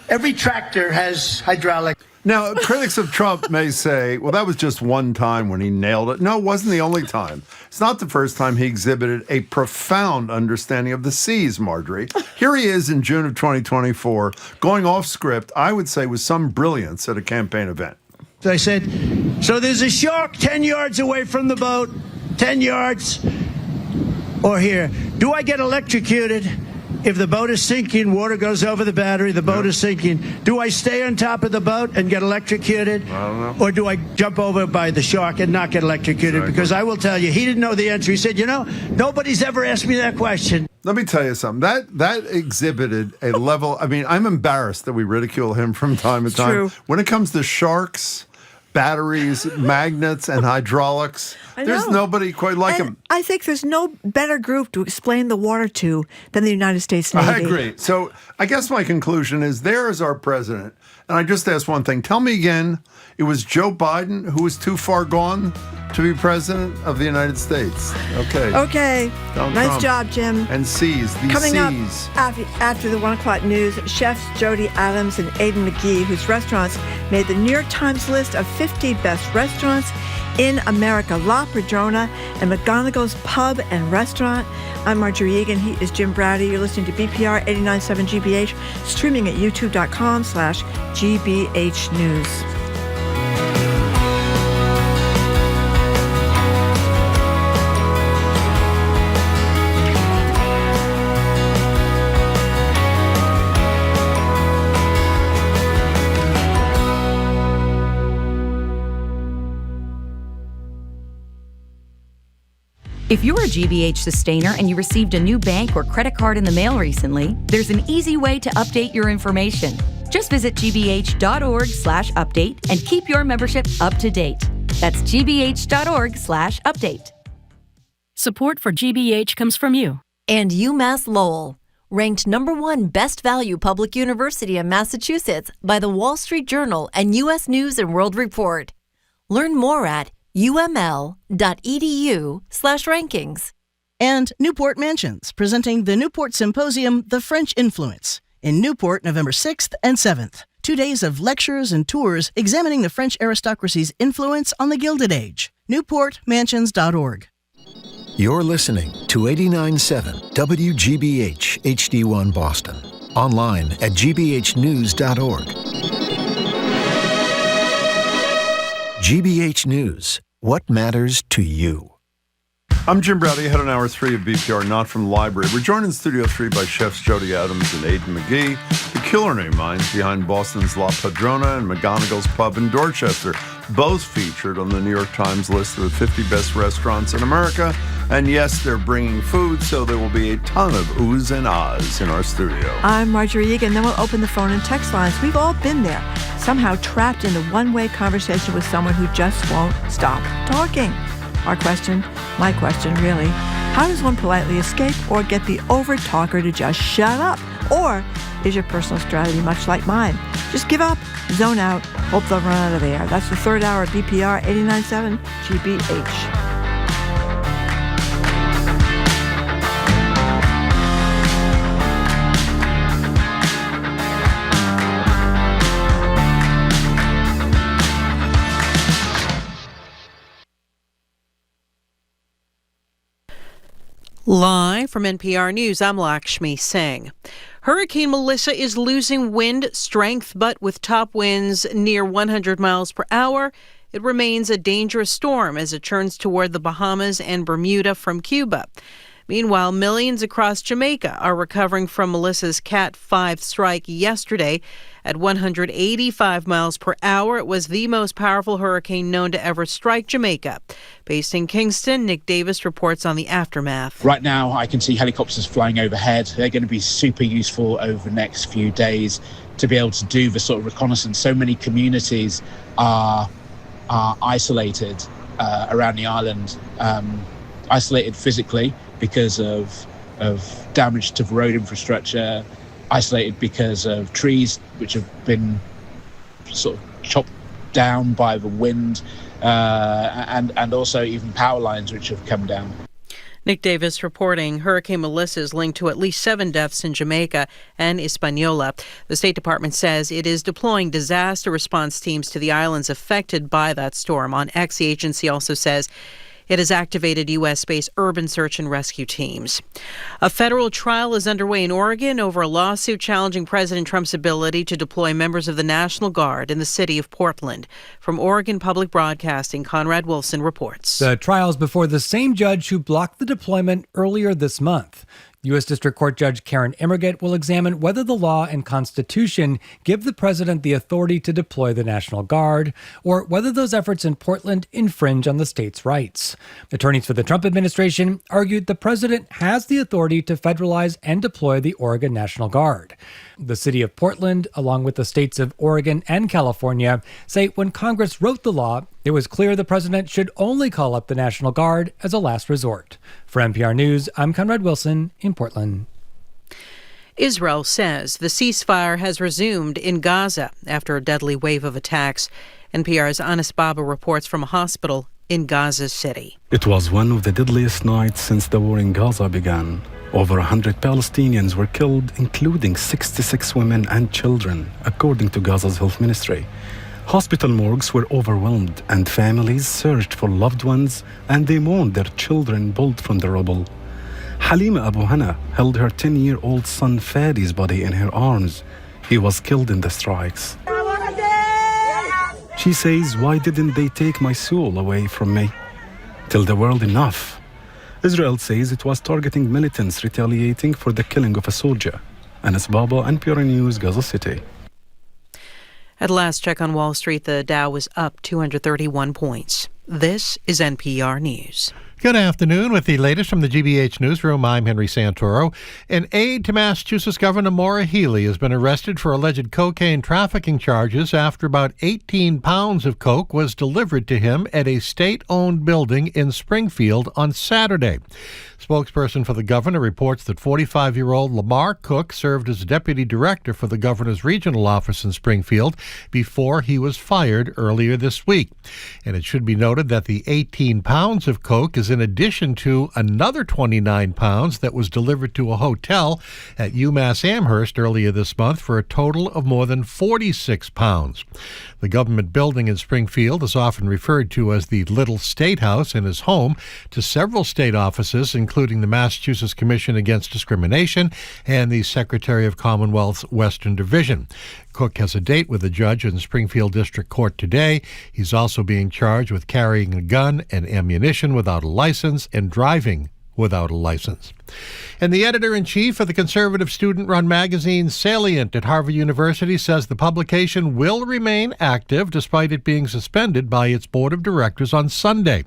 every tractor has hydraulic. Now, critics of Trump may say, well, that was just one time when he nailed it. No, it wasn't the only time. It's not the first time he exhibited a profound understanding of the seas, Marjorie. Here he is in June of 2024, going off script, I would say with some brilliance at a campaign event. I said, so there's a shark 10 yards away from the boat, 10 yards, or here. Do I get electrocuted? If the boat is sinking, water goes over the battery, the boat is sinking. Do I stay on top of the boat and get electrocuted? I don't know. Or do I jump over by the shark and not get electrocuted? Exactly. Because I will tell you, he didn't know the answer. He said, nobody's ever asked me that question. Let me tell you something. That exhibited a level. I mean, I'm embarrassed that we ridicule him from time to time. True. When it comes to sharks, batteries, magnets, and hydraulics, there's nobody quite like him. I think there's no better group to explain the water to than the United States Navy. I agree. So I guess my conclusion is there is our president. And I just asked one thing. Tell me again, it was Joe Biden who was too far gone to be president of the United States. Okay. Okay. Nice job, Jim. And seas. Coming up after the 1 o'clock news, chefs Jody Adams and Aidan McGee, whose restaurants made the New York Times list of 50 best restaurants in America. La Padrona and McGonagle's Pub and Restaurant. I'm Marjorie Egan. He is Jim Brady. You're listening to BPR 89.7 GBH, streaming at youtube.com/GBH News. If you're a GBH sustainer and you received a new bank or credit card in the mail recently, there's an easy way to update your information. Just visit gbh.org/update and keep your membership up to date. That's gbh.org/update. Support for GBH comes from you. And UMass Lowell, ranked #1 best value public university in Massachusetts by the Wall Street Journal and U.S. News and World Report. Learn more at uml.edu/rankings. And Newport Mansions, presenting the Newport Symposium, The French Influence, in Newport, November 6th and 7th. 2 days of lectures and tours examining the French aristocracy's influence on the Gilded Age. NewportMansions.org. You're listening to 89.7 WGBH HD1 Boston. Online at gbhnews.org. GBH News. What matters to you? I'm Jim Brady, head on Hour 3 of BPR, Not from the Library. We're joined in Studio 3 by chefs Jody Adams and Aidan McGee, the culinary minds behind Boston's La Padrona and McGonagle's Pub in Dorchester. both featured on the New York Times list of the 50 best restaurants in America. And yes, they're bringing food, so there will be a ton of oohs and ahs in our studio. I'm Marjorie Egan. Then we'll open the phone and text lines. We've all been there, somehow trapped in a one-way conversation with someone who just won't stop talking. Our question, my question really, how does one politely escape or get the over-talker to just shut up? Or is your personal strategy much like mine? Just give up, zone out, hope they'll run out of air. That's the third hour of BPR 89.7 GBH. Live from NPR News, I'm Lakshmi Singh. Hurricane Melissa is losing wind strength, but with top winds near 100 miles per hour, it remains a dangerous storm as it churns toward the Bahamas and Bermuda from Cuba. Meanwhile, millions across Jamaica are recovering from Melissa's Cat 5 strike yesterday. At 185 miles per hour, it was the most powerful hurricane known to ever strike Jamaica. Based in Kingston, Nick Davis reports on the aftermath. Right now, I can see helicopters flying overhead. They're going to be super useful over the next few days to be able to do the sort of reconnaissance. So many communities are isolated around the island, isolated physically because of damage to the road infrastructure, isolated because of trees which have been sort of chopped down by the wind, and also even power lines which have come down. Nick Davis reporting Hurricane Melissa is linked to at least 7 deaths in Jamaica and Hispaniola. The State Department says it is deploying disaster response teams to the islands affected by that storm. On X, the agency also says it has activated U.S.-based urban search and rescue teams. A federal trial is underway in Oregon over a lawsuit challenging President Trump's ability to deploy members of the National Guard in the city of Portland. From Oregon Public Broadcasting, Conrad Wilson reports. The trial is before the same judge who blocked the deployment earlier this month. U.S. District Court Judge Karen Immerget will examine whether the law and Constitution give the president the authority to deploy the National Guard, or whether those efforts in Portland infringe on the state's rights. Attorneys for the Trump administration argued the president has the authority to federalize and deploy the Oregon National Guard. The city of Portland, along with the states of Oregon and California, say when Congress wrote the law, it was clear the president should only call up the National Guard as a last resort. For NPR News, I'm Conrad Wilson in Portland. Israel says the ceasefire has resumed in Gaza after a deadly wave of attacks. NPR's Anas Baba reports from a hospital in Gaza City. It was one of the deadliest nights since the war in Gaza began. Over 100 Palestinians were killed, including 66 women and children, according to Gaza's health ministry. Hospital morgues were overwhelmed, and families searched for loved ones, and they mourned their children pulled from the rubble. Halima Abu Hana held her 10-year-old son Fadi's body in her arms. He was killed in the strikes. She says, "Why didn't they take my soul away from me? Tell the world enough." Israel says it was targeting militants retaliating for the killing of a soldier. Anas Baba, NPR News, Gaza City. At last check on Wall Street, the Dow was up 231 points. This is NPR News. Good afternoon. With the latest from the GBH Newsroom, I'm Henry Santoro. An aide to Massachusetts Governor Maura Healey has been arrested for alleged cocaine trafficking charges after about 18 pounds of coke was delivered to him at a state-owned building in Springfield on Saturday. Spokesperson for the governor reports that 45-year-old Lamar Cook served as deputy director for the governor's regional office in Springfield before he was fired earlier this week. And it should be noted that the 18 pounds of coke is in addition to another 29 pounds that was delivered to a hotel at UMass Amherst earlier this month for a total of more than 46 pounds. The government building in Springfield is often referred to as the Little State House and is home to several state offices, including the Massachusetts Commission Against Discrimination and the Secretary of Commonwealth's Western Division. Cook has a date with a judge in Springfield District Court today. He's also being charged with carrying a gun and ammunition without a license and driving without a license. And the editor-in-chief of the conservative student-run magazine Salient at Harvard University says the publication will remain active despite it being suspended by its board of directors on Sunday.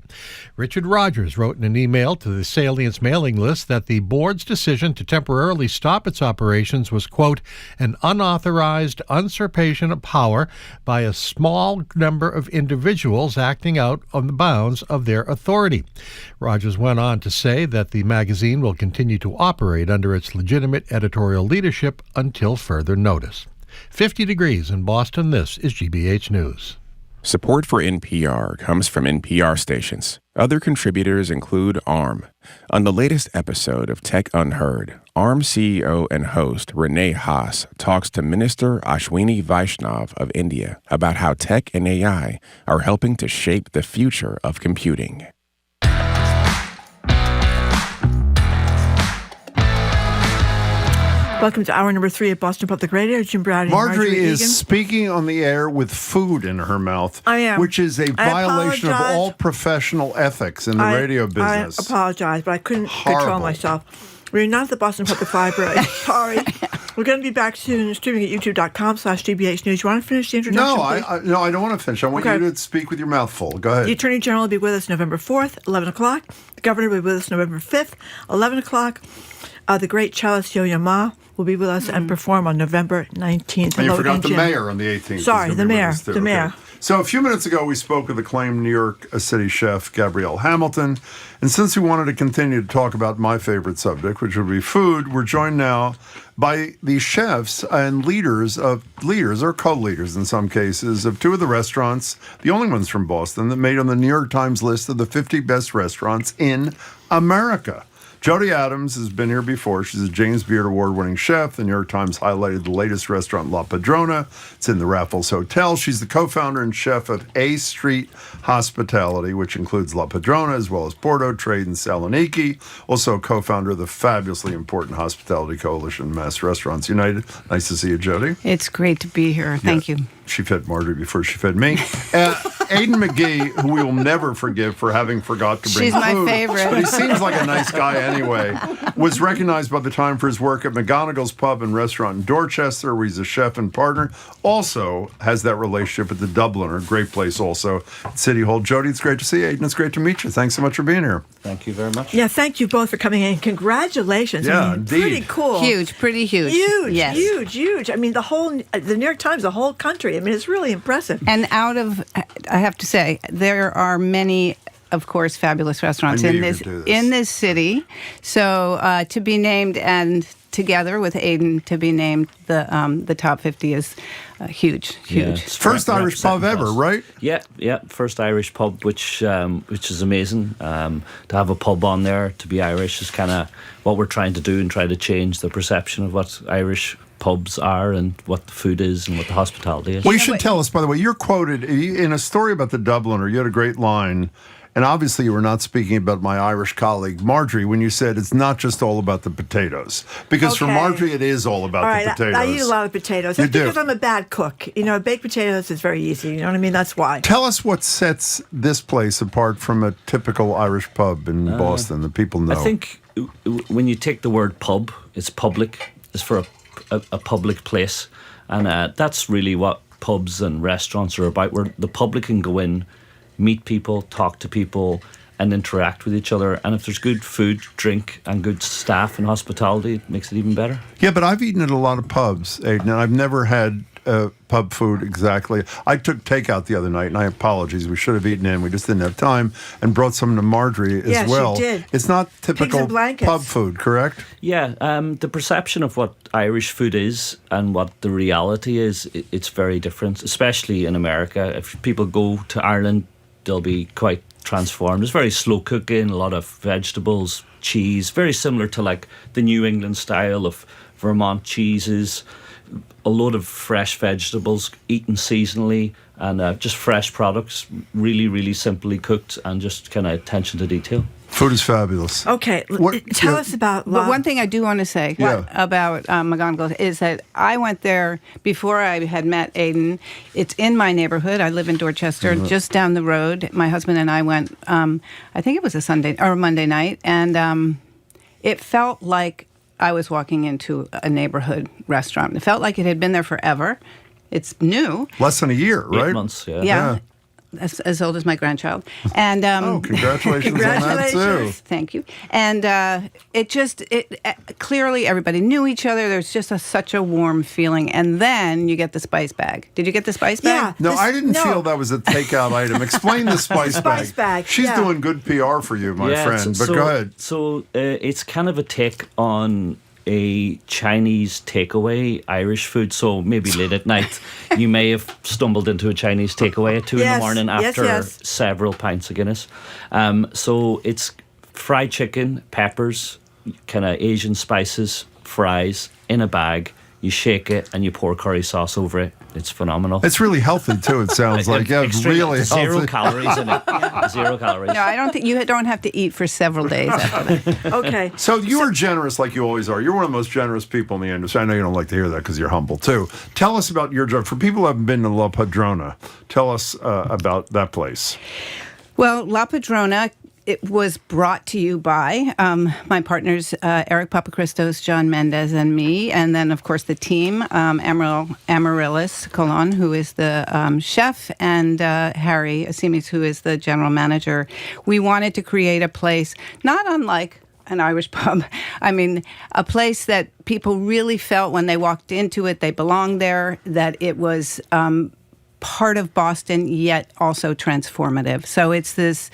Richard Rogers wrote in an email to the Salient's mailing list that the board's decision to temporarily stop its operations was, quote, an unauthorized usurpation of power by a small number of individuals acting out on the bounds of their authority. Rogers went on to say that the magazine will continue to operate under its legitimate editorial leadership until further notice. 50 degrees in Boston, this is GBH News. Support for NPR comes from NPR stations. Other contributors include ARM. On the latest episode of Tech Unheard, ARM CEO and host Renee Haas talks to Minister Ashwini Vaishnav of India about how tech and AI are helping to shape the future of computing. Welcome to hour number 3 of Boston Public Radio. Jim Browdy and Marjorie is Egan. speaking on the air with food in her mouth. I am. Which is a violation of all professional ethics in the radio business. I apologize, but I couldn't control myself. We're not at the Boston Public Library. Sorry. We're going to be back soon, streaming at youtube.com/GBH News. You want to finish the introduction, please? No, I don't want to finish. I want you to speak with your mouth full. Go ahead. The Attorney General will be with us November 4th, 11 o'clock. The Governor will be with us November 5th, 11 o'clock. The great cellist Yo-Yo Ma will be with us and perform on November 19th. And you forgot the mayor on the 18th. Sorry, the mayor. The mayor. So a few minutes ago, we spoke with acclaimed New York City chef Gabrielle Hamilton. And since we wanted to continue to talk about my favorite subject, which would be food, we're joined now by the chefs and leaders or co-leaders in some cases of two of the restaurants, the only ones from Boston, that made on the New York Times list of the 50 best restaurants in America. Jody Adams has been here before. She's a James Beard Award-winning chef. The New York Times highlighted the latest restaurant, La Padrona. It's in the Raffles Hotel. She's the co-founder and chef of A Street Hospitality, which includes La Padrona, as well as Porto Trade and Saloniki. Also co-founder of the fabulously important hospitality coalition, Mass Restaurants United. Nice to see you, Jody. It's great to be here. Thank you. She fed Marjorie before she fed me. Aidan McGee, who we will never forgive for having forgot to bring She's food. my favorite. But he seems like a nice guy anyway. Was recognized by the Time for his work at McGonagle's Pub and Restaurant in Dorchester, where he's a chef and partner. Also has that relationship at the Dubliner, great place also at City Hall. Jody, it's great to see you. Aidan, it's great to meet you. Thanks so much for being here. Thank you very much. Yeah, thank you both for coming in. Congratulations. Yeah, I mean, indeed. Pretty cool. Huge, pretty huge. Huge, yes. huge. I mean, the New York Times, the whole country. I mean, it's really impressive. And I have to say, there are many, of course, fabulous restaurants in this city. So to be named and together with Aidan to be named the top 50 is huge. Yeah, first Irish pub ever, right? Yeah, first Irish pub, which is amazing. To have a pub on there, to be Irish, is kind of what we're trying to do and try to change the perception of what Irish pubs are and what the food is and what the hospitality is. Well, you should tell us, by the way, you're quoted in a story about the Dubliner. You had a great line. And obviously, you were not speaking about my Irish colleague, Marjorie, when you said it's not just all about the potatoes. Because for Marjorie, it is all about the potatoes. I eat a lot of potatoes. That's because I'm a bad cook. You know, baked potatoes is very easy. You know what I mean? That's why. Tell us what sets this place apart from a typical Irish pub in Boston that people know. I think when you take the word pub, it's public. It's for a public place. And that's really what pubs and restaurants are about, where the public can go in, meet people, talk to people, and interact with each other. And if there's good food, drink, and good staff and hospitality, it makes it even better. Yeah, but I've eaten at a lot of pubs, Aidan, and I've never had pub food exactly. I took takeout the other night, and I apologize. We should have eaten in. We just didn't have time, and brought some to Marjorie as well. Yes, you did. It's not typical pub food, correct? Yeah, the perception of what Irish food is and what the reality is, it's very different, especially in America. If people go to Ireland, they'll be quite transformed. It's very slow cooking, a lot of vegetables, cheese, very similar to like the New England style of Vermont cheeses, a lot of fresh vegetables eaten seasonally, and just fresh products, really, really simply cooked, and just kind of attention to detail. Food is fabulous. Okay, tell us about. But one thing I do want to say about McGonagle is that I went there before I had met Aidan. It's in my neighborhood. I live in Dorchester, just down the road. My husband and I went. I think it was a Sunday or Monday night, and it felt like I was walking into a neighborhood restaurant. It felt like it had been there forever. It's new. Less than a year, right? 8 months, Yeah. As old as my grandchild. And congratulations on that too. Thank you. And clearly everybody knew each other. There's just such a warm feeling. And then you get the spice bag. Did you get the spice bag? No, I didn't feel that was a takeout item. Explain the spice bag. Spice bag. She's doing good PR for you, my friend. But go ahead. So it's kind of a take on a Chinese takeaway Irish food. So maybe late at night you may have stumbled into a Chinese takeaway at 2 in the morning after several pints of Guinness. So it's fried chicken, peppers, kind of Asian spices, fries in a bag. You shake it and you pour curry sauce over it. It's phenomenal. It's really healthy too. It sounds like it's really healthy. 0 calories in it. 0 calories. No, I don't think you don't have to eat for several days after that. Okay. So you are generous like you always are. You're one of the most generous people in the industry. I know you don't like to hear that because you're humble too. Tell us about your job. For people who haven't been to La Padrona, tell us about that place. Well, La Padrona, it was brought to you by my partners, Eric Papachristos, John Mendez, and me. And then, of course, the team, Amaryllis Colon, who is the chef, and Harry Asimis, who is the general manager. We wanted to create a place not unlike an Irish pub. I mean, a place that people really felt when they walked into it, they belonged there, that it was part of Boston, yet also transformative. So it's this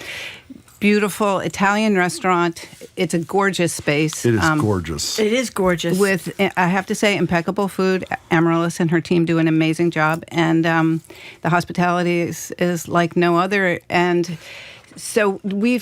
beautiful Italian restaurant. It's a gorgeous space. It is gorgeous. It is gorgeous. With, I have to say, impeccable food. Amaryllis and her team do an amazing job. And the hospitality is like no other. And so we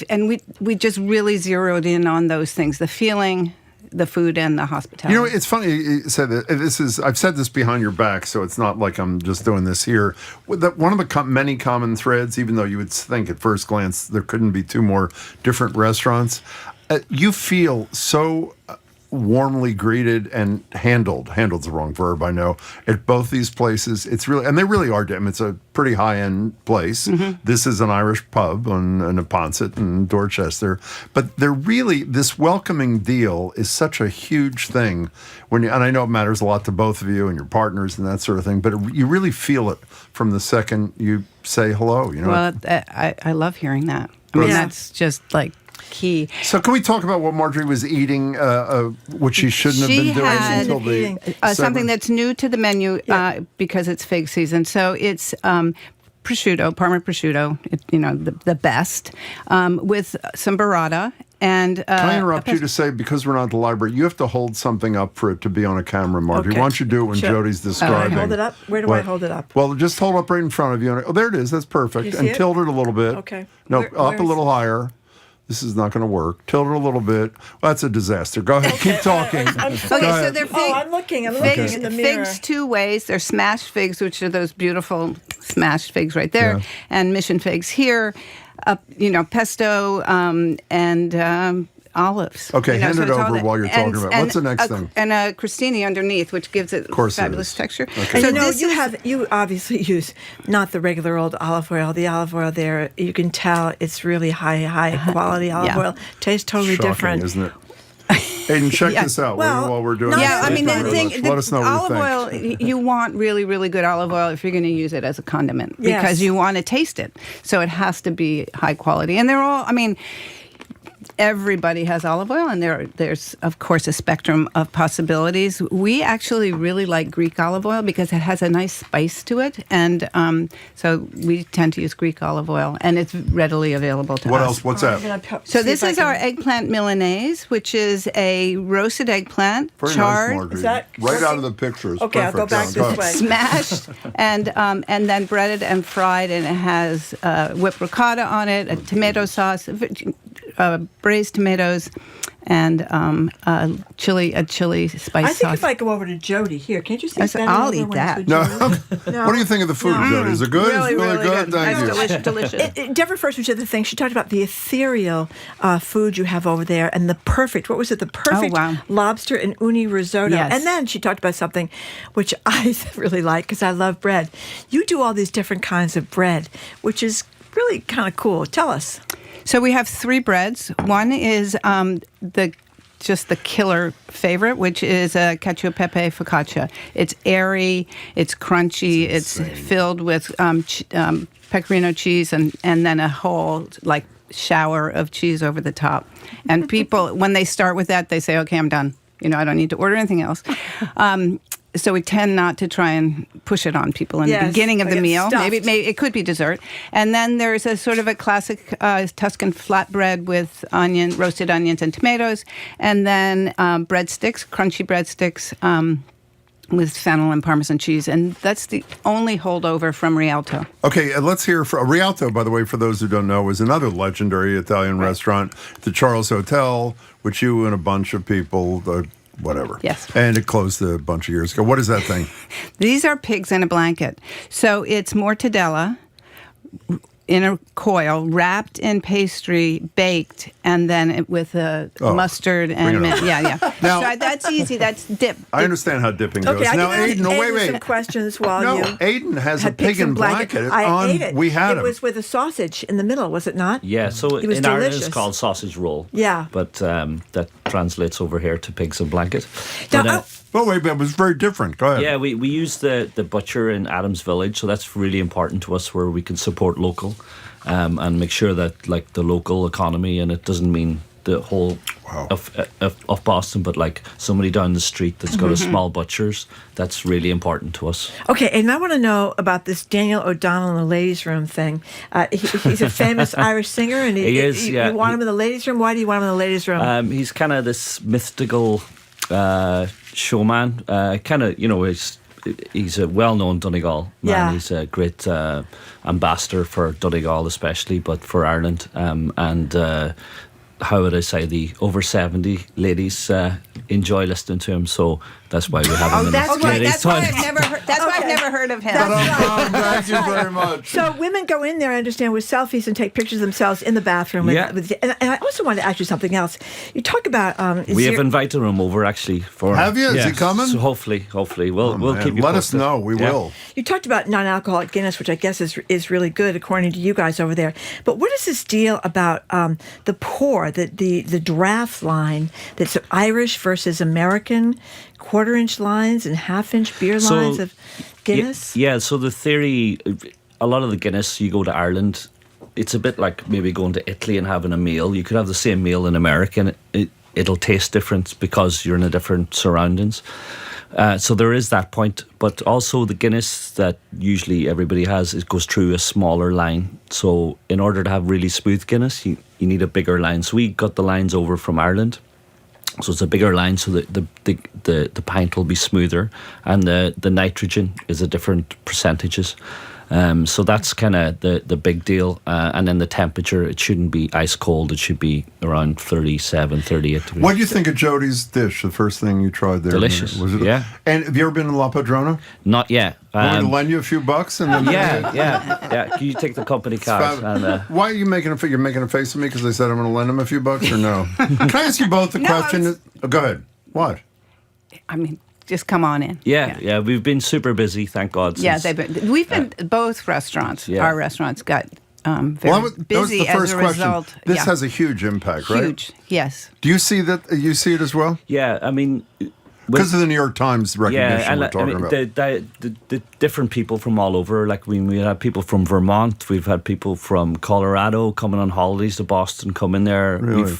just really zeroed in on those things, the feeling, the food, and the hospitality. You know, it's funny you said that. I've said this behind your back, so it's not like I'm just doing this here. One of the many common threads, even though you would think at first glance there couldn't be two more different restaurants, you feel so warmly greeted and handled's the wrong verb, I know, at both these places. It's really, and they really are, it's a pretty high-end place. Mm-hmm. This is an Irish pub in Neponset in Dorchester, but they're really, this welcoming deal is such a huge thing and I know it matters a lot to both of you and your partners and that sort of thing, but you really feel it from the second you say hello, you know? Well, I love hearing that. I mean, that's just like key. So can we talk about what Marjorie was eating, which she shouldn't have been doing until the something that's new to the menu because it's fig season. So it's prosciutto, Parma prosciutto, the best, with some burrata. And can I interrupt you to say, because we're not at the library, you have to hold something up for it to be on a camera, Marjorie. Okay. Why don't you do it when Jody's describing? Hold it up? Where do I hold it up? Well, just hold up right in front of you. Oh, there it is. That's perfect. And tilt it a little bit. Okay. No, up a little higher. This is not going to work. Tilt it a little bit. Well, that's a disaster. Go ahead. Keep talking. So they're I'm looking in the mirror. Figs two ways. They're smashed figs, which are those beautiful smashed figs right there, and mission figs here. Pesto and olives. Okay, hand it over while you're talking about. What's the next thing? And a crostini underneath, which gives it fabulous texture. Okay. So you obviously use not the regular old olive oil. The olive oil there, you can tell it's really high quality olive oil. Tastes totally different, isn't it? Aidan, check this out while we're doing this. Yeah, I mean, let us know what you think. Olive oil, you want really, really good olive oil if you're going to use it as a condiment because you want to taste it. So it has to be high quality. And they're all, I mean, everybody has olive oil, and there's, of course, a spectrum of possibilities. We actually really like Greek olive oil because it has a nice spice to it, and so we tend to use Greek olive oil, and it's readily available to us. What else? What's that? So this is our eggplant Milanese, which is a roasted eggplant, charred. Nice, right out of the pictures. Okay, I'll go back this way. Smashed, and then breaded and fried, and it has whipped ricotta on it, a tomato sauce, braised tomatoes, and a chili spice I think sauce. if I go over to Jody here, can't you see? I'll eat that. No. What do you think of the food, Jody? Is it good? Really, It's really good. Thank you. Delicious. Deborah first was the other thing. She talked about the ethereal food you have over there and the perfect, what was it? The perfect lobster and uni risotto. Yes. And then she talked about something which I really like because I love bread. You do all these different kinds of bread, which is really kind of cool. Tell us. So we have 3 breads. One is the killer favorite, which is a cacio e pepe focaccia. It's airy, it's crunchy, it's filled with pecorino cheese and then a whole shower of cheese over the top. And people, when they start with that, they say, "Okay, I'm done. I don't need to order anything else." So we tend not to try and push it on people in the beginning of the meal. Maybe it could be dessert. And then there's a sort of a classic Tuscan flatbread with roasted onions and tomatoes. And then breadsticks, crunchy breadsticks with fennel and Parmesan cheese. And that's the only holdover from Rialto. Okay, let's hear from Rialto, by the way, for those who don't know, is another legendary Italian restaurant, the Charles Hotel, which you and a bunch of people... whatever. Yes. And it closed a bunch of years ago. What is that thing? These are pigs in a blanket. So it's mortadella in a coil, wrapped in pastry, baked, and then with mustard and mint. Yeah. Now, so that's easy. That's dip. I understand how dipping goes. Okay, now, I can wait. some questions while you... Aidan has a had pig pigs in blanket. I ate it. We had it. It was with a sausage in the middle, was it not? Yeah, so it was in delicious. Ireland it's called sausage roll. Yeah. But that translates over here to pigs in blanket. Now, but it was very different. Go ahead. Yeah, we use the butcher in Adams Village, so that's really important to us where we can support local and make sure that the local economy, and it doesn't mean the whole of Boston, but somebody down the street that's got a small butcher's, that's really important to us. Okay, and I want to know about this Daniel O'Donnell in the ladies' room thing. He's a famous Irish singer, and he is. You want him in the ladies' room? Why do you want him in the ladies' room? He's kind of this mythical showman. He's a well-known Donegal man. Yeah. He's a great ambassador for Donegal, especially, but for Ireland. How would I say, the over 70 ladies enjoy listening to him, so that's why we have him in the ladies' toilet. That's why I've never heard of him. Thank you very much. So women go in there, I understand, with selfies and take pictures of themselves in the bathroom. And I also wanted to ask you something else. You talk about... we have invited him over, actually. Have you? Is he coming? So hopefully. We'll keep you Let posted. us know. We will. You talked about non-alcoholic Guinness, which I guess is really good, according to you guys over there. But what is this deal about the pour, the draft line that's Irish versus American, quarter-inch lines and half-inch beer lines of Guinness? Yeah, so the theory, a lot of the Guinness, you go to Ireland, it's a bit like maybe going to Italy and having a meal. You could have the same meal in America and it'll taste different because you're in a different surroundings. So there is that point, but also the Guinness that usually everybody has, it goes through a smaller line. So in order to have really smooth Guinness, you need a bigger line. So we got the lines over from Ireland. So it's a bigger line, so that the pint will be smoother, and the nitrogen is a different percentages. So that's kind of the big deal. And then the temperature, it shouldn't be ice cold. It should be around 37, 38 degrees. What do you think of Jody's dish, the first thing you tried there? Delicious. Was it? Yeah. And have you ever been to La Padrona? Not yet. Want me to lend you a few bucks? And then Yeah. Can you take the company card? And, why are you making you're making a face at me because I said I'm going to lend him a few bucks or no? Can I ask you both the question? Go ahead. What? I mean, just come on in. Yeah. We've been super busy, thank God. We've been both restaurants. Yeah. Our restaurants got very busy that was the first as a question. result. This has a huge impact, right? Huge, yes. Do you see that? You see it as well? Yeah, I mean, because of the New York Times recognition and we're talking about. The different people from all over. Like we had people from Vermont, we've had people from Colorado coming on holidays to Boston, come in there. Really,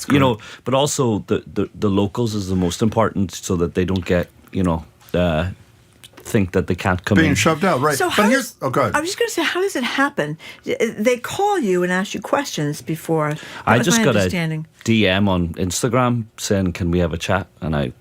but also the locals is the most important, so that they don't get think that they can't come being in. shoved out, right? So go ahead. I was just going to say, how does it happen? They call you and ask you questions before. I just got a DM on Instagram saying, "Can we have a chat?" And I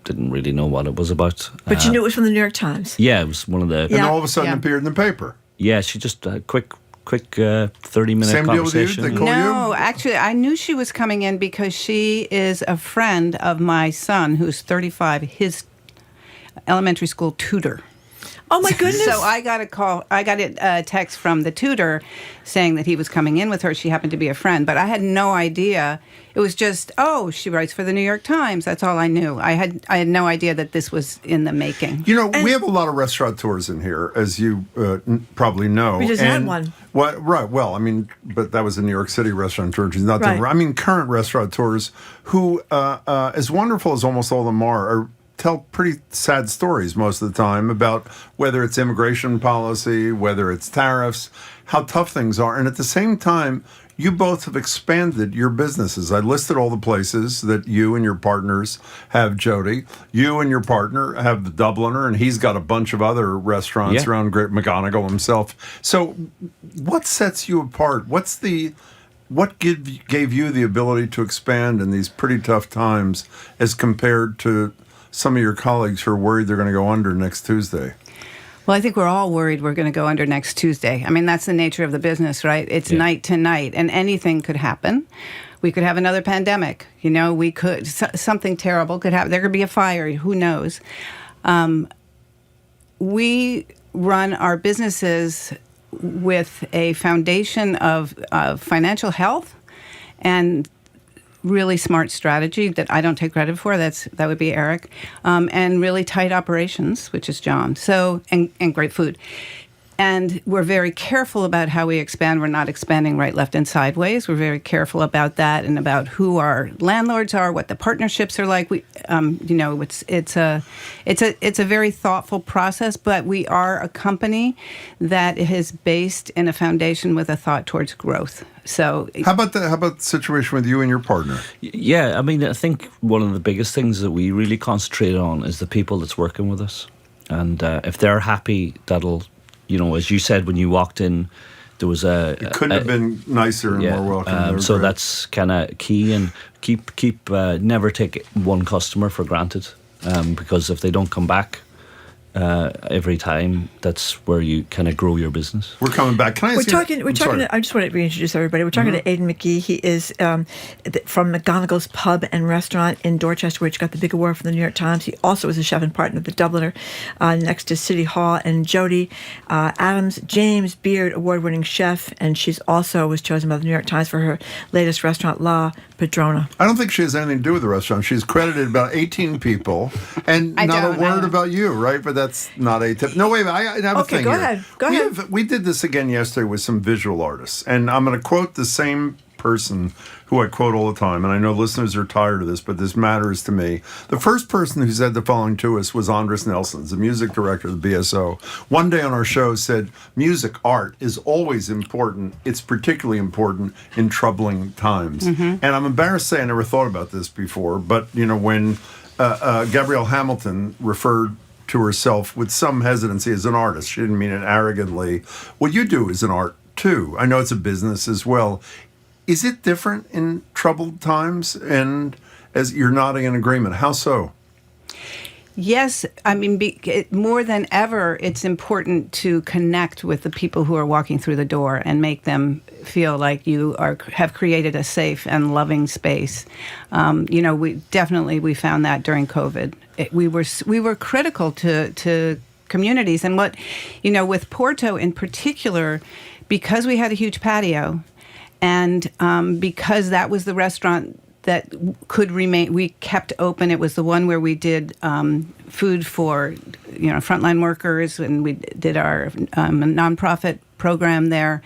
didn't really know what it was about. But you knew it was from the New York Times. Yeah, it was one of the. And all of a sudden appeared in the paper. Yeah, she just quick quick 30-minute Same deal with you? conversation. They call No, actually, I knew she was coming in because she is a friend of my son, who's 35, his elementary school tutor. Oh my goodness! So I got a text from the tutor saying that he was coming in with her. She happened to be a friend, but I had no idea. It was just, oh, she writes for the New York Times. That's all I knew. I had no idea that this was in the making. You know, we have a lot of restaurateurs in here, as you probably know. We just had one. Right. Well, I mean, but that was a New York City restaurateur. She's not Right. I mean, current restaurateurs who, as wonderful as almost all of them are tell pretty sad stories most of the time about whether it's immigration policy, whether it's tariffs, how tough things are. And at the same time, you both have expanded your businesses. I listed all the places that you and your partners have, Jody. You and your partner have the Dubliner, and he's got a bunch of other restaurants around Great McGonagle himself. So what sets you apart? What gave you the ability to expand in these pretty tough times as compared to some of your colleagues who are worried they're going to go under next Tuesday? Well, I think we're all worried we're going to go under next Tuesday. I mean, that's the nature of the business, right? It's night to night, and anything could happen. We could have another pandemic. You know, we could, something terrible could happen. There could be a fire. Who knows? We run our businesses with a foundation of financial health and really smart strategy that I don't take credit for. That would be Eric, and really tight operations, which is John. So and great food. And we're very careful about how we expand. We're not expanding right, left, and sideways. We're very careful about that and about who our landlords are, what the partnerships are like. We, it's a very thoughtful process. But we are a company that is based in a foundation with a thought towards growth. So how about the situation with you and your partner? Yeah, I mean, I think one of the biggest things that we really concentrate on is the people that's working with us, and if they're happy, that'll. You know, as you said when you walked in, there was It couldn't have been nicer and more welcome. So that's kind of key, and keep never take one customer for granted, because if they don't come back every time, that's where you kind of grow your business. We're coming back. Can I? We're talking. I just want to reintroduce everybody. We're talking to Aidan McGee. He is from McGonagle's Pub and Restaurant in Dorchester, which got the big award from the New York Times. He also is a chef and partner of the Dubliner, next to City Hall. And Jody Adams, James Beard award-winning chef, and she's also was chosen by the New York Times for her latest restaurant, La Padrona. I don't think she has anything to do with the restaurant. She's credited about 18 people, and not a word about you, right? But that's not a tip. No, wait, I have a thing go here. ahead. Go ahead. We did this again yesterday with some visual artists, and I'm going to quote the same person who I quote all the time, and I know listeners are tired of this, but this matters to me. The first person who said the following to us was Andres Nelson, the music director of the BSO. One day on our show said, music, art is always important. It's particularly important in troubling times. Mm-hmm. And I'm embarrassed to say I never thought about this before, but you know, when Gabrielle Hamilton referred to herself with some hesitancy as an artist, she didn't mean it arrogantly. What you do is an art too. I know it's a business as well. Is it different in troubled times? And as you're nodding in agreement, how so? Yes, I mean, more than ever, it's important to connect with the people who are walking through the door and make them feel like you have created a safe and loving space. We found that during COVID. We were critical to communities, and with Porto in particular, because we had a huge patio. And because that was the restaurant that could remain, we kept open. It was the one where we did food for, frontline workers, and we did our nonprofit program there.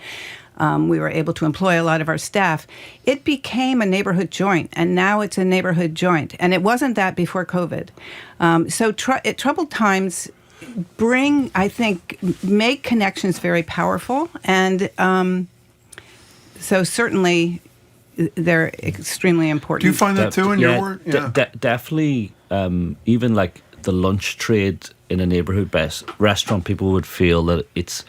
We were able to employ a lot of our staff. It became a neighborhood joint, and now it's a neighborhood joint. And it wasn't that before COVID. Troubled times make connections very powerful, and so certainly, they're extremely important. Do you find that too in your work? Yeah, definitely. Even like the lunch trade in a neighborhood restaurant, people would feel that it's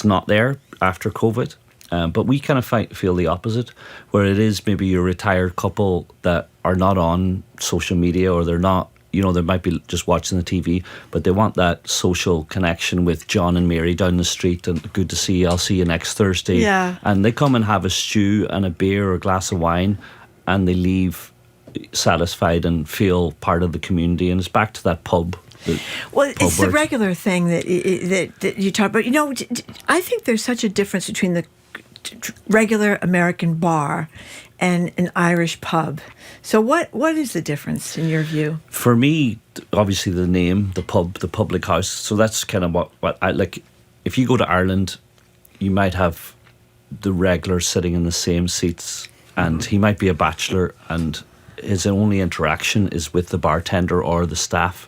not there after COVID. But we kind of feel the opposite, where it is maybe a retired couple that are not on social media, or they're not you know, they might be just watching the TV, but they want that social connection with John and Mary down the street, and good to see you, I'll see you next Thursday. Yeah. And they come and have a stew and a beer or a glass of wine, and they leave satisfied and feel part of the community, and it's back to that pub. Well, it's the regular thing that you talk about. You know, I think there's such a difference between the regular American bar and an Irish pub. So what is the difference in your view? For me, obviously the name, the pub, the public house. So that's kind of what I like. If you go to Ireland, you might have the regular sitting in the same seats, and he might be a bachelor, and his only interaction is with the bartender or the staff.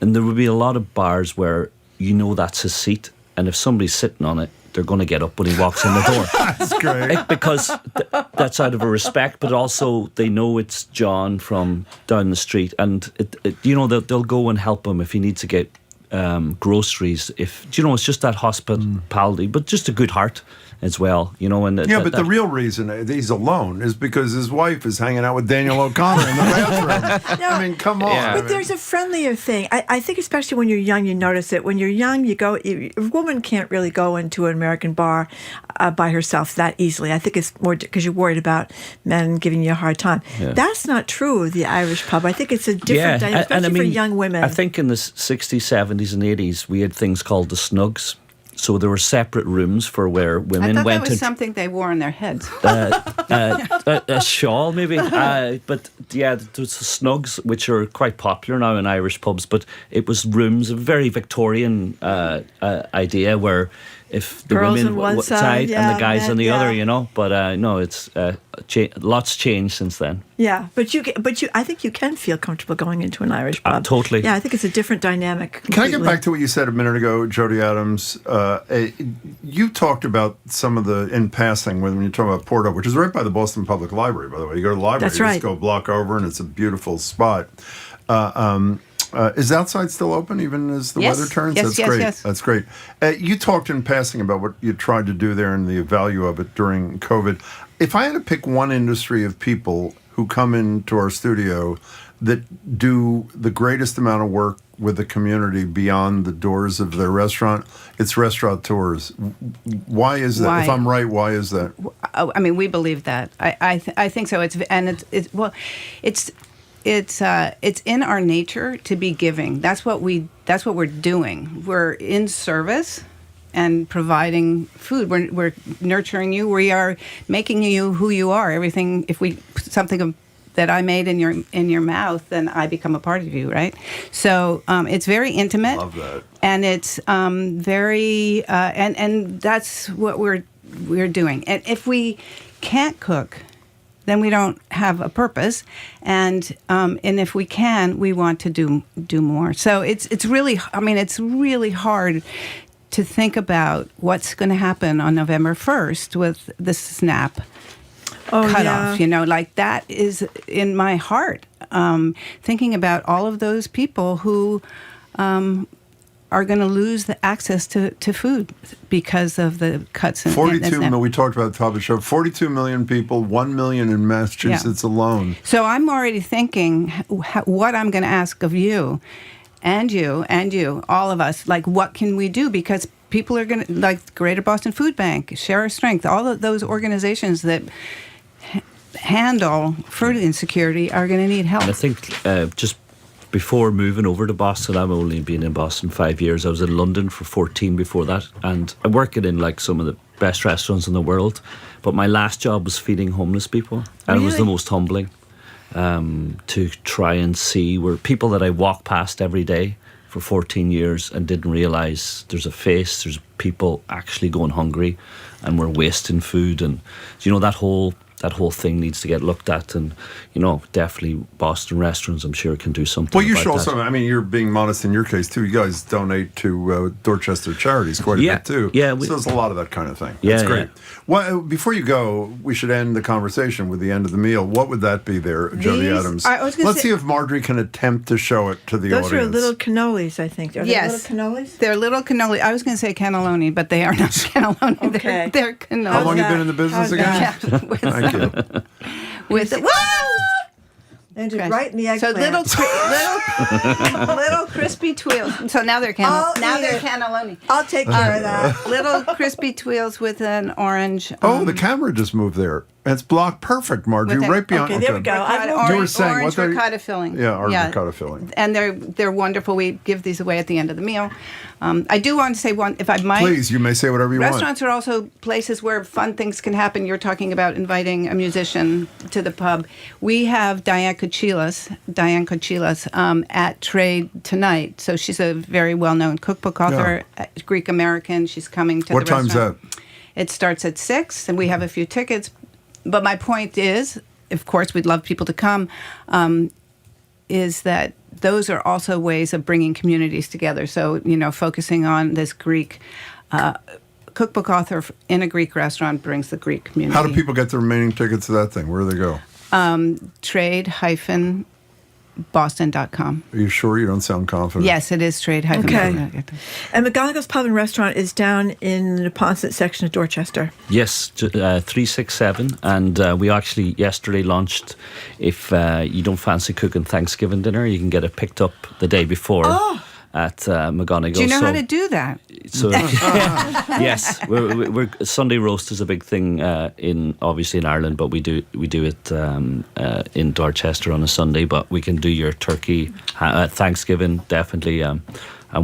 And there would be a lot of bars where you know that's his seat, and if somebody's sitting on it, they're going to get up when he walks in the door. That's great. Because that's out of a respect, but also they know it's John from down the street, and you know, they'll go and help him if he needs to get groceries. If you know, it's just that hospitality, but just a good heart as well, you know. And but the real reason he's alone is because his wife is hanging out with Daniel O'Connor in the bathroom. No, I mean, come on. Yeah. But there's a friendlier thing. I think especially when you're young, you notice it. When you're young, a woman can't really go into an American bar by herself that easily. I think it's more because you're worried about men giving you a hard time. Yeah. That's not true of the Irish pub. I think it's a different dynamic, especially for young women. I think in the 60s, 70s and 80s, we had things called the snugs. So there were separate rooms for where women I thought went. that was something they wore on their heads. A shawl, maybe. But yeah, there's the snugs, which are quite popular now in Irish pubs. But it was rooms, a very Victorian idea, where if the Girls women on one side, and the guys men, on the other, you know. But no, it's lots changed since then. Yeah, but I think you can feel comfortable going into an Irish pub. Totally. Yeah, I think it's a different dynamic. Can I get completely. back to what you said a minute ago, Jody Adams? You talked about some of the, in passing, when you talk about Port Oak, which is right by the Boston Public Library, by the way. You go to the library, That's you right. just go a block over, and it's a beautiful spot. Is outside still open even as the weather turns? Yes, That's yes, great. yes. That's great. You talked in passing about what you tried to do there and the value of it during COVID. If I had to pick one industry of people who come into our studio that do the greatest amount of work with the community beyond the doors of their restaurant, it's restaurateurs. Why is that? Why? If I'm right, why is that? I mean, we believe that. I think so. It's in our nature to be giving. That's what we're doing. We're in service and providing food. We're nurturing you. We are making you who you are. Everything. If we put something that I made in your mouth, then I become a part of you, right? So it's very intimate. Love that. And it's very and that's what we're doing. And if we can't cook, then we don't have a purpose, and if we can, we want to do more. So it's really hard to think about what's going to happen on November 1st with the SNAP cutoff. You know, like that is in my heart. Thinking about all of those people who are going to lose the access to food because of the cuts. 42 million, we talked about at the top of the show, 42 million people, 1 million in Massachusetts alone. So I'm already thinking what I'm going to ask of you, all of us, like what can we do? Because people are going to, like Greater Boston Food Bank, Share Our Strength, all of those organizations that handle food insecurity are going to need help. And I think just before moving over to Boston, I've only been in Boston 5 years. I was in London for 14 before that, and I'm working in like some of the best restaurants in the world. But my last job was feeding homeless people, and it was the most humbling to try and see where people that I walk past every day for 14 years and didn't realise there's a face, there's people actually going hungry, and we're wasting food, and you know that whole thing needs to get looked at, and you know, definitely Boston restaurants, I'm sure, can do something. Well, you about should also, that. I mean, you're being modest in your case too. You guys donate to Dorchester Charities quite a bit too. Yeah, so there's a lot of that kind of thing. Yeah, That's great. yeah. Well, before you go, we should end the conversation with the end of the meal. What would that be there, Jody Adams? Let's see if Marjorie can attempt to show it to the audience. Those are little cannolis, I think. Are they little cannolis? They're little cannoli. I was going to say cannelloni, but they are not cannelloni. Okay. They're cannoli. How long have you been in the business again? Thank you. With And right in the eggplant. So little crispy twills. So now they're cannelloni. I'll take care of that. Little crispy twills with an orange. The camera just moved there. It's blocked perfect, Marjorie. Right beyond. Okay, there we go. You were saying orange ricotta filling. Yeah, orange ricotta filling. And they're wonderful. We give these away at the end of the meal. I do want to say one, if I might. Please, you may say whatever you want. Restaurants are also places where fun things can happen. You're talking about inviting a musician to the pub. We have Diane Kochilas at Trade tonight. So she's a very well-known cookbook author, Greek American. She's coming to what the restaurant. What time's that? It starts at 6, and we have a few tickets. But my point is, of course, we'd love people to come, is that those are also ways of bringing communities together. So, focusing on this Greek cookbook author in a Greek restaurant brings the Greek community. How do people get the remaining tickets to that thing? Where do they go? Trade-Boston.com. Are you sure? You don't sound confident. Yes, it is Trade-Boston. Okay. And McGonagle's Pub and Restaurant is down in the Neponset section of Dorchester. Yes, 367. And we actually yesterday launched, if you don't fancy cooking Thanksgiving dinner, you can get it picked up the day before. At McGonagle. Do you know how to do that? So yes, we're Sunday roast is a big thing in Ireland, but we do it in Dorchester on a Sunday. But we can do your turkey Thanksgiving definitely. I'm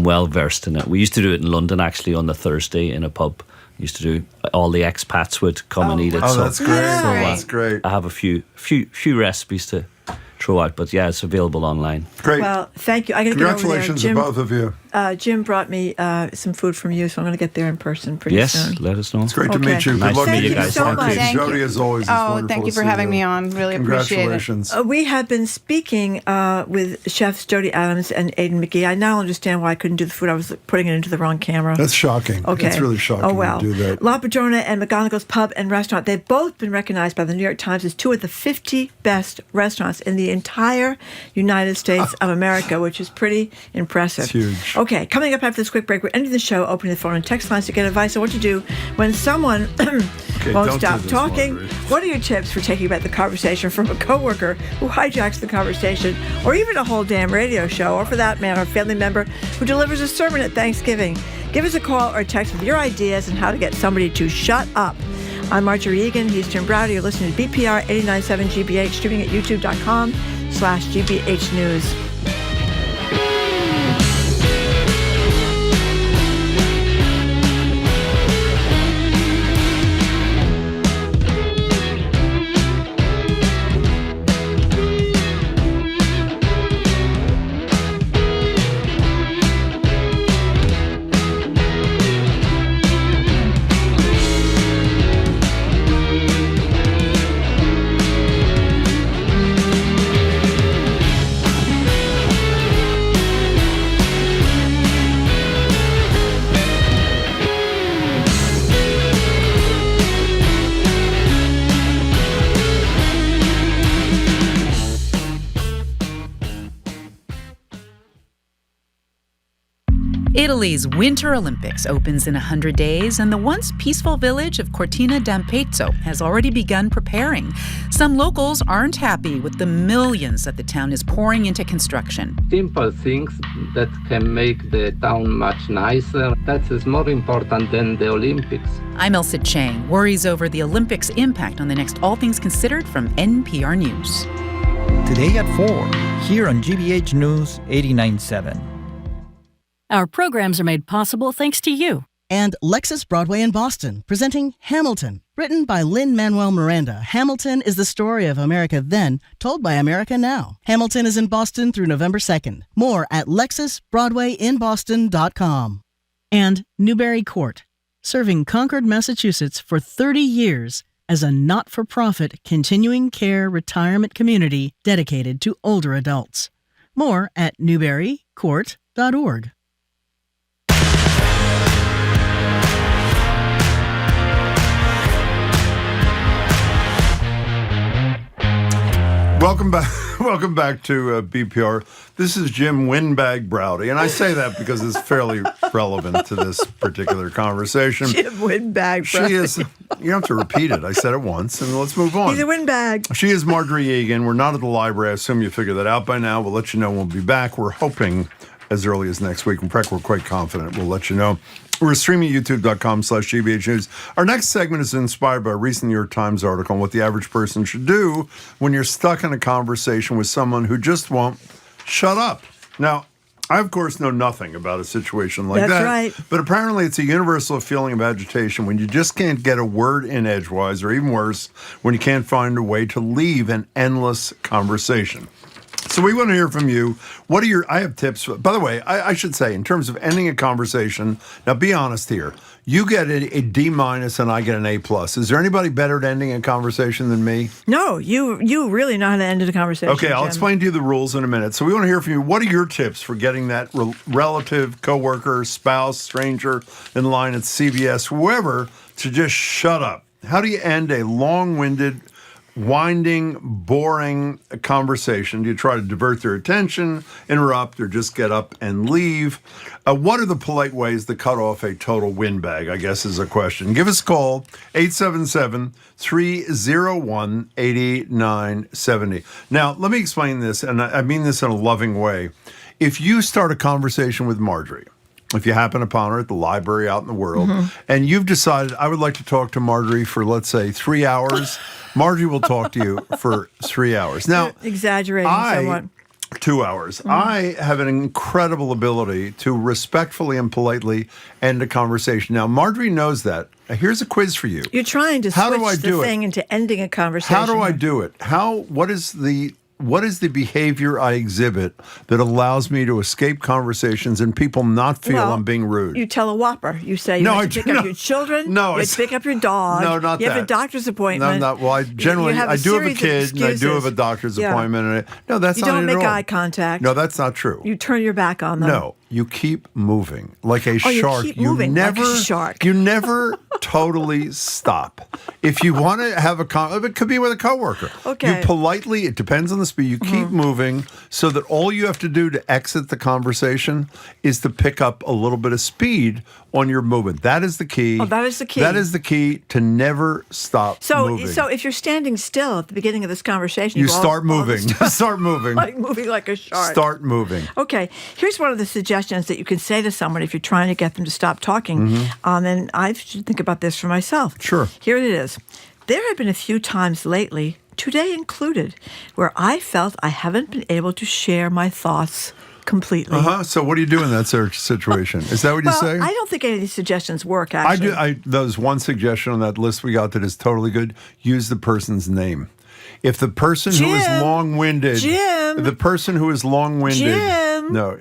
well versed in it. We used to do it in London actually on the Thursday in a pub. Used to do all the expats would come and eat it. Oh, that's great. That's great. I have a few recipes to throw out, but it's available online. Great. Well, thank you. I got to get over there. Congratulations to both of you. Jim brought me some food from you, so I'm going to get there in person pretty soon. Yes, let us know. It's great to meet you. Nice Good luck to meet you guys. so much. Thank you. Jody, as always, it's wonderful thank you to for see having me on. Really appreciate it. Congratulations. We have been speaking with chefs Jody Adams and Aidan McGee. I now understand why I couldn't do the food. I was putting it into the wrong camera. That's shocking. Okay. It's really shocking to do that. La Padrona and McGonagle's Pub and Restaurant, they've both been recognized by the New York Times as two of the 50 best restaurants in the entire United States of America, which is pretty impressive. It's huge. Okay, coming up after this quick break, we're ending the show opening the phone and text lines to get advice on what to do when someone won't stop talking. What are your tips for taking back the conversation from a coworker who hijacks the conversation, or even a whole damn radio show, or for that matter, a family member who delivers a sermon at Thanksgiving? Give us a call or a text with your ideas on how to get somebody to shut up. I'm Marjorie Egan. He's Jim Browder. You're listening to BPR 89.7 GBH, streaming at youtube.com/GBH News. Italy's Winter Olympics opens in 100 days, and the once peaceful village of Cortina d'Ampezzo has already begun preparing. Some locals aren't happy with the millions that the town is pouring into construction. Simple things that can make the town much nicer, that is more important than the Olympics. I'm Elsa Chang, worries over the Olympics' impact on the next All Things Considered from NPR News. Today at 4, here on GBH News 89.7. Our programs are made possible thanks to you. And Lexus Broadway in Boston, presenting Hamilton. Written by Lin-Manuel Miranda, Hamilton is the story of America then, told by America now. Hamilton is in Boston through November 2nd. More at LexusBroadwayInBoston.com. And Newbury Court, serving Concord, Massachusetts for 30 years as a not-for-profit continuing care retirement community dedicated to older adults. More at newburycourt.org. Welcome back. Welcome back to BPR. This is Jim Windbag Browdy, and I say that because it's fairly relevant to this particular conversation. Jim Windbag Browdy. She is, you don't have to repeat it. I said it once, and let's move on. He's a windbag. She is Marjorie Egan. We're not at the library. I assume you figured that out by now. We'll let you know when we'll be back. We're hoping as early as next week. In fact, we're quite confident. We'll let you know. We're streaming at youtube.com/GBH News. Our next segment is inspired by a recent New York Times article on what the average person should do when you're stuck in a conversation with someone who just won't shut up. Now, I, of course, know nothing about a situation like that. That's right. But apparently it's a universal feeling of agitation when you just can't get a word in edgewise, or even worse, when you can't find a way to leave an endless conversation. So we want to hear from you. What are your, I have tips. By the way, I should say, in terms of ending a conversation, now be honest here. You get a D- and I get an A+. Is there anybody better at ending a conversation than me? No, you really know how to end a conversation. Okay, I'll explain to you the rules in a minute. So we want to hear from you. What are your tips for getting that relative, coworker, spouse, stranger in line at CVS, whoever, to just shut up? How do you end a long-winded, winding, boring conversation? Do you try to divert their attention, interrupt, or just get up and leave? What are the polite ways to cut off a total windbag, I guess is a question. Give us a call, 877-301-8970. Now, let me explain this, and I mean this in a loving way. If you start a conversation with Marjorie, if you happen upon her at the library out in the world, and you've decided, I would like to talk to Marjorie for, let's say, 3 hours, Marjorie will talk to you for 3 hours. Now, you're exaggerating somewhat. 2 hours. I have an incredible ability to respectfully and politely end a conversation. Now, Marjorie knows that. Here's a quiz for you. You're trying to switch the thing into ending a conversation. How do I do it? What is the behavior I exhibit that allows me to escape conversations and people not feel I'm being rude? You tell a whopper. You say you have to pick up your children. No, you have to pick up your dog. No, not that. You have a doctor's appointment. No, well, I generally I do have a kid and I do have a doctor's appointment. No, that's not it at all. You don't make eye contact. No, that's not true. You turn your back on them. No, you keep moving like a shark. You keep moving like a shark. You never totally stop. If you want to have it could be with a coworker. Okay. You politely, it depends on the speed, you keep moving so that all you have to do to exit the conversation is to pick up a little bit of speed on your movement. That is the key. Oh, that is the key. That is the key to never stop moving. So if you're standing still at the beginning of this conversation, you start moving. Start moving. Like moving like a shark. Start moving. Okay. Here's one of the suggestions that you can say to someone if you're trying to get them to stop talking. And I should think about this for myself. Sure. Here it is. There have been a few times lately, today included, where I felt I haven't been able to share my thoughts completely. So what do you do in that situation? Is that what you say? I don't think any of these suggestions work, actually. There's one suggestion on that list we got that is totally good. Use the person's name. If the person who is long-winded... The person who is long-winded... No,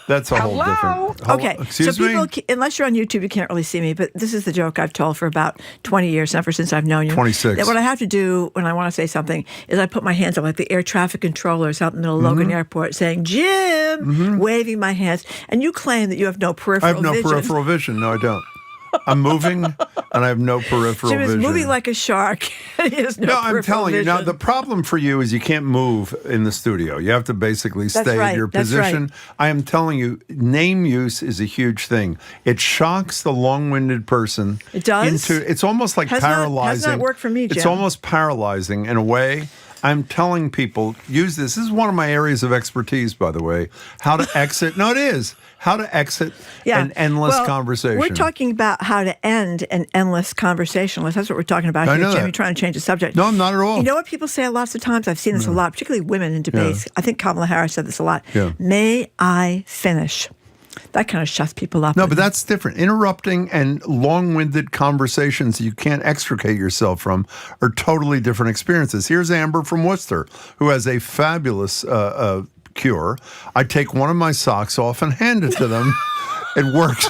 that's a whole different... Okay, excuse so me? people, unless you're on YouTube, you can't really see me, but this is the joke I've told for about 20 years, ever since I've known you. 26. That what I have to do when I want to say something is I put my hands up like the air traffic controllers out in the middle of Logan Airport saying, Jim, waving my hands. And you claim that you have no peripheral vision. I have no peripheral vision. No, I don't. I'm moving, and I have no peripheral vision. Jim is moving like a shark. He has no I'm telling you. Now, the problem for you is you can't move in the studio. You have to basically stay in your position. Right. I am telling you, name use is a huge thing. It shocks the long-winded person. It does? It's almost like paralyzing. Has not worked for me, Jim. It's almost paralyzing in a way. I'm telling people, use this. This is one of my areas of expertise, by the way. How to exit. No, it is. How to exit an endless conversation. We're talking about how to end an endless conversation. That's what we're talking about here, Jim. You're trying to change the subject. No, I'm not at all. You know what people say lots of times? I've seen this a lot, particularly women in debates. I think Kamala Harris said this a lot. May I finish? That kind of shuts people up. No, but that's different. Interrupting and long-winded conversations you can't extricate yourself from are totally different experiences. Here's Amber from Worcester, who has a fabulous cure. I take one of my socks off and hand it to them. It works.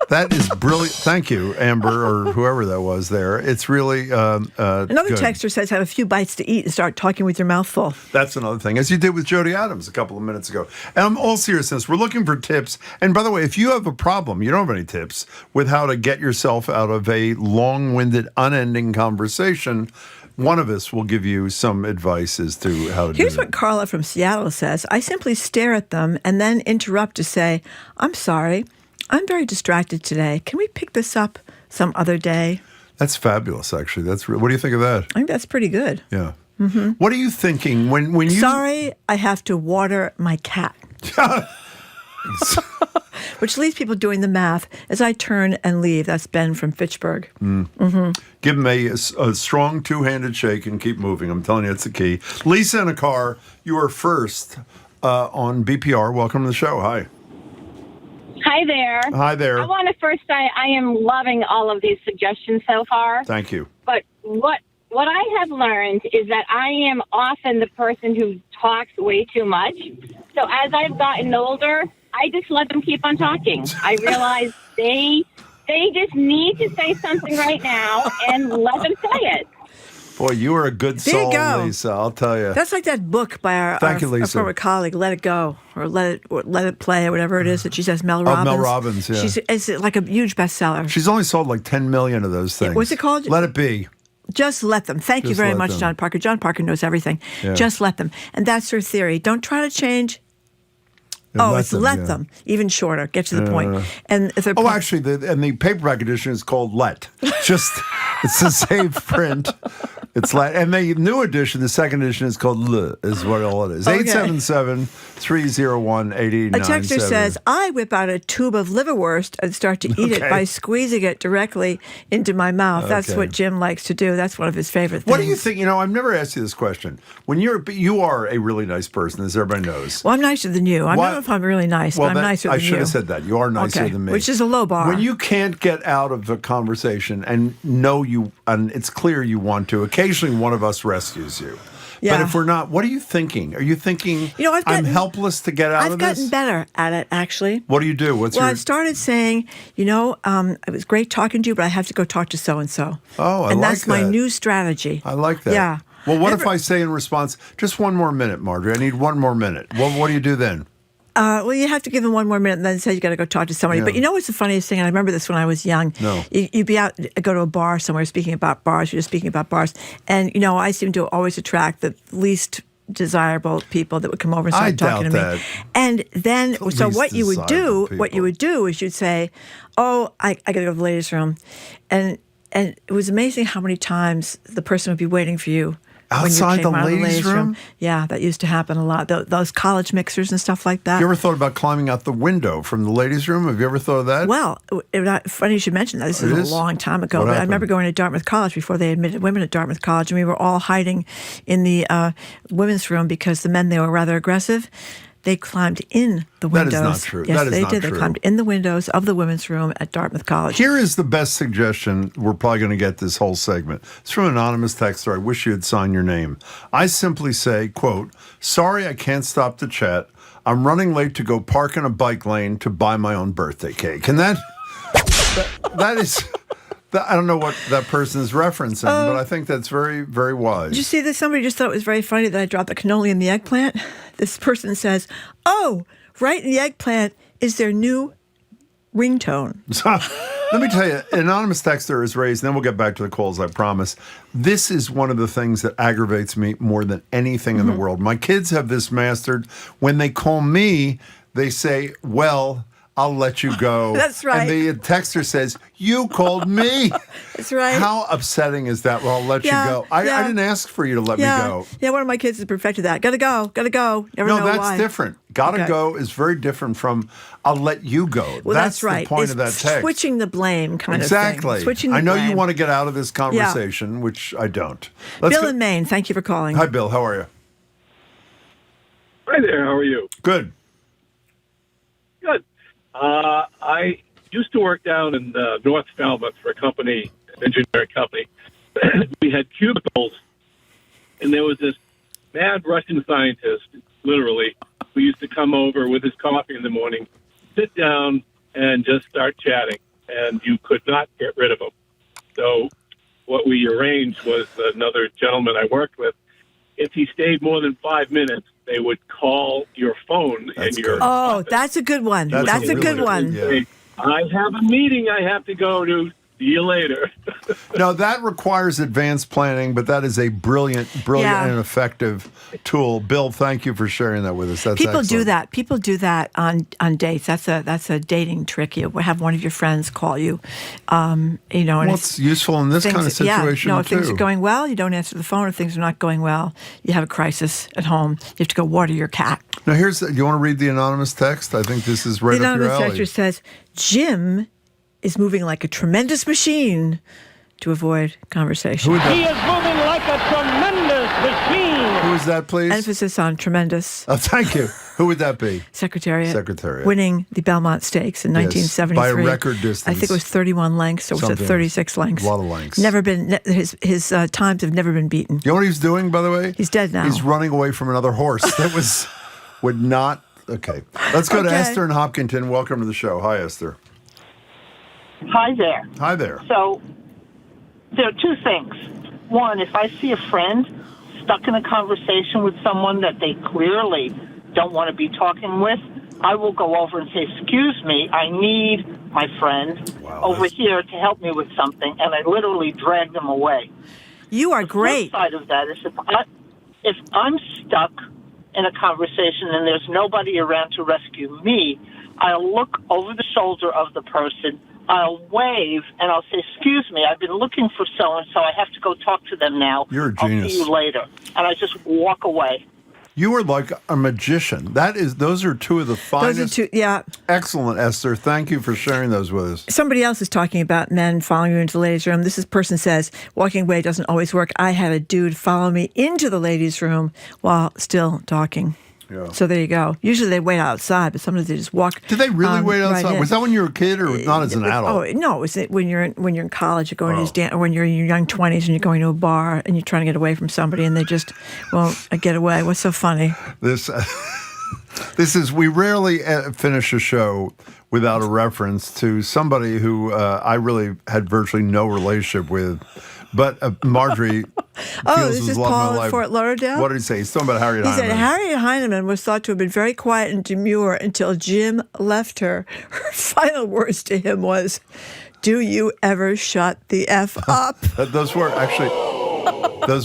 That is brilliant. Thank you, Amber, or whoever that was there. It's really Another good. texter says, have a few bites to eat and start talking with your mouth full. That's another thing, as you did with Jody Adams a couple of minutes ago. And I'm all seriousness. We're looking for tips. And by the way, if you have a problem, you don't have any tips with how to get yourself out of a long-winded, unending conversation, one of us will give you some advice as to how to do Here's that. what Carla from Seattle says. I simply stare at them and then interrupt to say, I'm sorry, I'm very distracted today. Can we pick this up some other day? That's fabulous, actually. What do you think of that? I think that's pretty good. Yeah. Mm-hmm. What are you thinking when you... Sorry, I have to water my cat. Which leaves people doing the math as I turn and leave. That's Ben from Fitchburg. Give him a strong two-handed shake and keep moving. I'm telling you, it's the key. Lisa in a car, you are first on BPR. Welcome to the show. Hi. Hi there. Hi there. I want to first say I am loving all of these suggestions so far. Thank you. But what I have learned is that I am often the person who talks way too much. So as I've gotten older, I just let them keep on talking. I realize they just need to say something right now and let them say it. Boy, you are a good There you soul, go. Lisa. I'll tell you. That's like that book by our former colleague, Let It Go, or Let It Play, or whatever it is that she says, Mel Robbins. Mel Robbins, yeah. It's like a huge bestseller. She's only sold like 10 million of those things. What's it called? Let It Be. Just let them. Thank you Just very let much, them. John Parker. John Parker knows everything. Yeah. Just let them. And that's her theory. Don't try to change. Let them. Even shorter. Get to the point. And if they're actually, the paperback edition is called Let. Just, it's a safe print. It's Let. And the new edition, the second edition, is called Le, is what all it is. Okay. 877-301-8897. A texter says, I whip out a tube of liverwurst and start to eat it by squeezing it directly into my mouth. That's Okay. what Jim likes to do. That's one of his favorite things. What do you think? I've never asked you this question. When you are a really nice person, as everybody knows. Well, I'm nicer than you. I don't know if I'm really nice, but I'm nicer than you. I should have said that. You are nicer than me. Which is a low bar. When you can't get out of a conversation and it's clear you want to, occasionally one of us rescues you. Yeah. But if we're not, what are you thinking? Are you thinking, I'm helpless to get out of this? I've gotten better at it, actually. What do you do? I've started saying, it was great talking to you, but I have to go talk to so-and-so. Oh, And that's my new strategy. I like that. Yeah. Well, what if I say in response, just one more minute, Marjorie? I need one more minute. What do you do then? You have to give them one more minute and then say you got to go talk to somebody. Yeah. But you know what's the funniest thing? And I remember this when I was young. No. You'd be out, go to a bar somewhere speaking about bars. You're just speaking about bars. And, I seem to always attract the least desirable people that would come over and start talking to me. And then, so what you would do is you'd say, oh, I got to go to the ladies' room. And it was amazing how many times the person would be waiting for you. Outside when you came the out of ladies' room? Yeah, that used to happen a lot. Those college mixers and stuff like that. You ever thought about climbing out the window from the ladies' room? Have you ever thought of that? Well, funny you should mention that. This is a long time ago. But I remember going to Dartmouth College before they admitted women at Dartmouth College, and we were all hiding in the women's room because the men there were rather aggressive. They climbed in the windows. That is not true. Yes, That is they not did. true. They climbed in the windows of the women's room at Dartmouth College. Here is the best suggestion. We're probably going to get this whole segment. It's from an anonymous texter. I wish you had signed your name. I simply say, quote, sorry I can't stop to chat. I'm running late to go park in a bike lane to buy my own birthday cake. And that is... I don't know what that person is referencing, but I think that's very, very wise. Did you see this? Somebody just thought it was very funny that I dropped the cannoli in the eggplant. This person says, oh, right in the eggplant is their new ringtone. Let me tell you, an anonymous texter is raised, and then we'll get back to the calls, I promise. This is one of the things that aggravates me more than anything in the world. My kids have this mastered. When they call me, they say, well... I'll let you go. That's right. And the texter says, you called me. That's right. How upsetting is that? Well, I'll let you go. I didn't ask for you to let me go. Yeah, one of my kids has perfected that. Gotta go. Never know that's why. different. Gotta go is very different from I'll let you go. Well, that's right. The point it's of that text. Switching the blame kind exactly. of thing. Switching the I know blame. you want to get out of this conversation, which I don't. Bill in Maine, thank you for calling. Hi, Bill. How are you? Hi there. How are you? Good. Good. I used to work down in North Falmouth for a company, an engineering company. We had cubicles, and there was this mad Russian scientist, literally, who used to come over with his coffee in the morning, sit down, and just start chatting, and you could not get rid of him. So what we arranged was another gentleman I worked with, if he stayed more than 5 minutes, they would call your phone in your office. That's a good one. That's a good one. Say, I have a meeting I have to go to. See you later. No, that requires advanced planning, but that is a brilliant and effective tool. Bill, thank you for sharing that with us. That's People excellent. do that. People do that on dates. That's a dating trick. You have one of your friends call you, and it's useful in this kind of situation if things are going well, you don't answer the phone. If things are not going well, you have a crisis at home. You have to go water your cat. Now, do you want to read the anonymous text? I think this is right up your alley. The anonymous texter says, Jim is moving like a tremendous machine to avoid conversation. He is moving like a tremendous machine. Who is that, please? Emphasis on tremendous. Oh, thank you. Who would that be? Secretariat. Winning the Belmont Stakes in 1973. By a record distance. I think it was 31 lengths, or was it 36 lengths? A lot of lengths. His times have never been beaten. You know what he's doing, by the way? He's dead now. He's running away from another horse. That would not... Okay. Let's go to Esther in Hopkinton. Welcome to the show. Hi, Esther. Hi there. Hi there. So there are two things. One, if I see a friend stuck in a conversation with someone that they clearly don't want to be talking with, I will go over and say, excuse me, I need my friend over here to help me with something, and I literally drag them away. You are great. The flip side of that is if I'm stuck in a conversation and there's nobody around to rescue me, I'll look over the shoulder of the person, I'll wave, and I'll say, excuse me, I've been looking for so-and-so. I have to go talk to them now. You're a genius. I'll see you later. And I just walk away. You are like a magician. Those are two of the finest. Excellent, Esther. Thank you for sharing those with us. Somebody else is talking about men following you into the ladies' room. This person says, walking away doesn't always work. I had a dude follow me into the ladies' room while still talking. Yeah. So there you go. Usually they wait outside, but sometimes they just walk. Did they really wait outside? Right, was that when you were a kid, or not as an adult? Oh no, it was when you're in college, you're going to these or when you're in your young 20s and you're going to a bar and you're trying to get away from somebody and they just won't get away. What's so funny? This is we rarely finish a show without a reference to somebody who I really had virtually no relationship with. But Marjorie this is Paul in Fort Lauderdale? What did he say? He's talking about Harriet Heinemann. He said, Harriet Heinemann was thought to have been very quiet and demure until Jim left her. Her final words to him was, do you ever shut the F up? Those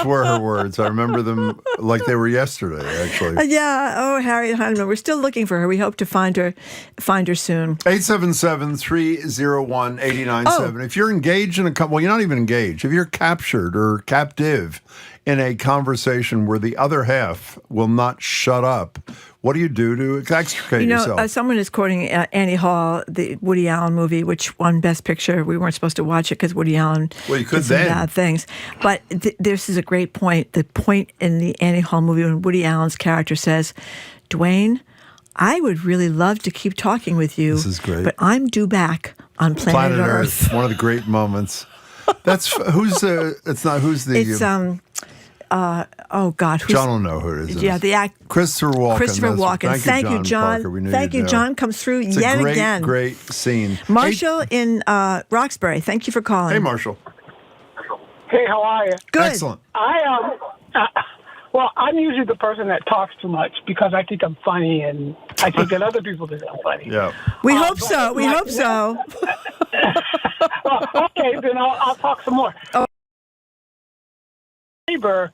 were her words. I remember them like they were yesterday, actually. Harriet Heinemann. We're still looking for her. We hope to find her soon. 877-301-8097. If you're engaged in you're not even engaged. If you're captured or captive in a conversation where the other half will not shut up, what do you do to extricate yourself? Someone is quoting Annie Hall, the Woody Allen movie, which won Best Picture. We weren't supposed to watch it because Woody Allen did some bad things. But this is a great point. The point in the Annie Hall movie when Woody Allen's character says, Dwayne, I would really love to keep talking with you. This is great. But I'm due back on planet Earth. One of the great moments. It's John will know who it is. Yeah, the act. Christopher Walken. Thank you, John. Thank you, John. Comes through again. Great scene. Marshall in Roxbury. Thank you for calling. Hey, Marshall. Hey, how are you? Good. Excellent. I'm usually the person that talks too much because I think I'm funny, and I think that other people think I'm funny. Yeah. We hope so. Okay, then I'll talk some more. Neighbor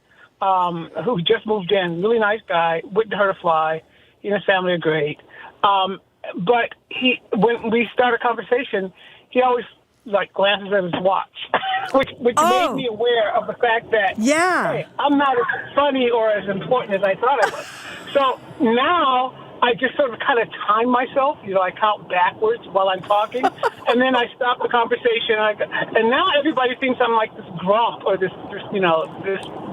who just moved in, really nice guy, wouldn't hurt a fly. He and his family are great. But when we start a conversation, he always glances at his watch, which made me aware of the fact that hey, I'm not as funny or as important as I thought I was. So now I just sort of kind of time myself. I count backwards while I'm talking, and then I stop the conversation. And now everybody thinks I'm like this grump or this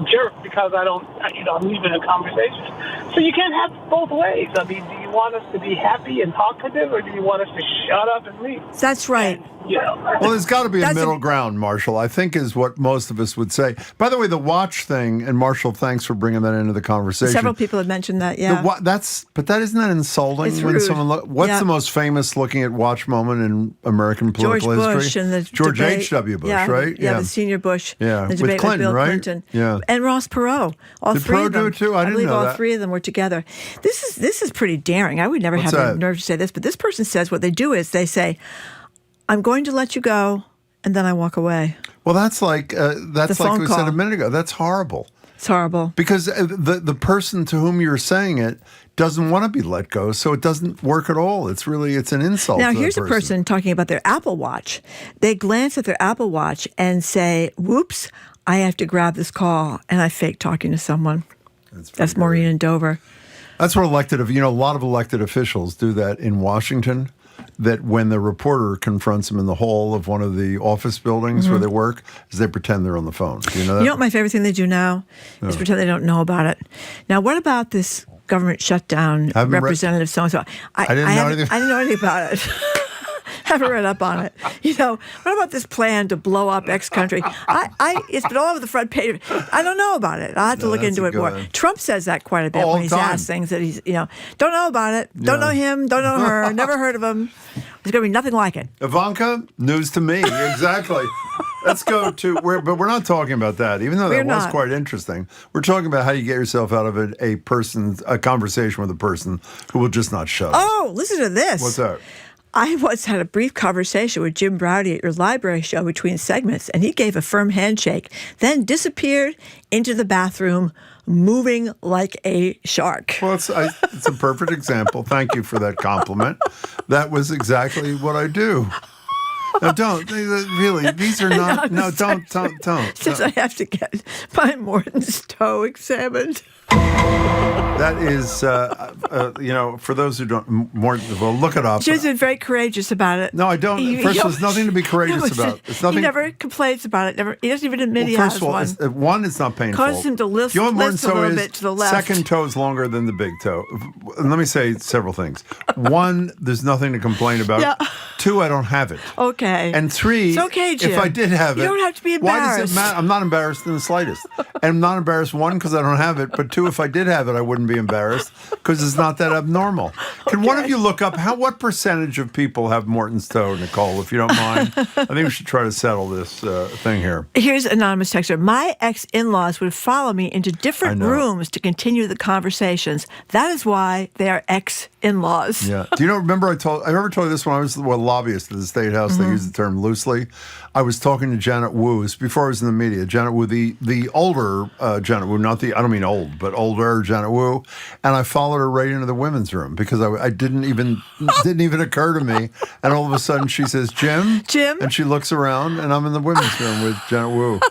jerk because I'm leaving a conversation. So you can't have both ways. I mean, do you want us to be happy and talkative, or do you want us to shut up and leave? That's right. Well, there's got to be a middle ground, Marshall, I think is what most of us would say. By the way, the watch thing, and Marshall, thanks for bringing that into the conversation. Several people have mentioned that, yeah. But isn't that insulting? It's when rude. What's the most famous looking at watch moment in American political history? George Bush and the George debate. H.W. Bush, right? Yeah, the senior Bush. Yeah, the debate with Clinton, Bill right? Clinton. Yeah. And Ross Perot. All Did three Perot of them. do it too? I didn't believe know all that. three of them were together. This is pretty daring. I would never have the nerve to say this, but this person says what they do is they say, I'm going to let you go and then I walk away. Well, that's like we said a minute ago. That's horrible. It's horrible. Because the person to whom you're saying it doesn't want to be let go, so it doesn't work at all. It's an insult. Now, to here's that a person talking about their Apple Watch. They glance at their Apple Watch and say, whoops, I have to grab this call, and I fake talking to someone. That's Maureen in Dover. That's what a lot of elected officials do that in Washington, that when the reporter confronts them in the hall of one of the office buildings where they work, is they pretend they're on the phone. Do you know that? You know what my favorite thing they do now is pretend they don't know about it. Now, what about this government shutdown representative so-and-so? I didn't know anything about it. Haven't read up on it. What about this plan to blow up X country? It's been all over the front page. I don't know about it. I'll have to look into it more. Trump says that quite a bit when he's asked things that he's, don't know about it, don't know him, don't know her, never heard of him. There's going to be nothing like it. Ivanka, news to me. Exactly. Let's go to but we're not talking about that, even though that was quite interesting. We're talking about how you get yourself out of a conversation with a person who will just not shut up. Oh, listen to this. What's that? I once had a brief conversation with Jim Browdy at your library show between segments, and he gave a firm handshake, then disappeared into the bathroom, moving like a shark. Well, it's a perfect example. Thank you for that compliment. That was exactly what I do. No, don't. Really, these are not. No, don't. Since I have to get my Morton's toe examined. That is, for those who don't, look it up. She's been very courageous about it. No, I don't. First of all, there's nothing to be courageous about. It's nothing. He never complains about it. He doesn't even admit he has one. First of all, it's not painful. Causes him to lift a little bit to the left. Second toe is longer than the big toe. And let me say several things. One, there's nothing to complain about. Yeah. Two, I don't have it. Okay. And three, it's okay, Jim. If I did have it, you don't have to be embarrassed. Why does it matter? I'm not embarrassed in the slightest. And I'm not embarrassed, one, because I don't have it, but two, if I did have it, I wouldn't be embarrassed because it's not that abnormal. Can one of you look up what percentage of people have Morton's toe, Nicole, if you don't mind? I think we should try to settle this thing here. Here's an anonymous texter. My ex-in-laws would follow me into different rooms to continue the conversations. That is why they are ex-in-laws. Yeah. Do you remember I remember told you this when I was lobbyist at the State House. They use the term loosely. I was talking to Janet Wu. Before I was in the media. Janet Wu, the older Janet Wu, I don't mean old, but older Janet Wu. And I followed her right into the women's room because I didn't even occur to me. And all of a sudden she says, Jim? And she looks around and I'm in the women's room with Janet Wu.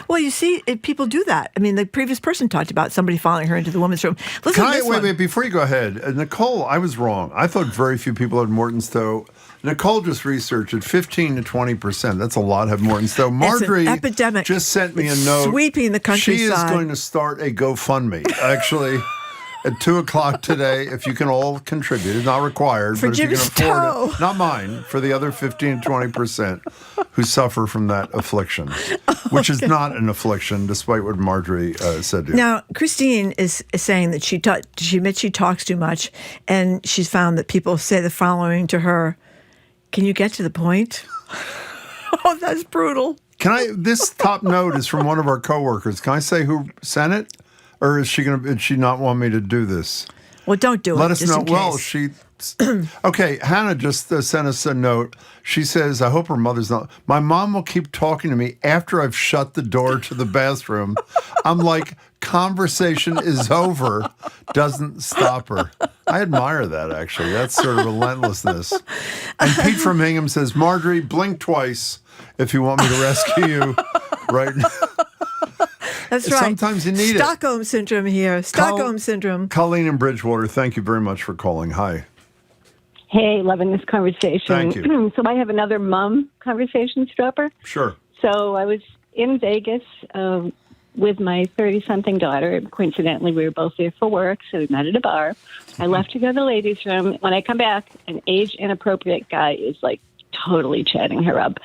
Well, you see, people do that. I mean, the previous person talked about somebody following her into the women's room. Listen to this one. Wait, before you go ahead. Nicole, I was wrong. I thought very few people had Morton's toe. Nicole just researched it, 15 to 20%. That's a lot have Morton's toe. Marjorie it's an epidemic. Just sent me a note. Sweeping the countryside. She is going to start a GoFundMe, actually, at 2 o'clock today, if you can all contribute. It's not required, but if you can Jim's afford toe. it. Not mine, for the other 15 to 20% who suffer from that affliction, which is not an affliction, despite what Marjorie said to you. Now, Christine is saying that she admits she talks too much, and she's found that people say the following to her. Can you get to the point? Oh, that's brutal. This top note is from one of our coworkers. Can I say who sent it? Or is she not want me to do this? Well, don't do it. Let us know. Well, Okay, Hannah just sent us a note. She says, I hope her mother's not. My mom will keep talking to me after I've shut the door to the bathroom. I'm like, conversation is over. Doesn't stop her. I admire that, actually. That's sort of relentlessness. And Pete from Hingham says, Marjorie, blink twice if you want me to rescue you right now. That's right. Sometimes you need Stockholm syndrome here. Stockholm syndrome. Colleen in Bridgewater, thank you very much for calling. Hi. Hey, loving this conversation. Thank you. So I have another mom conversation stopper. Sure. So I was in Vegas with my 30-something daughter. Coincidentally, we were both there for work, so we met at a bar. I left to go to the ladies' room. When I come back, an age-inappropriate guy is, totally chatting her up.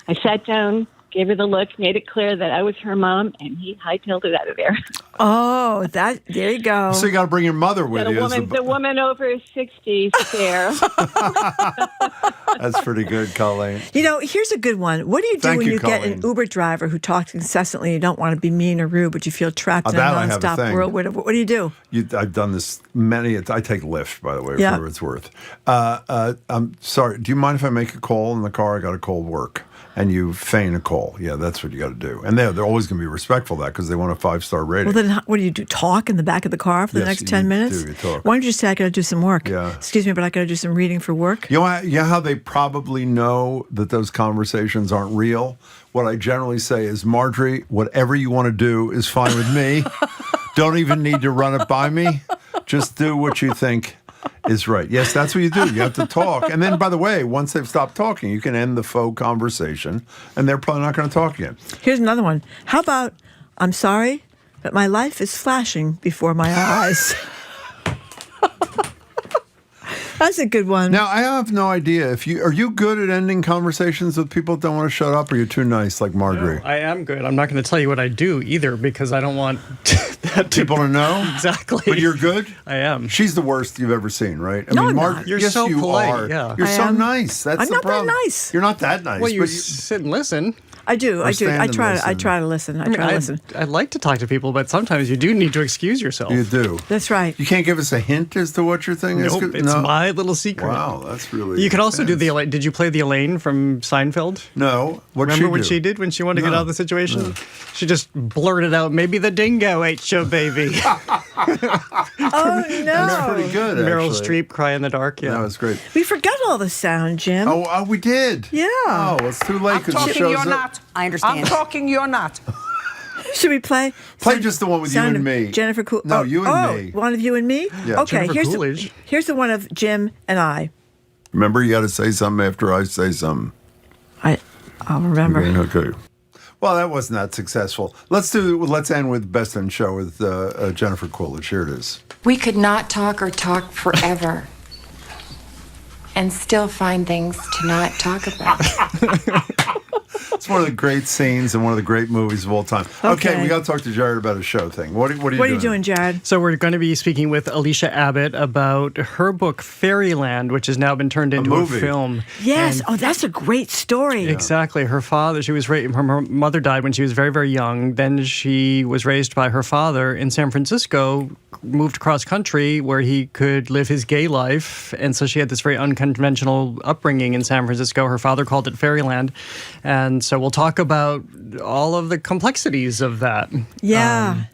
I sat down, gave her the look, made it clear that I was her mom, and he hightailed it out of there. Oh, there you go. So you got to bring your mother with you. The woman over 60 there. That's pretty good, Colleen. Here's a good one. What do you do when you get an Uber driver who talks incessantly? You don't want to be mean or rude, but you feel trapped in a nonstop world. What do you do? I've done this I take Lyft, by the way, for what it's worth. I'm sorry. Do you mind if I make a call in the car? I got to call work. and you feign a call. Yeah, that's what you got to do. And they're always going to be respectful of that because they want a 5-star rating. Well, then what do you do? Talk in the back of the car for the next 10 minutes? You talk. Why don't you say, I got to do some work? Yeah. Excuse me, but I got to do some reading for work? You know how they probably know that those conversations aren't real? What I generally say is, Marjorie, whatever you want to do is fine with me. Don't even need to run it by me. Just do what you think is right. Yes, that's what you do. You have to talk. And then, by the way, once they've stopped talking, you can end the faux conversation, and they're probably not going to talk again. Here's another one. How about, I'm sorry, but my life is flashing before my eyes. That's a good one. Now, I have no idea if are you good at ending conversations with people that don't want to shut up, or you're too nice like Marjorie? No, I am good. I'm not going to tell you what I do either because I don't want people to know. Exactly. But you're good? I am. She's the worst you've ever seen, right? I No, mean, I'm Marjorie, not. You're yes, so you polite, are. yeah. You're I so am. nice. That's I'm the not problem. that nice. You're not that nice. Well, you but sit and listen. I do. Or stand I and try listen. to listen. I try to listen. I like to talk to people, but sometimes you do need to excuse yourself. You do. That's right. You can't give us a hint as to what your thing is? Nope, it's my little secret. Wow, that's really You can also do intense. the. Did you play the Elaine from Seinfeld? No. Remember what she did when she wanted to get out of the situation? No. She just blurted out, "Maybe the dingo ate your baby." Oh, no. That's pretty good, Meryl actually. Streep, Cry in the Dark. Yeah, That was great. We forgot all the sound, Jim. Oh, we did. Yeah. Oh, it's too late because the show's up. I understand. I'm talking, you're not. Should we play? Play just the one with you Sound and of me. Jennifer Coolidge. No, you and me. One of you and me? Yeah. Okay, Jennifer Coolidge. here's the one of Jim and I. Remember, you got to say something after I say something. I'll remember. Okay. Well, that wasn't that successful. Let's end with Best in Show with Jennifer Coolidge. Here it is. We could not talk or talk forever and still find things to not talk about. It's one of the great scenes and one of the great movies of all time. Okay, we got to talk to Jared about a show thing. What are you doing? Jared? So we're going to be speaking with Alicia Abbott about her book Fairyland, which has now been turned into a film. Yes. And that's a great story. exactly. Her father, her mother died when she was very, very young. Then she was raised by her father in San Francisco, moved across country where he could live his gay life. And so she had this very unconventional upbringing in San Francisco. Her father called it Fairyland. And so we'll talk about all of the complexities of that. Yeah.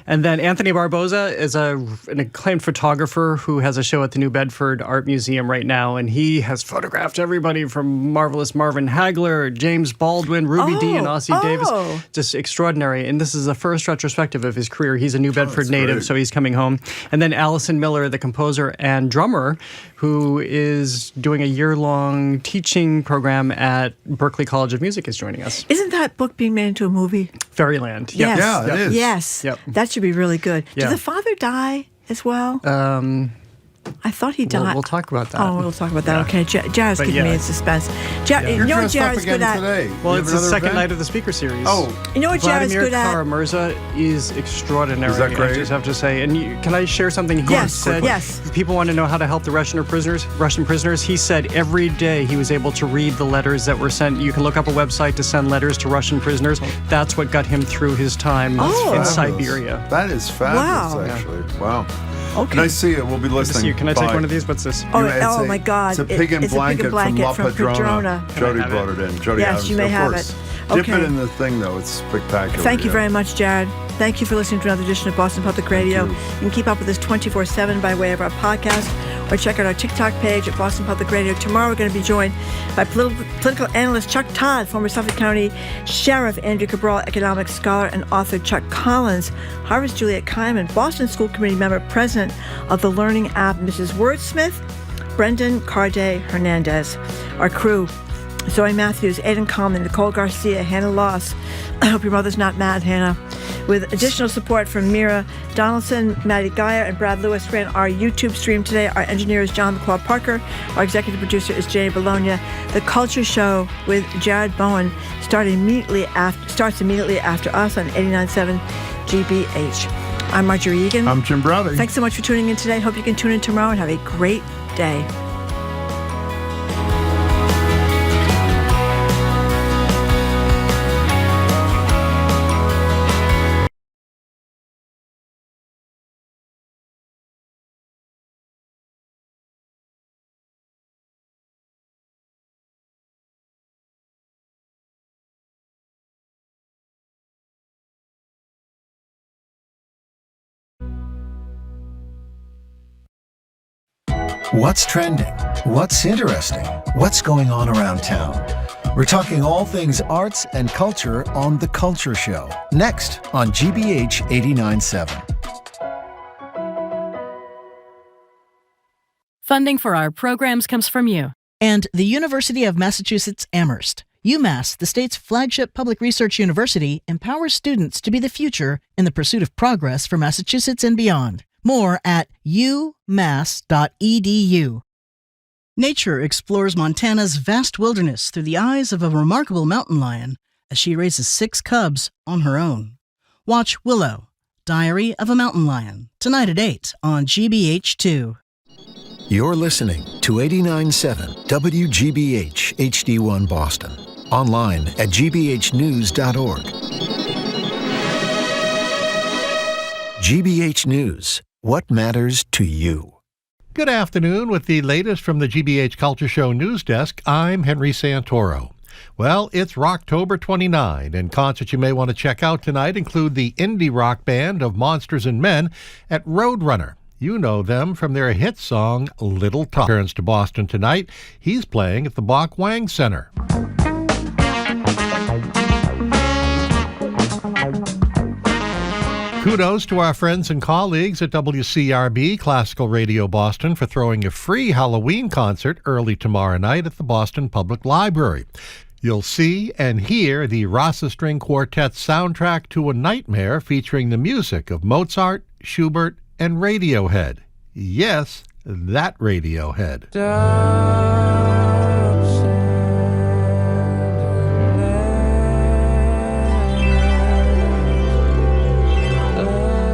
And then Anthony Barboza is an acclaimed photographer who has a show at the New Bedford Art Museum right now, and he has photographed everybody from marvelous Marvin Hagler, James Baldwin, Ruby Dee, and Ossie Davis. Just extraordinary. And this is the first retrospective of his career. He's a New Bedford native, so he's coming home. And then Allison Miller, the composer and drummer, who is doing a year-long teaching program at Berklee College of Music, is joining us. Isn't that book being made into a movie? Fairyland. Yes. Yeah, it is. Yes. Yep. That should be really good. Yeah. Did the father die as well? I thought he died. We'll talk about that. Oh, we'll talk about that. Okay, Jared's But keeping me in suspense. You know what Jared's good at? Well, it's the second night of the speaker series. Oh. You know what Jared's Vladimir good at? Kara-Murza is extraordinary. Is that great? I just have to say. And can I share something he said? Yes. People want to know how to help the Russian prisoners. He said every day he was able to read the letters that were sent. You can look up a website to send letters to Russian prisoners. That's what got him through his time in Siberia. That is fabulous, actually. Wow. Okay. Nice to see you. We'll be listening. Can I take one of these? What's this? Oh my God. It's a pig and blanket from La Padrona. Jody have brought it in. Jody Yes, Adams, you may of have course. it. Dip Okay. it in the thing, though. It's spectacular. Thank you very much, Jared. Thank you for listening to another edition of Boston Public Radio. You can keep up with us 24/7 by way of our podcast or check out our TikTok page at Boston Public Radio. Tomorrow we're going to be joined by political analyst Chuck Todd, former Suffolk County Sheriff Andrea Cabral, economics scholar and author Chuck Collins, Harvard's Juliet Kyman, Boston School Committee member, president of the Learning app, Mrs. Wordsmith, Brendan Cardet-Hernandez. Our crew: Zoe Matthews, Aidan Coleman, Nicole Garcia, Hannah Loss. I hope your mother's not mad, Hannah. With additional support from Mira Donaldson, Maddie Geyer, and Brad Lewis, ran our YouTube stream today. Our engineer is John McClaw Parker. Our executive producer is Jenny Bologna. The Culture Show with Jared Bowen starts immediately after us on 89.7 GBH. I'm Marjorie Egan. I'm Jim Browder. Thanks so much for tuning in today. Hope you can tune in tomorrow and have a great day. What's trending? What's interesting? What's going on around town? We're talking all things arts and culture on The Culture Show, next on GBH 89.7. Funding for our programs comes from you. And the University of Massachusetts Amherst. UMass, the state's flagship public research university, empowers students to be the future in the pursuit of progress for Massachusetts and beyond. More at umass.edu. Nature explores Montana's vast wilderness through the eyes of a remarkable mountain lion as she raises 6 cubs on her own. Watch Willow, Diary of a Mountain Lion, tonight at 8 on GBH2. You're listening to 89.7 WGBH HD1 Boston. Online at gbhnews.org. GBH News. What matters to you? Good afternoon. With the latest from the GBH Culture Show news desk, I'm Henry Santoro. Well, it's Rocktober 29, and concerts you may want to check out tonight include the indie rock band of Monsters and Men at Roadrunner. You know them from their hit song, Little Todd. Turns to Boston tonight. He's playing at the Bach Wang Center. Kudos to our friends and colleagues at WCRB Classical Radio Boston for throwing a free Halloween concert early tomorrow night at the Boston Public Library. You'll see and hear the Rasa String Quartet's soundtrack to a Nightmare featuring the music of Mozart, Schubert, and Radiohead. Yes, that Radiohead.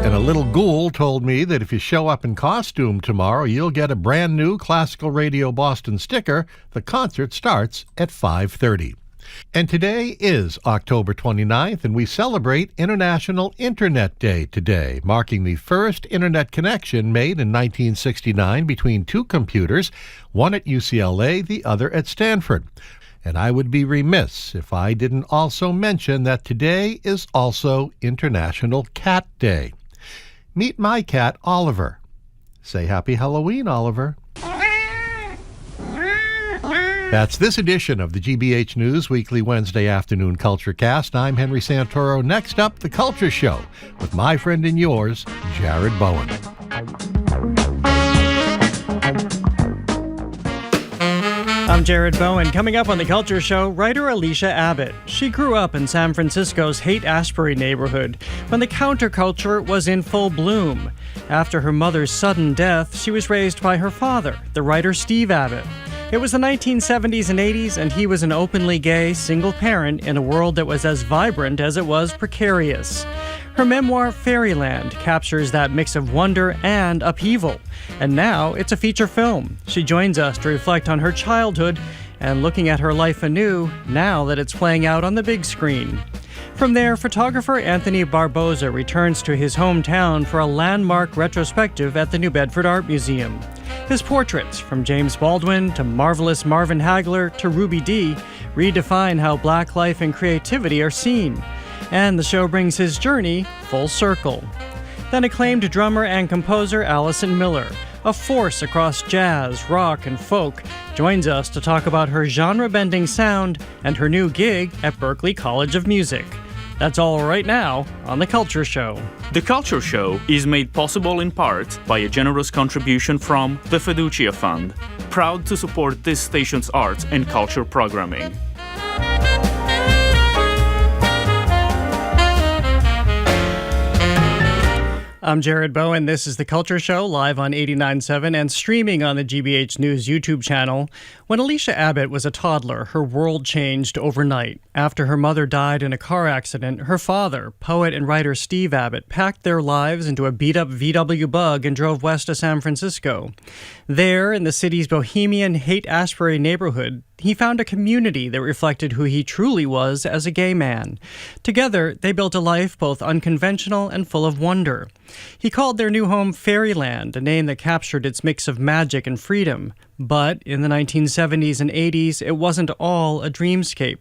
And a little ghoul told me that if you show up in costume tomorrow, you'll get a brand new Classical Radio Boston sticker. The concert starts at 5:30. And today is October 29th, and we celebrate International Internet Day today, marking the first internet connection made in 1969 between 2 computers, one at UCLA, the other at Stanford. And I would be remiss if I didn't also mention that today is also International Cat Day. Meet my cat, Oliver. Say happy Halloween, Oliver. That's this edition of the GBH News Weekly Wednesday Afternoon Culture Cast. I'm Henry Santoro. Next up, The Culture Show with my friend and yours, Jared Bowen. I'm Jared Bowen. Coming up on The Culture Show, writer Alicia Abbott. She grew up in San Francisco's Haight-Ashbury neighborhood when the counterculture was in full bloom. After her mother's sudden death, she was raised by her father, the writer Steve Abbott. It was the 1970s and 80s, and he was an openly gay single parent in a world that was as vibrant as it was precarious. Her memoir, Fairyland, captures that mix of wonder and upheaval. And now it's a feature film. She joins us to reflect on her childhood and looking at her life anew now that it's playing out on the big screen. From there, photographer Anthony Barboza returns to his hometown for a landmark retrospective at the New Bedford Art Museum. His portraits, from James Baldwin to marvelous Marvin Hagler to Ruby Dee, redefine how Black life and creativity are seen. And the show brings his journey full circle. Then acclaimed drummer and composer Allison Miller, a force across jazz, rock, and folk, joins us to talk about her genre-bending sound and her new gig at Berklee College of Music. That's all right now on The Culture Show. The Culture Show is made possible in part by a generous contribution from the Fiducia Fund, proud to support this station's arts and culture programming. I'm Jared Bowen. This is The Culture Show, live on 89.7 and streaming on the GBH News YouTube channel. When Alicia Abbott was a toddler, her world changed overnight. After her mother died in a car accident, her father, poet and writer Steve Abbott, packed their lives into a beat-up VW Bug and drove west to San Francisco. There, in the city's bohemian Haight-Ashbury neighborhood, he found a community that reflected who he truly was as a gay man. Together, they built a life both unconventional and full of wonder. He called their new home Fairyland, a name that captured its mix of magic and freedom. But in the 1970s and 80s, it wasn't all a dreamscape.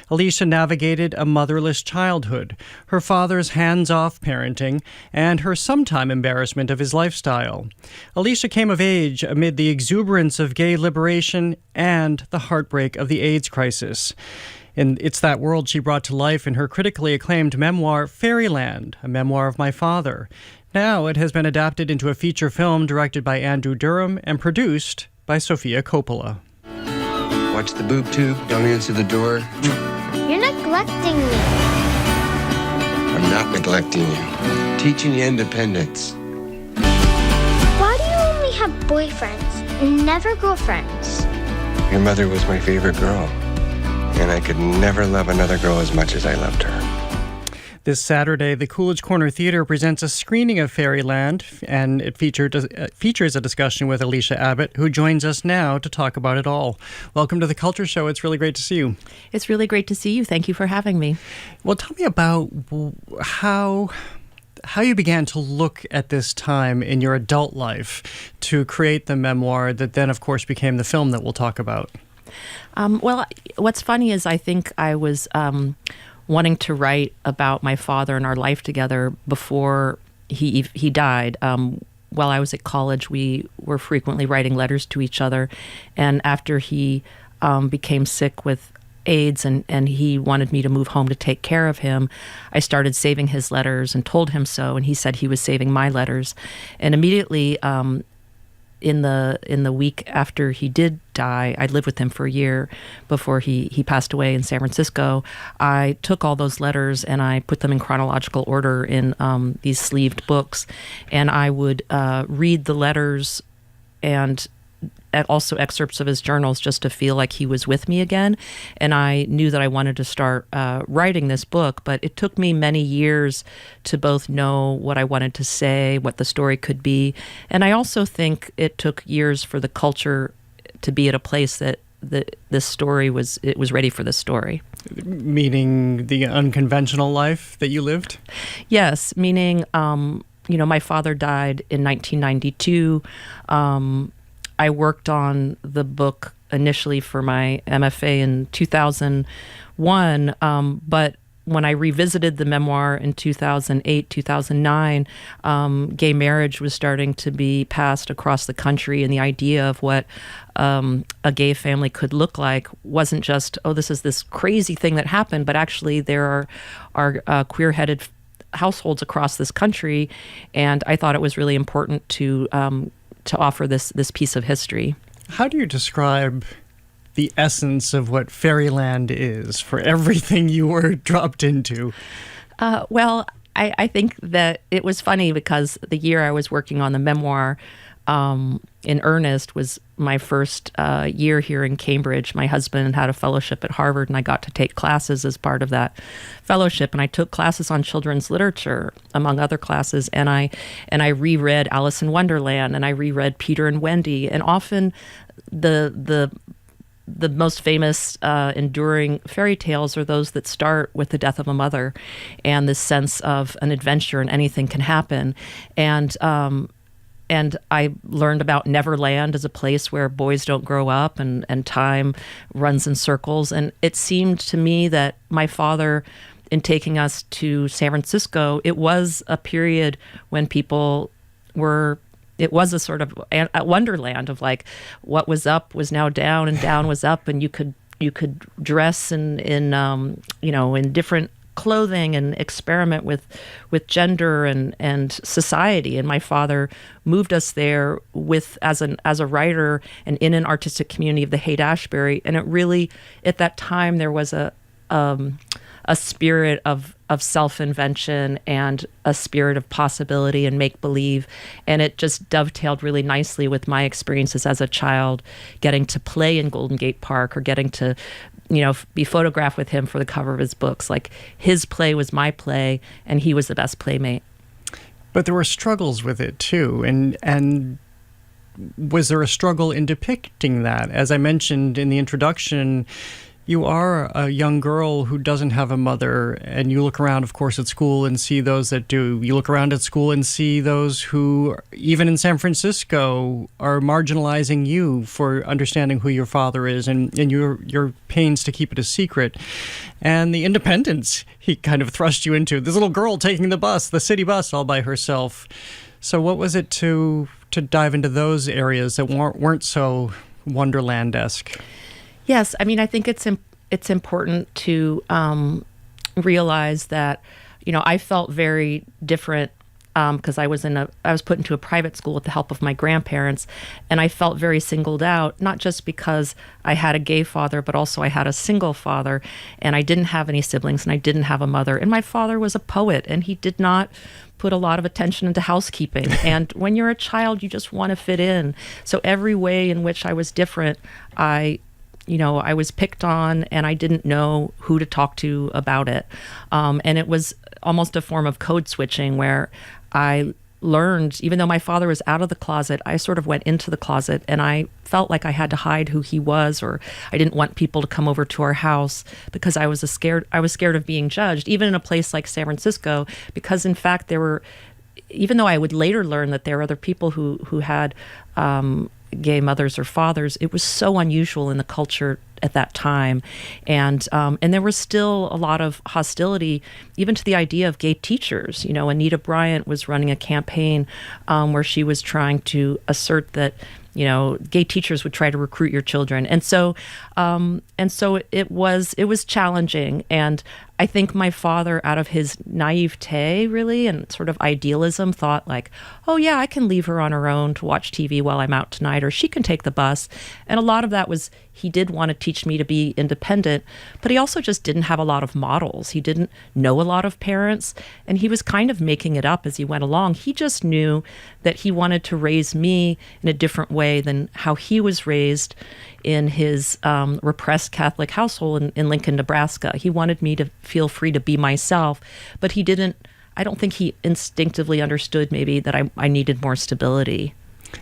Alicia navigated a motherless childhood, her father's hands-off parenting, and her sometime embarrassment of his lifestyle. Alicia came of age amid the exuberance of gay liberation and the heartbreak of the AIDS crisis. And it's that world she brought to life in her critically acclaimed memoir, Fairyland, a memoir of my father. Now it has been adapted into a feature film directed by Andrew Durham and produced by Sofia Coppola. Watch the boob tube. Don't answer the door. You're neglecting me. I'm not neglecting you. Teaching you independence. Why do you only have boyfriends and never girlfriends? Your mother was my favorite girl, and I could never love another girl as much as I loved her. This Saturday, the Coolidge Corner Theatre presents a screening of Fairyland, and it features a discussion with Alicia Abbott, who joins us now to talk about it all. Welcome to the Culture Show. It's really great to see you. It's really great to see you. Thank you for having me. Well, tell me about how you began to look at this time in your adult life to create the memoir that then, of course, became the film that we'll talk about. Well, what's funny is I think I was wanting to write about my father and our life together before he died. While I was at college, we were frequently writing letters to each other. And after he became sick with AIDS and he wanted me to move home to take care of him, I started saving his letters and told him so. And he said he was saving my letters. And immediately in the week after he did die, I lived with him for a year before he passed away in San Francisco. I took all those letters and I put them in chronological order in these sleeved books, and I would read the letters and also excerpts of his journals just to feel like he was with me again. And I knew that I wanted to start writing this book, but it took me many years to both know what I wanted to say, what the story could be. And I also think it took years for the culture to be at a place that this story was ready for this story. Meaning the unconventional life that you lived? Yes, meaning, my father died in 1992. I worked on the book initially for my MFA in 2001, but when I revisited the memoir in 2008, 2009, gay marriage was starting to be passed across the country, and the idea of what a gay family could look like wasn't just, this is this crazy thing that happened, but actually there are queer-headed households across this country, and I thought it was really important to offer this piece of history. How do you describe the essence of what Fairyland is for everything you were dropped into? Well, I think that it was funny because the year I was working on the memoir in earnest was my first year here in Cambridge. My husband had a fellowship at Harvard, and I got to take classes as part of that fellowship. And I took classes on children's literature, among other classes. And I reread Alice in Wonderland, and I reread Peter and Wendy. And often the most famous enduring fairy tales are those that start with the death of a mother and this sense of an adventure and anything can happen. And I learned about Neverland as a place where boys don't grow up and time runs in circles. And it seemed to me that my father, in taking us to San Francisco, it was a period when people it was a sort of a wonderland of like what was up was now down and down was up, and you could dress in different clothing and experiment with gender and society. And my father moved us there as a writer and in an artistic community of the Haight-Ashbury. And it really, at that time, there was a spirit of self-invention and a spirit of possibility and make-believe. And it just dovetailed really nicely with my experiences as a child, getting to play in Golden Gate Park or getting to be photographed with him for the cover of his books. Like, his play was my play, and he was the best playmate. But there were struggles with it, too. And was there a struggle in depicting that? As I mentioned in the introduction, You are a young girl who doesn't have a mother, and you look around, of course, at school and see those that do. You look around at school and see those who, even in San Francisco, are marginalizing you for understanding who your father is, and your pains to keep it a secret. And the independence he kind of thrust you into. This little girl taking the bus, the city bus, all by herself. So what was it to dive into those areas that weren't so Wonderland-esque? Yes, I mean, I think it's important to realize that, I felt very different because I was put into a private school with the help of my grandparents, and I felt very singled out, not just because I had a gay father, but also I had a single father, and I didn't have any siblings, and I didn't have a mother, and my father was a poet, and he did not put a lot of attention into housekeeping. And when you're a child, you just want to fit in. So every way in which I was different, I was picked on, and I didn't know who to talk to about it. And it was almost a form of code switching where I learned, even though my father was out of the closet, I sort of went into the closet, and I felt like I had to hide who he was, or I didn't want people to come over to our house because I was scared of being judged, even in a place like San Francisco, because in fact even though I would later learn that there were other people who had gay mothers or fathers, it was so unusual in the culture at that time, and there was still a lot of hostility, even to the idea of gay teachers. Anita Bryant was running a campaign where she was trying to assert that gay teachers would try to recruit your children, and so it was challenging. And I think my father, out of his naivete, really, and sort of idealism, thought like, oh yeah, I can leave her on her own to watch TV while I'm out tonight, or she can take the bus. And a lot of that was, he did want to teach me to be independent, but he also just didn't have a lot of models. He didn't know a lot of parents, and he was kind of making it up as he went along. He just knew that he wanted to raise me in a different way than how he was raised in his repressed Catholic household in Lincoln, Nebraska. He wanted me to feel free to be myself, but I don't think he instinctively understood maybe that I needed more stability.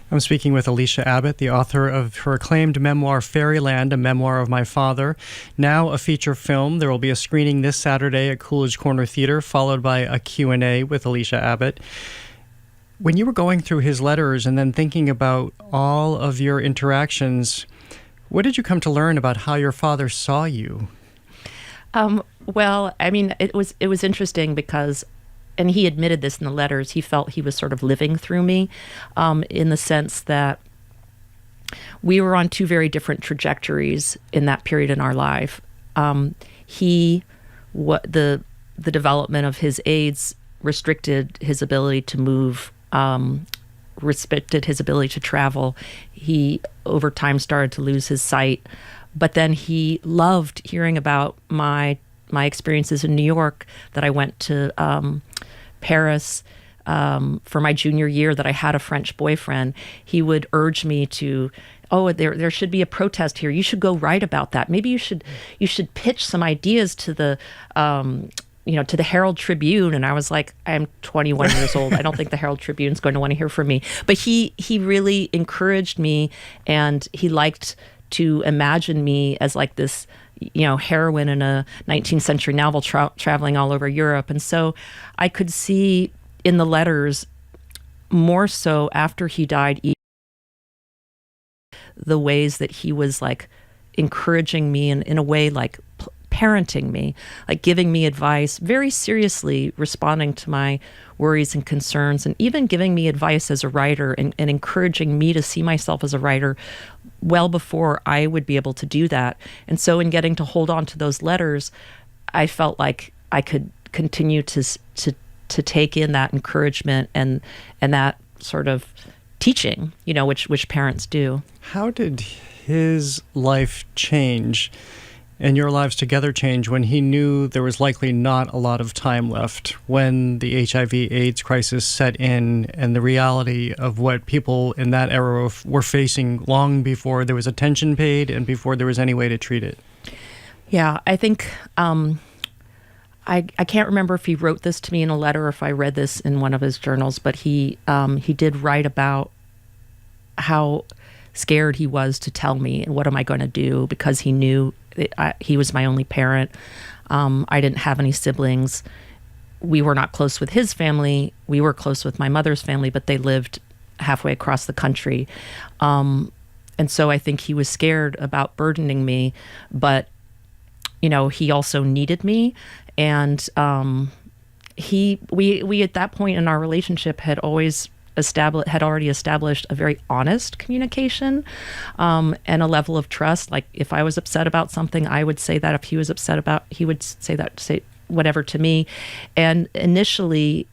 I'm speaking with Alicia Abbott, the author of her acclaimed memoir, Fairyland, a memoir of my father. Now a feature film. There will be a screening this Saturday at Coolidge Corner Theater, followed by a Q&A with Alicia Abbott. When you were going through his letters and then thinking about all of your interactions, what did you come to learn about how your father saw you? Well, I mean, it was interesting because, and he admitted this in the letters, he felt he was sort of living through me, in the sense that we were on two very different trajectories in that period in our life. The development of his AIDS restricted his ability to move, restricted his ability to travel. He, over time, started to lose his sight. But then he loved hearing about my experiences in New York, that I went to Paris for my junior year, that I had a French boyfriend. He would urge me to, there should be a protest here. You should go write about that. Maybe you should pitch some ideas to the to the Herald Tribune. And I was like, I'm 21 years old. I don't think the Herald Tribune's going to want to hear from me. But he really encouraged me, and he liked to imagine me as like this, heroine in a 19th century novel traveling all over Europe. And so I could see in the letters, more so after he died, the ways that he was like encouraging me, and in a way like parenting me, like giving me advice, very seriously responding to my worries and concerns, and even giving me advice as a writer, and encouraging me to see myself as a writer well before I would be able to do that. And so in getting to hold on to those letters, I felt like I could continue to take in that encouragement and that sort of teaching, which parents do. How did his life change and your lives together change when he knew there was likely not a lot of time left, when the HIV/AIDS crisis set in, and the reality of what people in that era were facing long before there was attention paid and before there was any way to treat it? Yeah, I think I can't remember if he wrote this to me in a letter or if I read this in one of his journals, but he did write about how scared he was to tell me and what am I going to do, because he knew He was my only parent. I didn't have any siblings. We were not close with his family. We were close with my mother's family, but they lived halfway across the country. And so I think he was scared about burdening me, but, he also needed me. And we at that point in our relationship had already established a very honest communication, and a level of trust. Like if I was upset about something, I would say that. If he was upset he would say whatever to me. And initially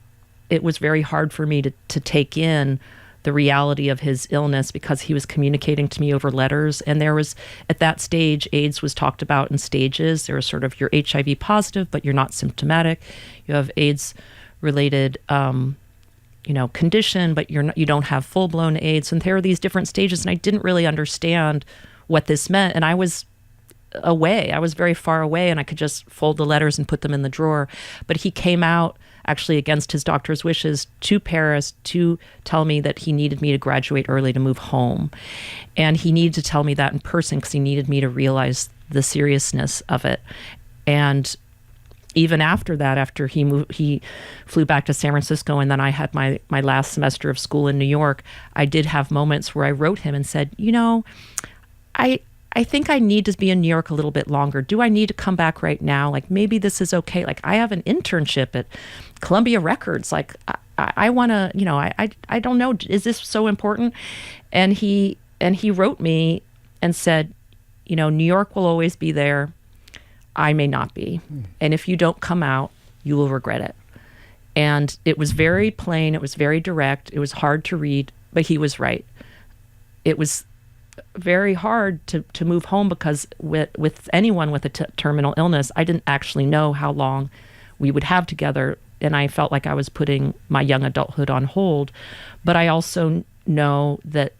it was very hard for me to take in the reality of his illness because he was communicating to me over letters. And there was, at that stage, AIDS was talked about in stages. There was sort of, you're HIV positive, but you're not symptomatic. You have AIDS related, condition, but you don't have full blown AIDS. And there are these different stages. And I didn't really understand what this meant. And I was away. I was very far away, and I could just fold the letters and put them in the drawer. But he came out, actually against his doctor's wishes, to Paris to tell me that he needed me to graduate early to move home. And he needed to tell me that in person because he needed me to realize the seriousness of it. And even after that, after he flew back to San Francisco, and then I had my last semester of school in New York, I did have moments where I wrote him and said, I think I need to be in New York a little bit longer. Do I need to come back right now? Like, maybe this is okay. Like, I have an internship at Columbia Records. Like, I want to, I don't know. Is this so important? And he wrote me and said, New York will always be there. I may not be. And if you don't come out, you will regret it. And it was very plain. It was very direct. It was hard to read, but he was right. It was very hard to move home because with anyone with a terminal illness, I didn't actually know how long we would have together, and I felt like I was putting my young adulthood on hold. But I also know that,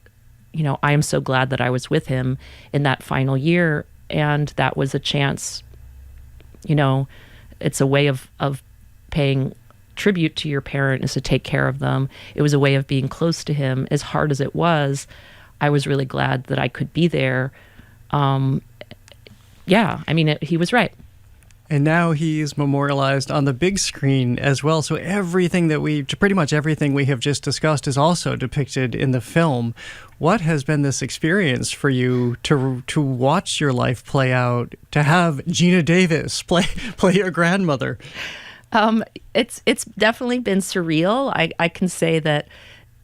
I am so glad that I was with him in that final year, and that was a chance. It's a way of paying tribute to your parent, is to take care of them. It was a way of being close to him. As hard as it was, I was really glad that I could be there. He was right. And now he's memorialized on the big screen as well. So pretty much everything we have just discussed is also depicted in the film. What has been this experience for you to watch your life play out, to have Gina Davis play your grandmother? It's definitely been surreal. I can say that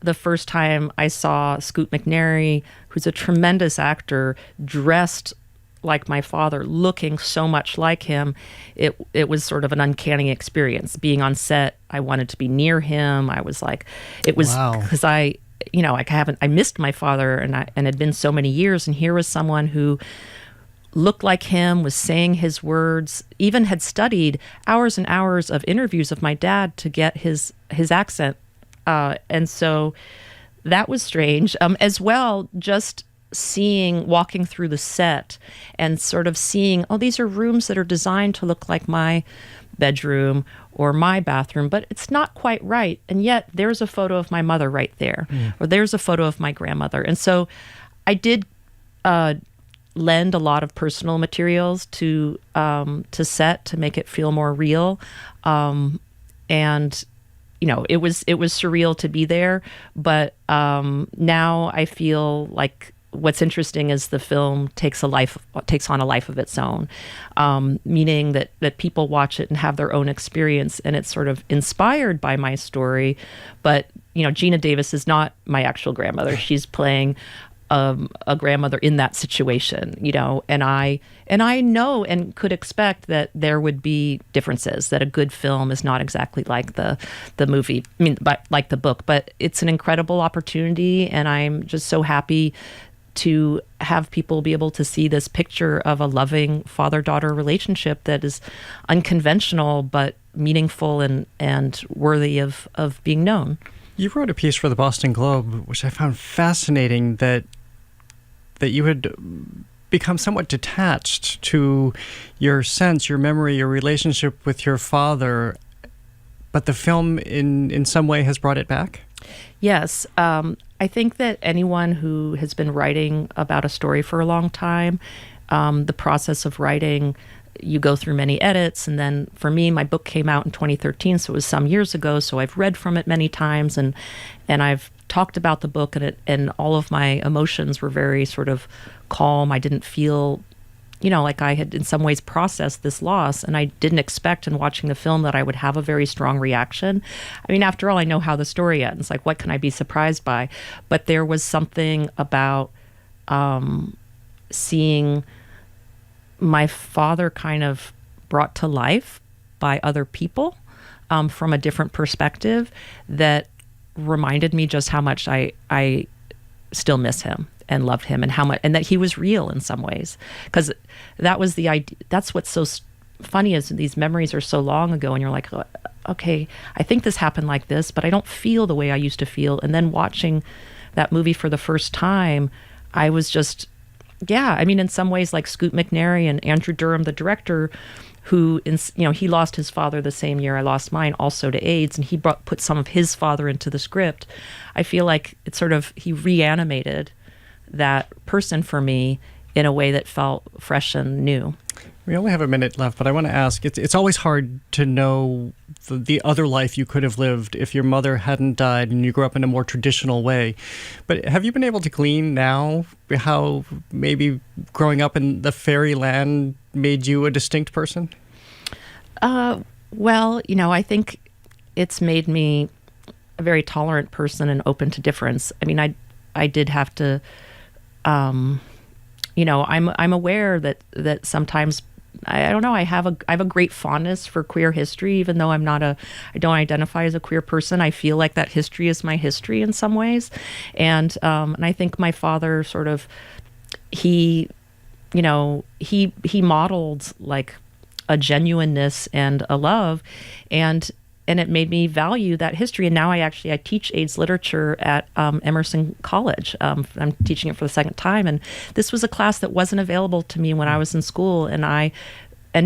the first time I saw Scoot McNairy, who's a tremendous actor, dressed like my father, looking so much like him, it was sort of an uncanny experience. Being on set, I wanted to be near him. I was like, it was because I missed my father, and it had been so many years, and here was someone who looked like him, was saying his words, even had studied hours and hours of interviews of my dad to get his accent. And so that was strange. As well, just walking through the set and sort of seeing, these are rooms that are designed to look like my bedroom or my bathroom, but it's not quite right. And yet there's a photo of my mother right there, or there's a photo of my grandmother. And so I did lend a lot of personal materials to set to make it feel more real. And it was surreal to be there, but now I feel like what's interesting is the film takes on a life of its own, meaning that people watch it and have their own experience, and it's sort of inspired by my story. But Gina Davis is not my actual grandmother; she's playing a grandmother in that situation, and I know and could expect that there would be differences, that a good film is not exactly like the movie, but like the book, but it's an incredible opportunity, and I'm just so happy to have people be able to see this picture of a loving father-daughter relationship that is unconventional but meaningful and worthy of being known. You wrote a piece for the Boston Globe, which I found fascinating, that you had become somewhat detached to your sense, your memory, your relationship with your father, but the film in some way has brought it back? Yes. I think that anyone who has been writing about a story for a long time the process of writing, you go through many edits. And then for me, my book came out in 2013, so it was some years ago. So I've read from it many times, and I've talked about the book, and all of my emotions were very sort of calm. I didn't feel, like I had in some ways processed this loss, and I didn't expect in watching the film that I would have a very strong reaction. I mean, after all, I know how the story ends. Like, what can I be surprised by? But there was something about seeing my father kind of brought to life by other people from a different perspective that reminded me just how much I still miss him and loved him, and how much, and that he was real in some ways. Because that was the idea. That's what's so funny, is these memories are so long ago, and you're like, oh, okay, I think this happened like this, but I don't feel the way I used to feel. And then watching that movie for the first time, I was just, I mean, in some ways, like Scoot McNairy and Andrew Durham, the director, who, he lost his father the same year I lost mine, also to AIDS, and he put some of his father into the script. I feel like it's sort of, he reanimated that person for me in a way that felt fresh and new. We only have a minute left, but I want to ask, it's always hard to know the other life you could have lived if your mother hadn't died and you grew up in a more traditional way. But have you been able to glean now how maybe growing up in the fairyland made you a distinct person? Well, I think it's made me a very tolerant person and open to difference. I mean, I did have to, I'm aware that sometimes, I don't know, I have a great fondness for queer history, even though I don't identify as a queer person. I feel like that history is my history in some ways. And I think my father sort of, he modeled like a genuineness and a love, and it made me value that history. And now I teach AIDS literature at Emerson College. I'm teaching it for the second time. And this was a class that wasn't available to me when I was in school. And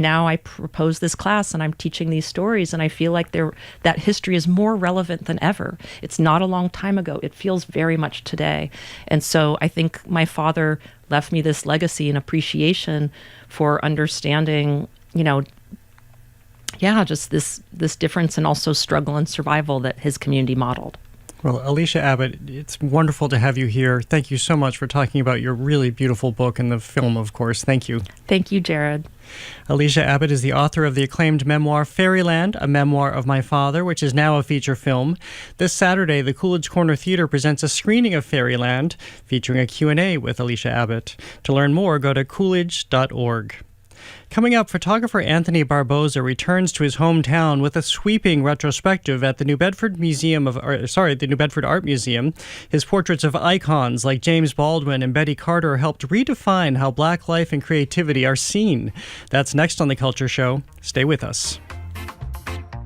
now I propose this class, and I'm teaching these stories. And I feel like that history is more relevant than ever. It's not a long time ago. It feels very much today. And so I think my father left me this legacy and appreciation for understanding, just this difference, and also struggle and survival that his community modeled. Well, Alicia Abbott, it's wonderful to have you here. Thank you so much for talking about your really beautiful book and the film, of course. Thank you. Thank you, Jared. Alicia Abbott is the author of the acclaimed memoir Fairyland, a memoir of my father, which is now a feature film. This Saturday, the Coolidge Corner Theater presents a screening of Fairyland, featuring a Q&A with Alicia Abbott. To learn more, go to coolidge.org. Coming up, photographer Anthony Barboza returns to his hometown with a sweeping retrospective at the New Bedford Art Museum. His portraits of icons like James Baldwin and Betty Carter helped redefine how Black life and creativity are seen. That's next on The Culture Show. Stay with us.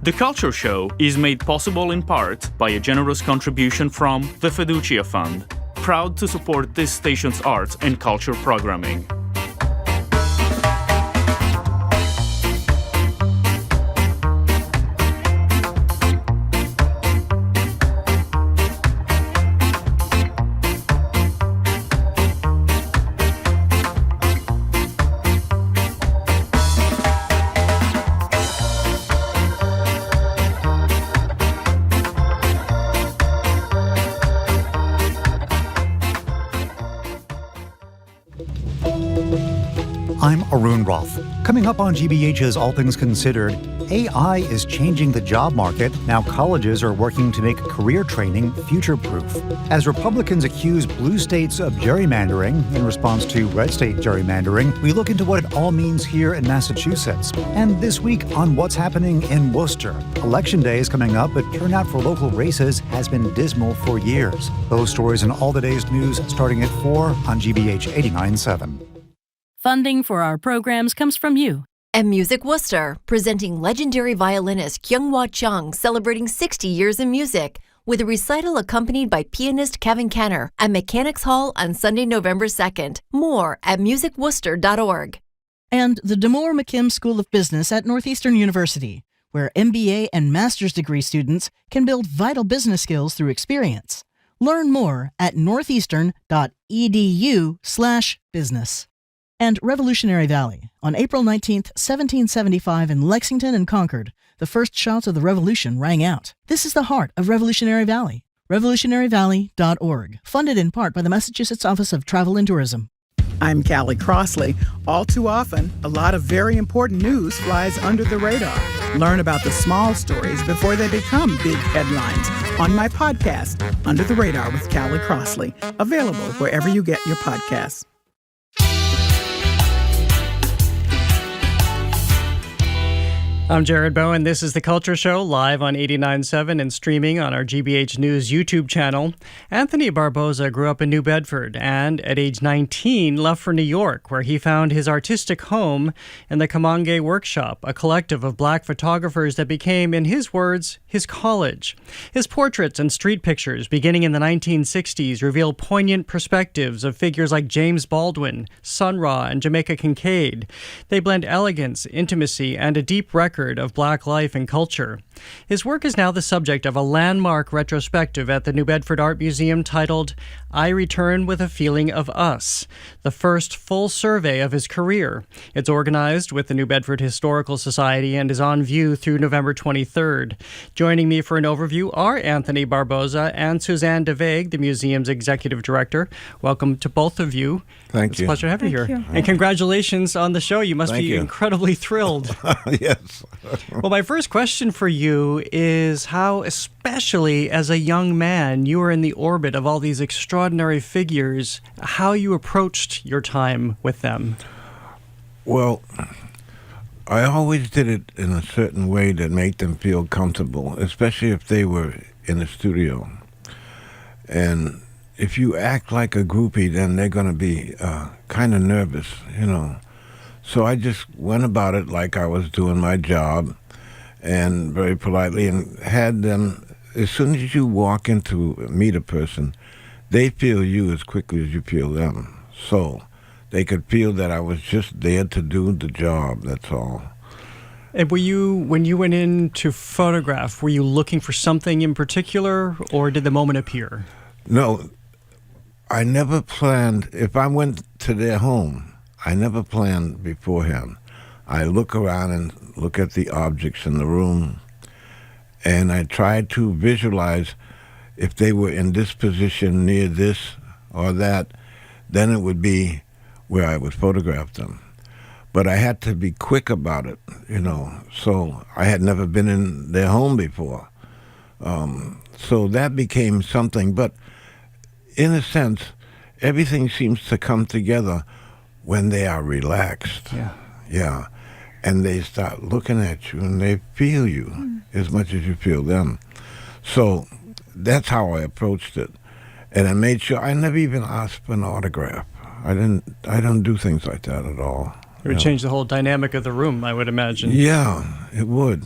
The Culture Show is made possible in part by a generous contribution from the Fiducia Fund, proud to support this station's arts and culture programming. I'm Arun Roth. Coming up on GBH's All Things Considered, AI is changing the job market. Now colleges are working to make career training future-proof. As Republicans accuse blue states of gerrymandering in response to red state gerrymandering, we look into what it all means here in Massachusetts. And this week on what's happening in Worcester. Election day is coming up, but turnout for local races has been dismal for years. Those stories and all the day's news starting at 4 on GBH 89.7. Funding for our programs comes from you. And Music Worcester, presenting legendary violinist Kyung-Wha Chung celebrating 60 years in music, with a recital accompanied by pianist Kevin Kenner at Mechanics Hall on Sunday, November 2nd. More at musicworcester.org. And the DeMoore McKim School of Business at Northeastern University, where MBA and master's degree students can build vital business skills through experience. Learn more at northeastern.edu/business. And Revolutionary Valley. On April 19th, 1775 in Lexington and Concord, the first shots of the Revolution rang out. This is the heart of Revolutionary Valley. revolutionaryvalley.org. Funded in part by the Massachusetts Office of Travel and Tourism. I'm Callie Crossley. All too often, a lot of very important news flies under the radar. Learn about the small stories before they become big headlines on my podcast, Under the Radar with Callie Crossley, available wherever you get your podcasts. I'm Jared Bowen. This is The Culture Show, live on 89.7 and streaming on our GBH News YouTube channel. Anthony Barboza grew up in New Bedford and, at age 19, left for New York, where he found his artistic home in the Kamange Workshop, a collective of black photographers that became, in his words, his college. His portraits and street pictures, beginning in the 1960s, reveal poignant perspectives of figures like James Baldwin, Sun Ra, and Jamaica Kincaid. They blend elegance, intimacy, and a deep record of black life and culture. His work is now the subject of a landmark retrospective at the New Bedford Art Museum titled I Return with a Feeling of Us, the first full survey of his career. It's organized with the New Bedford Historical Society and is on view through November 23rd. Joining me for an overview are Anthony Barboza and Suzanne DeVague, the museum's executive director. Welcome to both of you. Thank you. It's a pleasure to have you here. And congratulations on the show. You must be incredibly thrilled. Yes. Well, my first question for you is how, especially as a young man, you were in the orbit of all these extraordinary figures, how you approached your time with them. Well, I always did it in a certain way that made them feel comfortable, especially if they were in the studio. And if you act like a groupie, then they're going to be kind of nervous, you know. So I just went about it like I was doing my job, and very politely, and had them, as soon as you walk into meet a person, they feel you as quickly as you feel them. So they could feel that I was just there to do the job, that's all. And were you, when you went in to photograph, were you looking for something in particular, or did the moment appear? No, I never planned. If I went to their home, I never planned beforehand. I look around and look at the objects in the room, and I try to visualize if they were in this position near this or that, then it would be where I would photograph them. But I had to be quick about it, you know, so I had never been in their home before. So that became something, but in a sense, everything seems to come together when they are relaxed. Yeah. And they start looking at you and they feel you as much as you feel them. So that's how I approached it. And I made sure I never even asked for an autograph. I don't do things like that at all. It would change the whole dynamic of the room, I would imagine. Yeah, it would.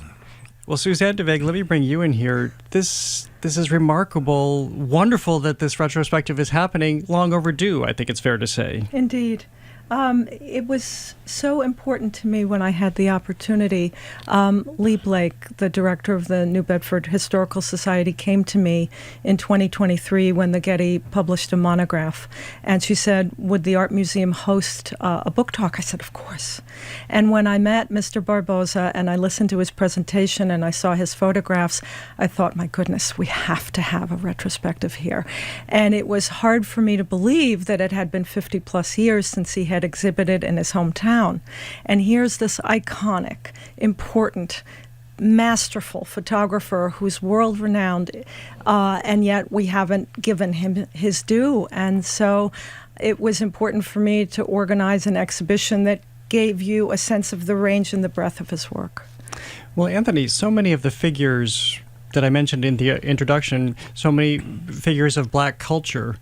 Well, Suzanne DeVague, let me bring you in here. This is remarkable, wonderful that this retrospective is happening, long overdue, I think it's fair to say. Indeed. It was so important to me when I had the opportunity. Lee Blake, the director of the New Bedford Historical Society, came to me in 2023 when the Getty published a monograph. And she said, would the Art Museum host a book talk? I said, of course. And when I met Mr. Barboza and I listened to his presentation and I saw his photographs, I thought, my goodness, we have to have a retrospective here. And it was hard for me to believe that it had been 50 plus years since he had exhibited in his hometown. And here's this iconic, important, masterful photographer who's world-renowned, and yet we haven't given him his due. And so it was important for me to organize an exhibition that gave you a sense of the range and the breadth of his work. Well, Anthony, so many of the figures that I mentioned in the introduction, so many figures of black culture,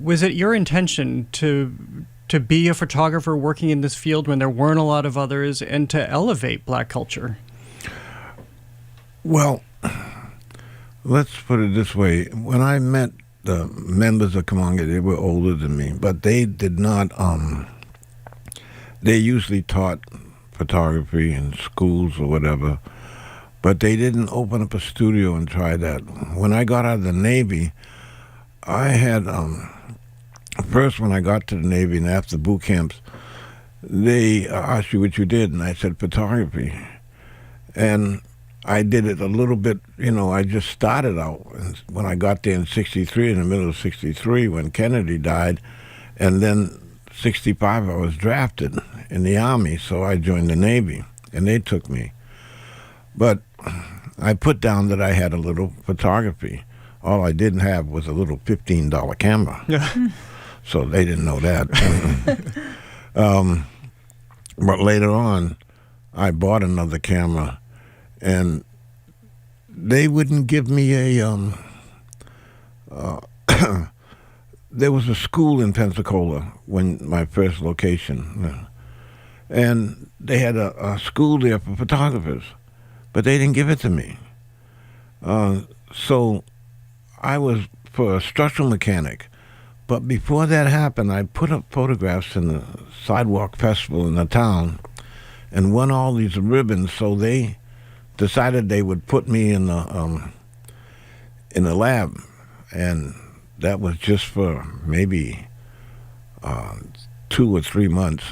was it your intention to be a photographer working in this field when there weren't a lot of others and to elevate black culture? Well, let's put it this way. When I met the members of Kamange, they were older than me, but they did not, they usually taught photography in schools or whatever, but they didn't open up a studio and try that. When I got out of the Navy, I had... First, when I got to the Navy and after boot camps, they asked you what you did, and I said photography. And I did it a little bit, I just started out. And when I got there in 63, in the middle of 63, when Kennedy died, and then 65, I was drafted in the Army, so I joined the Navy, and they took me. But I put down that I had a little photography. All I didn't have was a little $15 camera. So they didn't know that. But later on, I bought another camera, and they wouldn't give me a... there was a school in Pensacola, when my first location, and they had a school there for photographers, but they didn't give it to me. So I was for a structural mechanic. But before that happened, I put up photographs in the Sidewalk Festival in the town and won all these ribbons, so they decided they would put me in the lab. And that was just for maybe 2 or 3 months.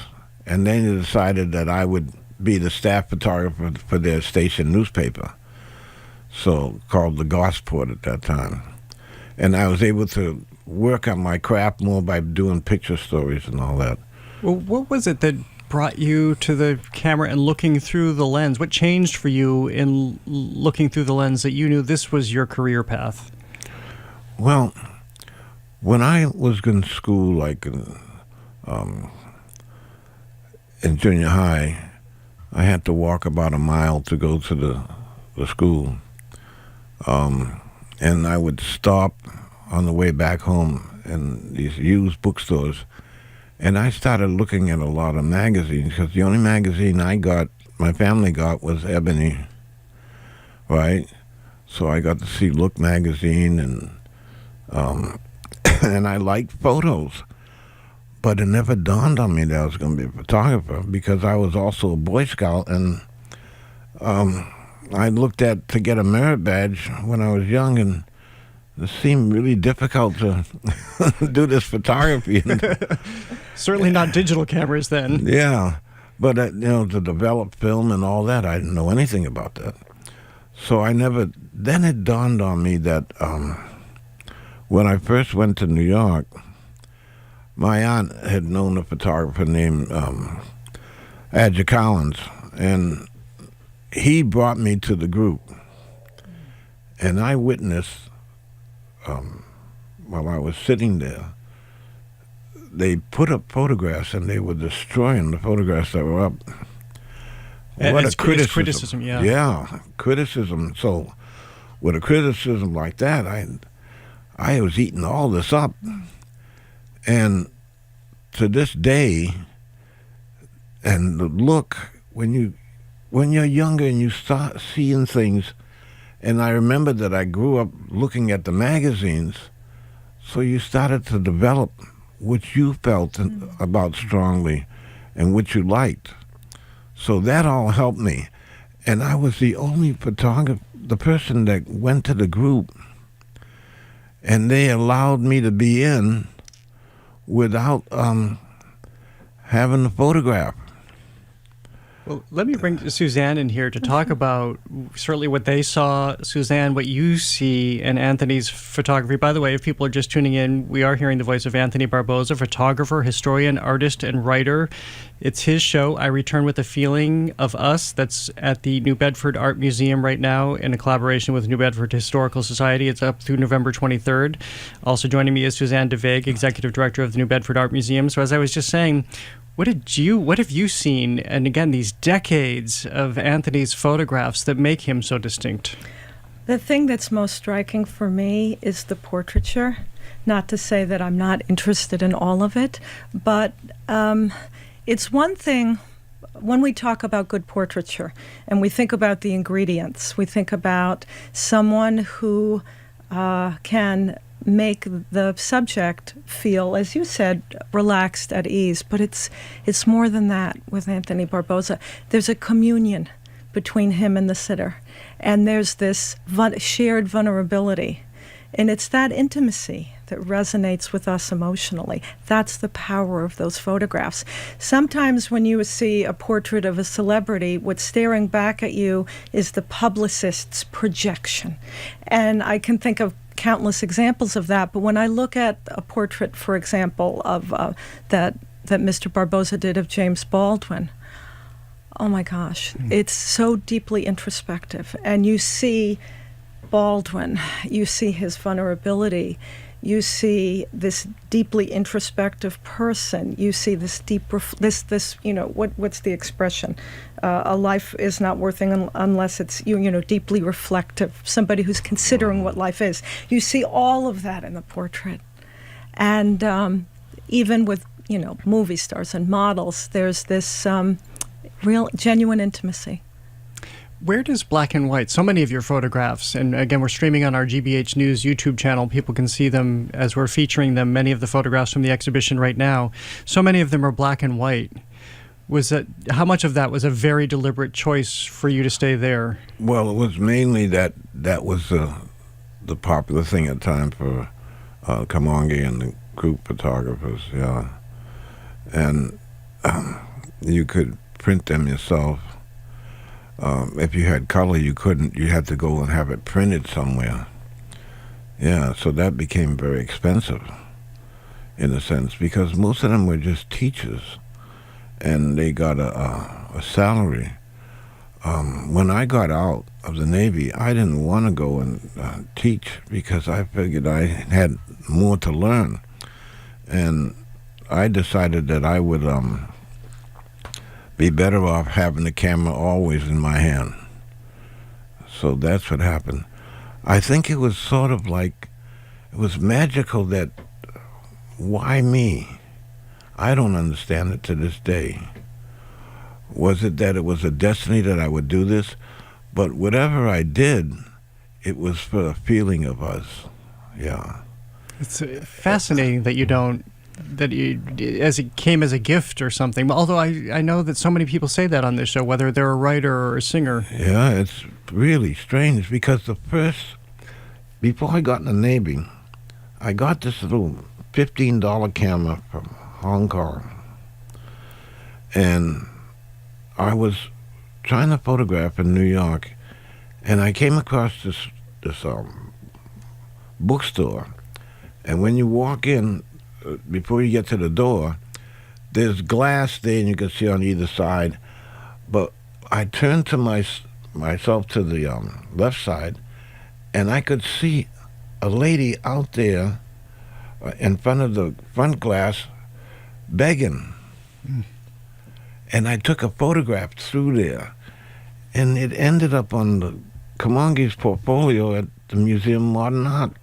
And then they decided that I would be the staff photographer for their station newspaper, so called the Gosport at that time. And I was able to work on my craft more by doing picture stories and all that. Well, what was it that brought you to the camera and looking through the lens? What changed for you in looking through the lens that you knew this was your career path? Well, when I was in school, like in junior high, I had to walk about a mile to go to the school. And I would stop on the way back home in these used bookstores. And I started looking at a lot of magazines, because the only magazine my family got, was Ebony, right? So I got to see Look magazine, and and I liked photos. But it never dawned on me that I was going to be a photographer, because I was also a Boy Scout, and I looked to get a merit badge when I was young, and it seemed really difficult to do this photography. Certainly not digital cameras then. Yeah, but to develop film and all that, I didn't know anything about that. So then it dawned on me that when I first went to New York, my aunt had known a photographer named Adja Collins, and he brought me to the group. And I witnessed, while I was sitting there, they put up photographs and they were destroying the photographs that were up. What a criticism. Yeah. Yeah, criticism. So with a criticism like that, I was eating all this up. And to this day, and the look, when you're younger and you start seeing things, and I remember that I grew up looking at the magazines, so you started to develop what you felt about strongly and what you liked. So that all helped me. And I was the only photographer, the person that went to the group, and they allowed me to be in without having a photograph. Well, let me bring Suzanne in here to talk about certainly what they saw. Suzanne, what you see in Anthony's photography. By the way, if people are just tuning in, we are hearing the voice of Anthony Barboza, photographer, historian, artist, and writer. It's his show, I Return with a Feeling of Us, that's at the New Bedford Art Museum right now in a collaboration with New Bedford Historical Society. It's up through November 23rd. Also joining me is Suzanne DeVeg, Executive Director of the New Bedford Art Museum. So as I was just saying, what have you seen, and again, these decades of Anthony's photographs that make him so distinct? The thing that's most striking for me is the portraiture. Not to say that I'm not interested in all of it, but it's one thing when we talk about good portraiture and we think about the ingredients. We think about someone who can make the subject feel, as you said, relaxed, at ease. But it's more than that with Anthony Barboza. There's a communion between him and the sitter. And there's this shared vulnerability. And it's that intimacy that resonates with us emotionally. That's the power of those photographs. Sometimes when you see a portrait of a celebrity, what's staring back at you is the publicist's projection. And I can think of countless examples of that, but when I look at a portrait, for example, of that Mr. Barboza did of James Baldwin, oh my gosh, it's so deeply introspective. And you see Baldwin, you see his vulnerability, you see this deeply introspective person, you see this deep, what's the expression? A life is not worth it unless it's, deeply reflective, somebody who's considering what life is. You see all of that in the portrait. And even with, movie stars and models, there's this real, genuine intimacy. Where does black and white, so many of your photographs, and again, we're streaming on our GBH News YouTube channel, people can see them as we're featuring them, many of the photographs from the exhibition right now, so many of them are black and white. How much of that was a very deliberate choice for you to stay there? Well, it was mainly that was the popular thing at the time for Kamongi and the group photographers, yeah. And you could print them yourself. If you had color, you couldn't. You had to go and have it printed somewhere. Yeah, so that became very expensive, in a sense, because most of them were just teachers, and they got a salary. When I got out of the Navy, I didn't want to go and teach because I figured I had more to learn, and I decided that I would be better off having the camera always in my hand. So that's what happened. I think it was sort of like, it was magical that, why me? I don't understand it to this day. Was it that it was a destiny that I would do this? But whatever I did, it was for the feeling of us. Yeah. It's fascinating that as it came as a gift or something. Although I know that so many people say that on this show, whether they're a writer or a singer. Yeah, it's really strange because before I got in the Navy, I got this little $15 camera from Hong Kong. And I was trying to photograph in New York, and I came across this bookstore. And when you walk in, before you get to the door, there's glass there and you can see on either side. But I turned to myself to the left side, and I could see a lady out there in front of the front glass begging. And I took a photograph through there, and it ended up on the Kamongi's portfolio at the Museum of Modern Art.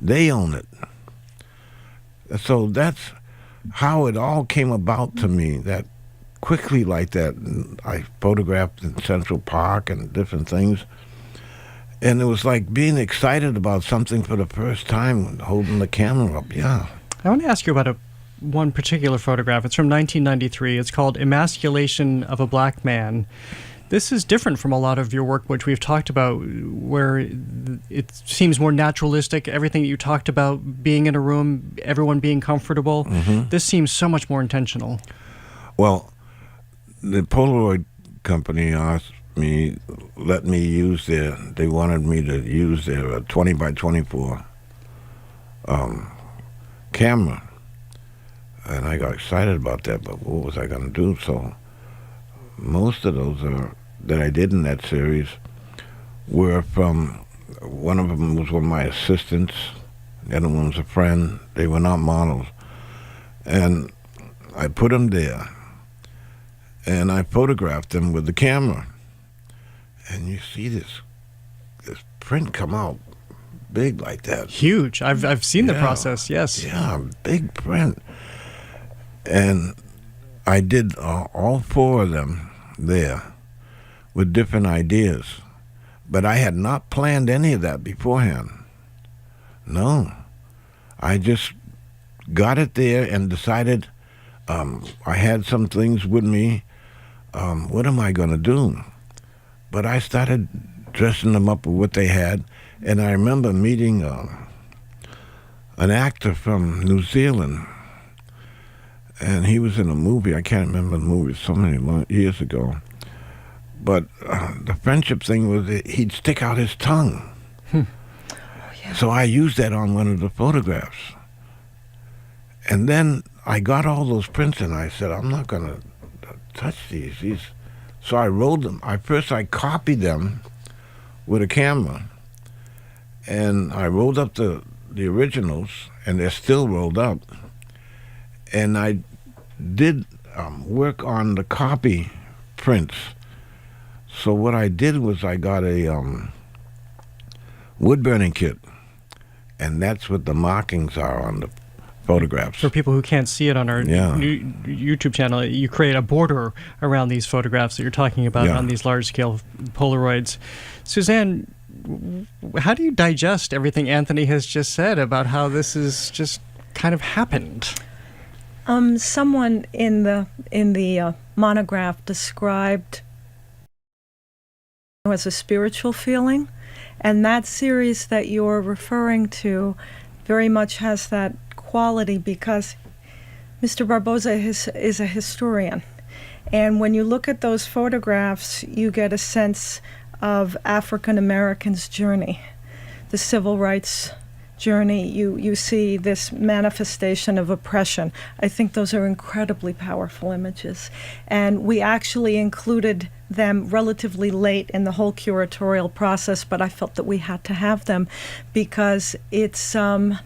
They own it. So that's how it all came about to me, that quickly like that. I photographed in Central Park and different things. And it was like being excited about something for the first time, holding the camera up, yeah. I want to ask you about one particular photograph. It's from 1993. It's called Emasculation of a Black Man. This is different from a lot of your work, which we've talked about, where it seems more naturalistic. Everything that you talked about, being in a room, everyone being comfortable. Mm-hmm. This seems so much more intentional. Well, the Polaroid company let me use they wanted me to use their 20 by 24 camera. And I got excited about that, but what was I going to do? So most of those that I did in that series were from, one of them was one of my assistants, the other one was a friend. They were not models. And I put them there, and I photographed them with the camera. And you see this print come out big like that. Huge. I've seen the process, yes. Yeah, big print. And I did all four of them there with different ideas. But I had not planned any of that beforehand. No. I just got it there and decided I had some things with me. What am I going to do? But I started dressing them up with what they had, And I remember meeting an actor from New Zealand, and he was in a movie. I can't remember the movie, so many years ago. But the friendship thing was that he'd stick out his tongue. So I used that on one of the photographs. And then I got all those prints, and I said, I'm not going to touch these. So I rolled them. I copied them with a camera, and I rolled up the originals, and they're still rolled up. And I did work on the copy prints. So what I did was I got a wood burning kit, and that's what the markings are on the photographs. For people who can't see it on our new YouTube channel, you create a border around these photographs that you're talking about on these large-scale Polaroids. Suzanne, how do you digest everything Anthony has just said about how this is just kind of happened? Someone in the monograph described it as a spiritual feeling, and that series that you're referring to very much has that quality because Mr. Barboza is a historian. And when you look at those photographs, you get a sense of African Americans' journey, the civil rights journey. You see this manifestation of oppression. I think those are incredibly powerful images. And we actually included them relatively late in the whole curatorial process, but I felt that we had to have them because it's something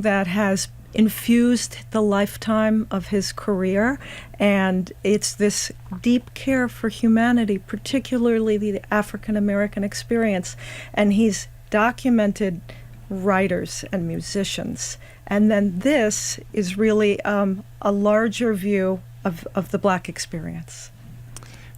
that has infused the lifetime of his career, and it's this deep care for humanity, particularly the African American experience. And he's documented writers and musicians. And then this is really a larger view of the Black experience.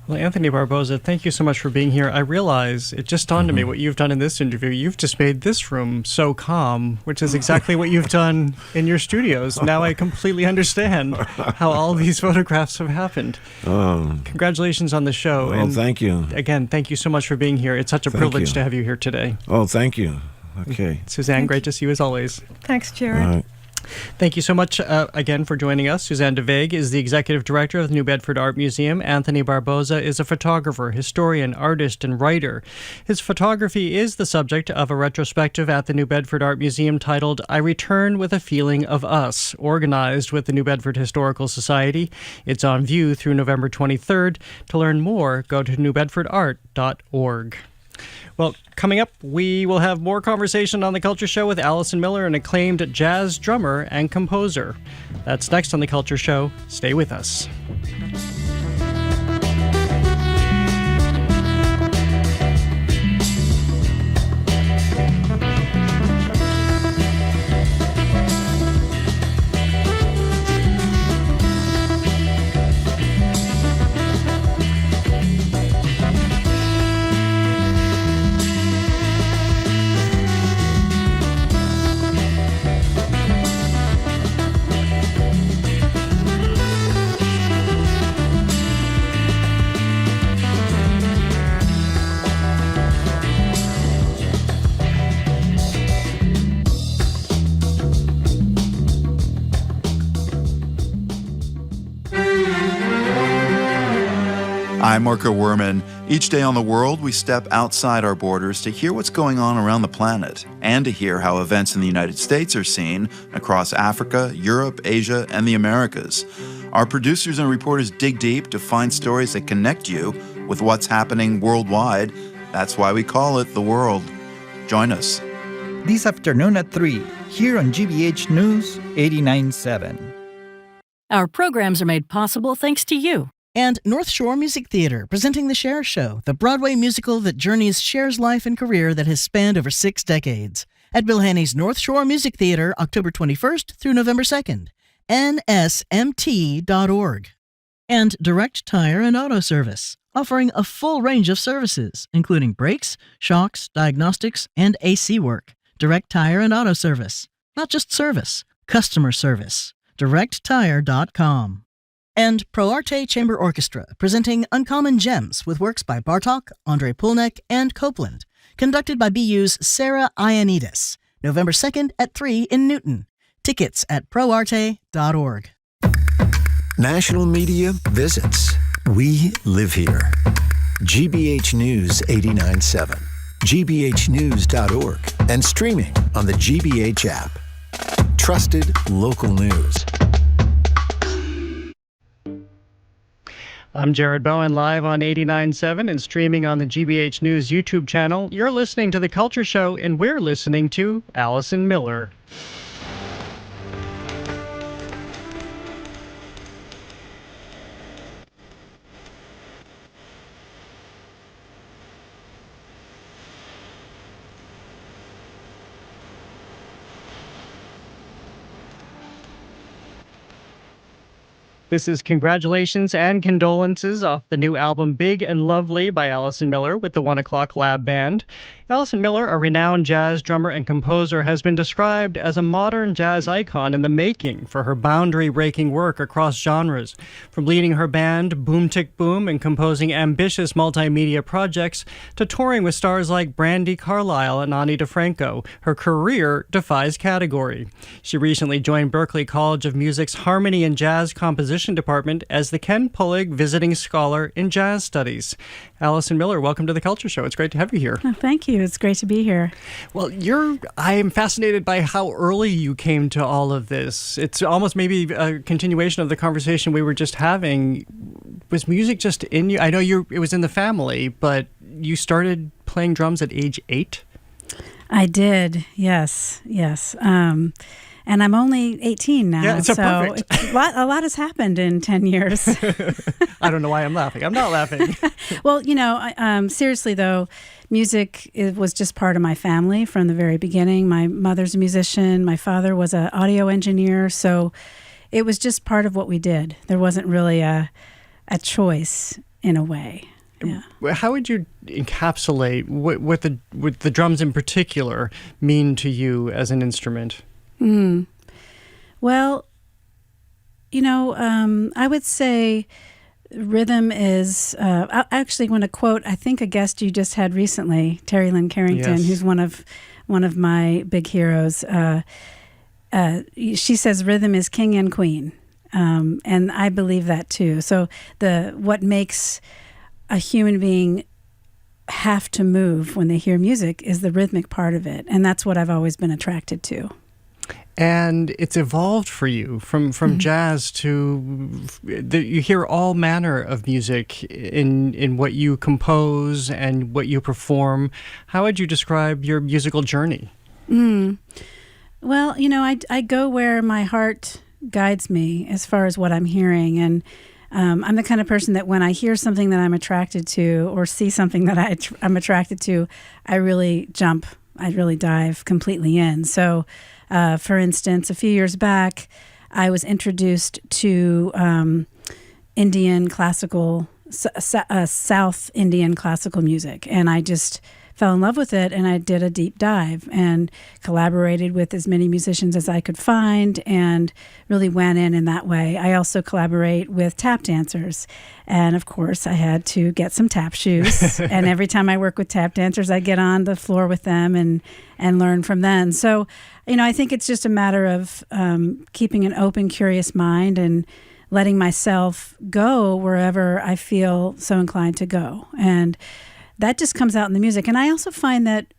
Well, Anthony Barboza, thank you so much for being here. I realize it just dawned on me what you've done in this interview. You've just made this room so calm, which is exactly what you've done in your studios. Now I completely understand how all these photographs have happened. Congratulations on the show. Well, thank you. Again, thank you so much for being here. It's such a privilege to have you here today. Oh, thank you. Okay. Suzanne, great to see you as always. Thanks, Jared. Thank you so much again for joining us. Suzanne DeVeg is the executive director of the New Bedford Art Museum. Anthony Barboza is a photographer, historian, artist, and writer. His photography is the subject of a retrospective at the New Bedford Art Museum titled I Return with a Feeling of Us, organized with the New Bedford Historical Society. It's on view through November 23rd. To learn more, go to newbedfordart.org. Well, coming up, we will have more conversation on The Culture Show with Allison Miller, an acclaimed jazz drummer and composer. That's next on The Culture Show. Stay with us. I'm Marco Werman. Each day on The World, we step outside our borders to hear what's going on around the planet and to hear how events in the United States are seen across Africa, Europe, Asia, and the Americas. Our producers and reporters dig deep to find stories that connect you with what's happening worldwide. That's why we call it The World. Join us. This afternoon at 3, here on GBH News 89.7. Our programs are made possible thanks to you. And North Shore Music Theater, presenting The Cher Show, the Broadway musical that journeys Cher's life and career that has spanned over 6 decades. At Bill Haney's North Shore Music Theater, October 21st through November 2nd. nsmt.org. And Direct Tire and Auto Service, offering a full range of services, including brakes, shocks, diagnostics, and AC work. Direct Tire and Auto Service. Not just service, customer service. DirectTire.com. And Pro Arte Chamber Orchestra, presenting Uncommon Gems with works by Bartók, Andrei Pulnek, and Copeland. conducted by BU's Sarah Ioannidis, November 2nd at 3 in Newton. Tickets at proarte.org. National media visits. We live here. GBH News 89.7, gbhnews.org, and streaming on the GBH app. Trusted local news. I'm Jared Bowen, live on 89.7 and streaming on the GBH News YouTube channel. You're listening to The Culture Show, and we're listening to Allison Miller. This is congratulations and condolences off the new album Big and Lovely by Allison Miller with the 1 O'Clock Lab Band. Allison Miller, a renowned jazz drummer and composer, has been described as a modern jazz icon in the making for her boundary-breaking work across genres. From leading her band Boom Tick Boom and composing ambitious multimedia projects to touring with stars like Brandi Carlile and Ani DeFranco, her career defies category. She recently joined Berklee College of Music's Harmony and Jazz Composition Department as the Ken Pullig Visiting Scholar in Jazz Studies. Allison Miller, welcome to The Culture Show. It's great to have you here. Oh, thank you. It's great to be here. Well, I am fascinated by how early you came to all of this. It's almost maybe a continuation of the conversation we were just having. Was music just in you? I know it was in the family, but you started playing drums at age 8? I did, yes. And I'm only 18 now. Yeah, so perfect. A lot has happened in 10 years. I don't know why I'm laughing. I'm not laughing. Well, seriously though, music was just part of my family from the very beginning. My mother's a musician. My father was an audio engineer. So it was just part of what we did. There wasn't really a choice in a way. Yeah. How would you encapsulate what the drums in particular mean to you as an instrument? Well, I would say rhythm is, I actually want to quote, I think a guest you just had recently, Terry Lynn Carrington, yes, who's one of my big heroes. She says rhythm is king and queen. And I believe that too. So what makes a human being have to move when they hear music is the rhythmic part of it. And that's what I've always been attracted to. And it's evolved for you from jazz to you hear all manner of music in what you compose and what you perform. How would you describe your musical journey? Well, I go where my heart guides me as far as what I'm hearing. And I'm the kind of person that when I hear something that I'm attracted to or see something that I'm attracted to, I really jump. I really dive completely in. So, for instance, a few years back, I was introduced to Indian classical, South Indian classical music, and I just fell in love with it, and I did a deep dive and collaborated with as many musicians as I could find and really went in that way. I also collaborate with tap dancers, and of course I had to get some tap shoes, and every time I work with tap dancers, I get on the floor with them and learn from them. So, I think it's just a matter of keeping an open, curious mind and letting myself go wherever I feel so inclined to go. And that just comes out in the music. And I also find that,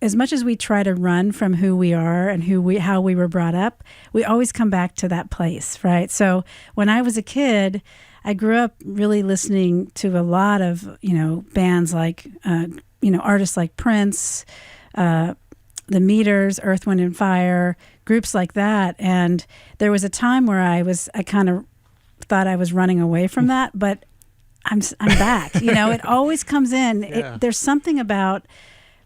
as much as we try to run from who we are and how we were brought up, we always come back to that place, right? So when I was a kid, I grew up really listening to a lot of, bands like, artists like Prince, the Meters, Earth, Wind and Fire, groups like that. And there was a time where I kind of thought I was running away from that, but I'm back. It always comes in. Yeah. There's something about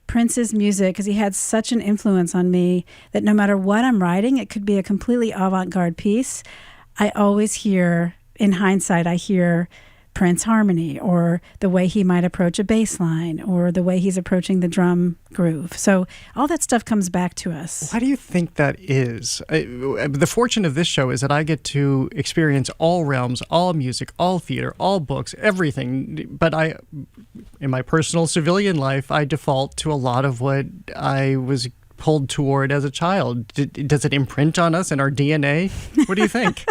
Prince's music, because he had such an influence on me that no matter what I'm writing, it could be a completely avant-garde piece. I always hear, in hindsight, I hear Prince harmony, or the way he might approach a bass line, or the way he's approaching the drum groove. So all that stuff comes back to us. Why do you think that is? The fortune of this show is that I get to experience all realms, all music, all theater, all books, everything. But in my personal civilian life, I default to a lot of what I was pulled toward as a child. Does it imprint on us in our DNA? What do you think?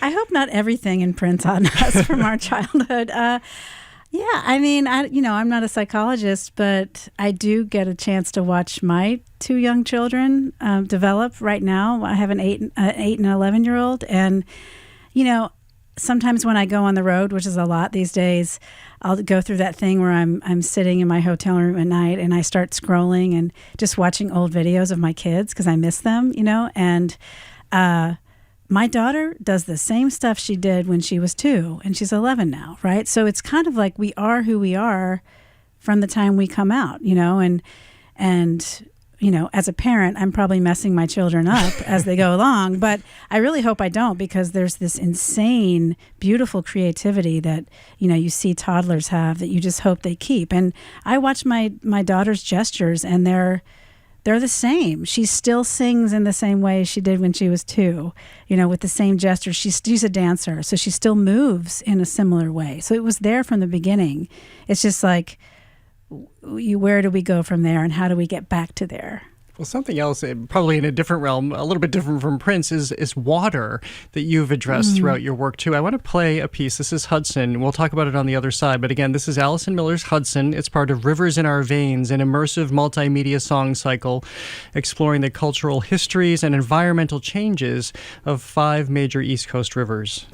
I hope not everything imprints on us from our childhood. Yeah, I mean, I'm not a psychologist, but I do get a chance to watch my two young children develop right now. I have an 8 and 11-year-old, and sometimes when I go on the road, which is a lot these days, I'll go through that thing where I'm sitting in my hotel room at night and I start scrolling and just watching old videos of my kids because I miss them, and my daughter does the same stuff she did when she was 2, and she's 11 now, right? So it's kind of like we are who we are from the time we come out, and as a parent, I'm probably messing my children up as they go along, but I really hope I don't, because there's this insane, beautiful creativity that, you see toddlers have that you just hope they keep. And I watch my daughter's gestures, and they're the same. She still sings in the same way she did when she was 2, with the same gestures. She's a dancer, so she still moves in a similar way. So it was there from the beginning. It's just like, where do we go from there, and how do we get back to there? Well, something else, probably in a different realm, a little bit different from Prince, is water that you've addressed throughout your work, too. I want to play a piece. This is Hudson. We'll talk about it on the other side. But again, this is Alison Miller's Hudson. It's part of Rivers in Our Veins, an immersive multimedia song cycle exploring the cultural histories and environmental changes of 5 major East Coast rivers.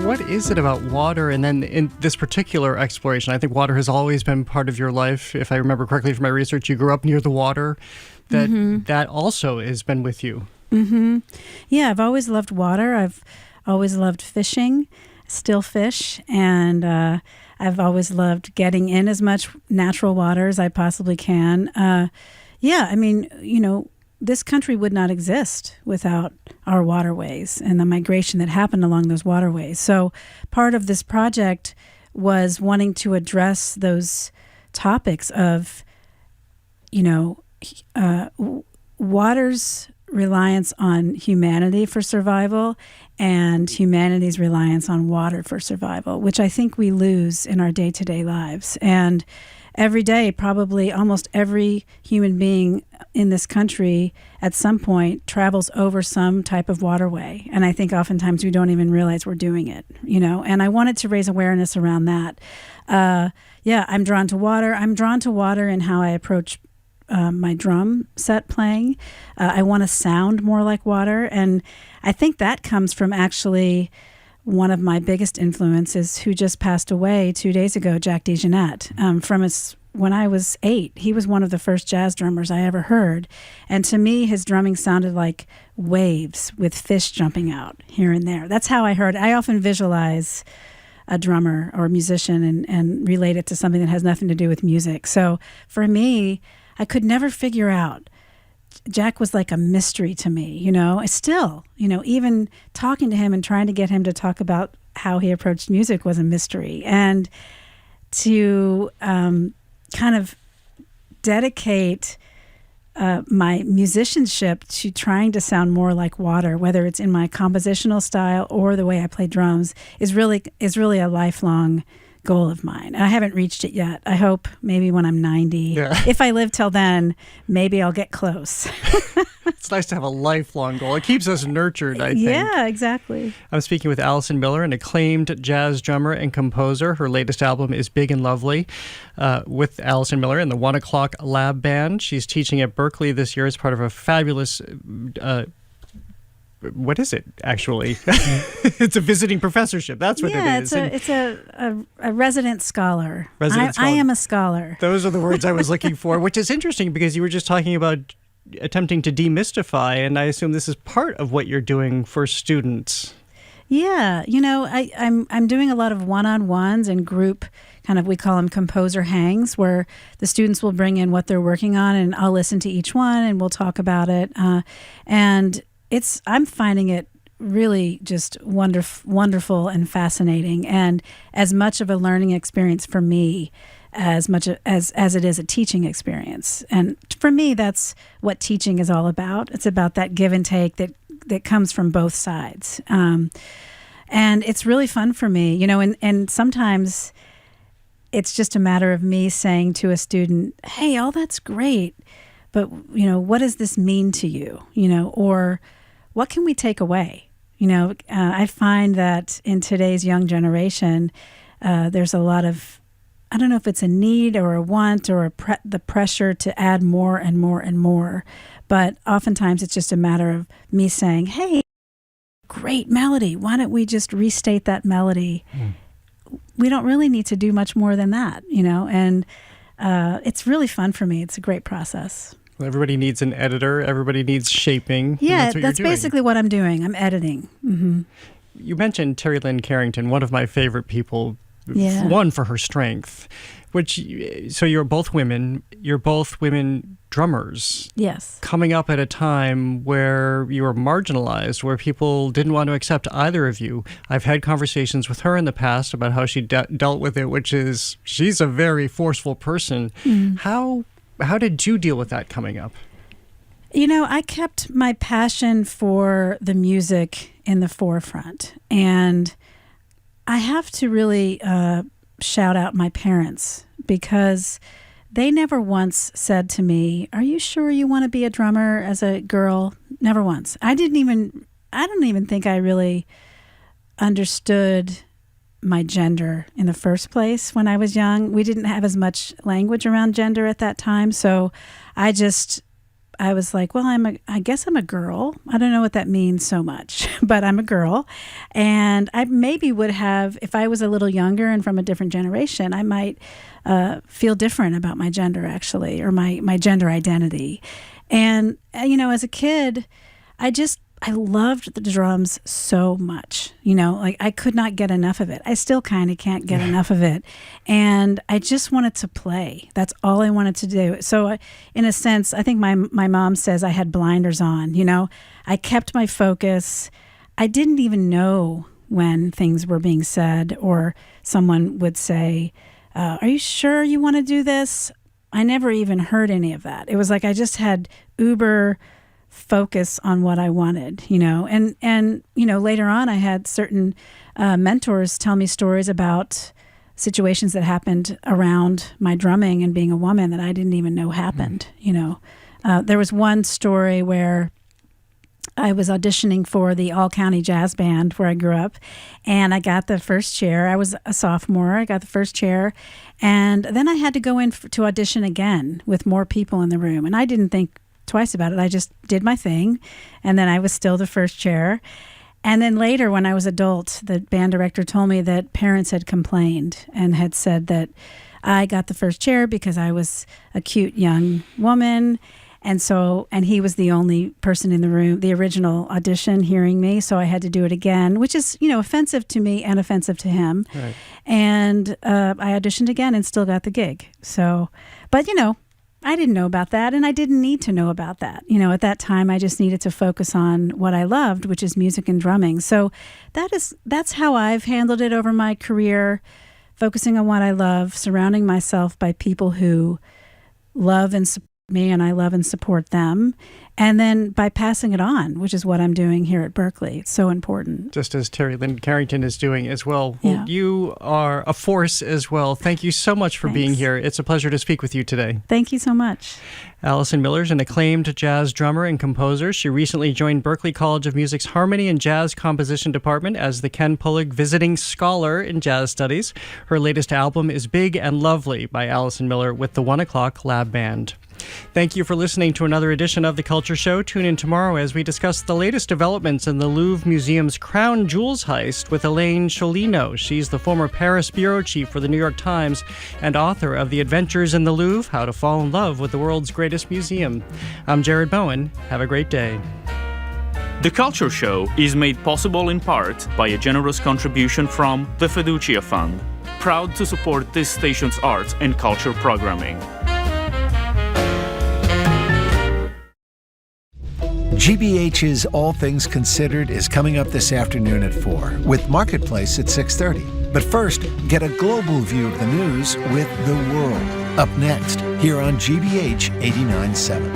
What is it about water? And then in this particular exploration, I think water has always been part of your life. If I remember correctly from my research, you grew up near the water. That also has been with you. Mm-hmm. Yeah, I've always loved water. I've always loved fishing, still fish, and I've always loved getting in as much natural water as I possibly can. This country would not exist without our waterways and the migration that happened along those waterways. So part of this project was wanting to address those topics of, water's reliance on humanity for survival and humanity's reliance on water for survival, which I think we lose in our day-to-day lives. And every day, probably almost every human being in this country at some point travels over some type of waterway. And I think oftentimes we don't even realize we're doing it, and I wanted to raise awareness around that. I'm drawn to water. I'm drawn to water in how I approach my drum set playing. I want to sound more like water. And I think that comes from actually one of my biggest influences, who just passed away 2 days ago, Jack DeJohnette, when I was 8. He was one of the first jazz drummers I ever heard. And to me, his drumming sounded like waves with fish jumping out here and there. That's how I heard it. I often visualize a drummer or a musician and relate it to something that has nothing to do with music. So for me, I could never figure out. Jack was like a mystery to me, Still, even talking to him and trying to get him to talk about how he approached music was a mystery. And to kind of dedicate my musicianship to trying to sound more like water, whether it's in my compositional style or the way I play drums, is really a lifelong goal of mine. And I haven't reached it yet. I hope maybe when I'm 90. Yeah. If I live till then, maybe I'll get close. It's nice to have a lifelong goal. It keeps us nurtured, I think. Yeah, exactly. I'm speaking with Alison Miller, an acclaimed jazz drummer and composer. Her latest album is Big and Lovely, with Alison Miller and the 1 O'Clock Lab Band. She's teaching at Berkeley this year as part of a fabulous what is it, actually? It's a visiting professorship. That's what it is. It's a resident scholar. Resident scholar. I am a scholar. Those are the words I was looking for, which is interesting because you were just talking about attempting to demystify, and I assume this is part of what you're doing for students. Yeah, I'm doing a lot of one-on-ones and group kind of, we call them composer hangs, where the students will bring in what they're working on, and I'll listen to each one and we'll talk about it. And I'm finding it really just wonderful and fascinating, and as much of a learning experience for me as much as it is a teaching experience. And for me, that's what teaching is all about. It's about that give and take that comes from both sides. And it's really fun for me, you know, and sometimes it's just a matter of me saying to a student, hey, all that's great, but, you know, what does this mean to you? You know, or what can we take away? You know, I find that in today's young generation, there's a lot of, I don't know if it's a need or a want or the pressure to add more and more and more. But oftentimes it's just a matter of me saying, hey, great melody. Why don't we just restate that melody? We don't really need to do much more than that, you know, and it's really fun for me. It's a great process. Well, everybody needs an editor. Everybody needs shaping. Yeah, that's basically what I'm doing. I'm editing. Mm-hmm. You mentioned Terry Lynn Carrington, one of my favorite people. Yeah. One, for her strength, so you're both women drummers. Yes. Coming up at a time where you were marginalized, where people didn't want to accept either of you. I've had conversations with her in the past about how she dealt with it, which is, she's a very forceful person. Mm. How did you deal with that coming up? You know, I kept my passion for the music in the forefront, and I have to really shout out my parents, because they never once said to me, are you sure you want to be a drummer as a girl? Never once. I don't even think I really understood my gender in the first place when I was young. We didn't have as much language around gender at that time. So I was like, well, I guess I'm a girl. I don't know what that means so much, but I'm a girl. And I maybe would have, if I was a little younger and from a different generation, I might feel different about my gender, actually, or my gender identity. And, you know, as a kid, I loved the drums so much, you know, like I could not get enough of it. I still kind of can't get enough of it. And I just wanted to play. That's all I wanted to do. So in a sense, I think my mom says I had blinders on, you know, I kept my focus. I didn't even know when things were being said, or someone would say, are you sure you want to do this? I never even heard any of that. It was like I just had uber focus on what I wanted, you know, and you know, later on I had certain mentors tell me stories about situations that happened around my drumming and being a woman that I didn't even know happened, you know. There was one story where I was auditioning for the all-county jazz band where I grew up, and I got the first chair. I was a sophomore. I got the first chair, and then I had to go in to audition again with more people in the room, and I didn't think twice about it. I just did my thing, and then I was still the first chair. And then later, when I was adult, the band director told me that parents had complained and had said that I got the first chair because I was a cute young woman, and he was the only person in the room, the original audition, hearing me, so I had to do it again, which is, you know, offensive to me and offensive to him. Right. And I auditioned again and still got the gig. So, but you know, I didn't know about that, and I didn't need to know about that. You know, at that time, I just needed to focus on what I loved, which is music and drumming. So that's how I've handled it over my career, focusing on what I love, surrounding myself by people who love and support me, and I love and support them, and then by passing it on, which is what I'm doing here at Berklee. It's so important. Just as Terry Lynn Carrington is doing as well. Yeah. Well, you are a force as well. Thank you so much for being here. It's a pleasure to speak with you today. Thank you so much. Allison Miller is an acclaimed jazz drummer and composer. She recently joined Berklee College of Music's Harmony and Jazz Composition Department as the Ken Pullig Visiting Scholar in Jazz Studies. Her latest album is Big and Lovely by Allison Miller with the 1 O'Clock Lab Band. Thank you for listening to another edition of The Culture Show. Tune in tomorrow as we discuss the latest developments in the Louvre Museum's Crown Jewels heist with Elaine Cholino. She's the former Paris bureau chief for the New York Times and author of The Adventures in the Louvre, How to Fall in Love with the World's Greatest Museum. I'm Jared Bowen. Have a great day. The Culture Show is made possible in part by a generous contribution from the Fiducia Fund. proud to support this station's arts and culture programming. GBH's All Things Considered is coming up this afternoon at 4, with Marketplace at 6:30. But first, get a global view of the news with The World. Up next, here on GBH 89.7.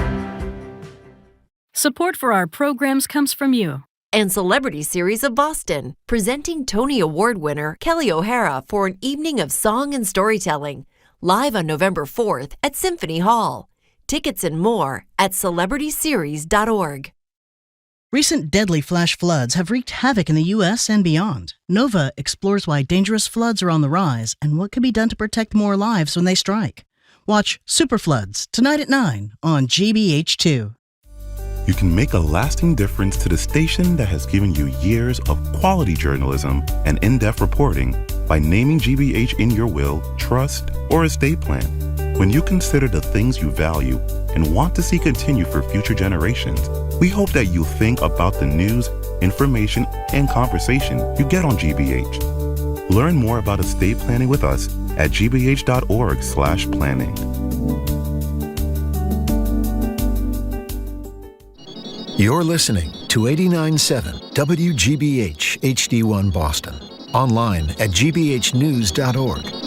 Support for our programs comes from you. And Celebrity Series of Boston, presenting Tony Award winner Kelly O'Hara for an evening of song and storytelling, live on November 4th at Symphony Hall. Tickets and more at celebrityseries.org. Recent deadly flash floods have wreaked havoc in the U.S. and beyond. NOVA explores why dangerous floods are on the rise and what can be done to protect more lives when they strike. Watch Super Floods tonight at 9 on GBH2. You can make a lasting difference to the station that has given you years of quality journalism and in-depth reporting by naming GBH in your will, trust, or estate plan. When you consider the things you value and want to see continue for future generations, we hope that you think about the news, information, and conversation you get on GBH. Learn more about estate planning with us at gbh.org/planning. You're listening to 89.7 WGBH HD1 Boston. Online at gbhnews.org.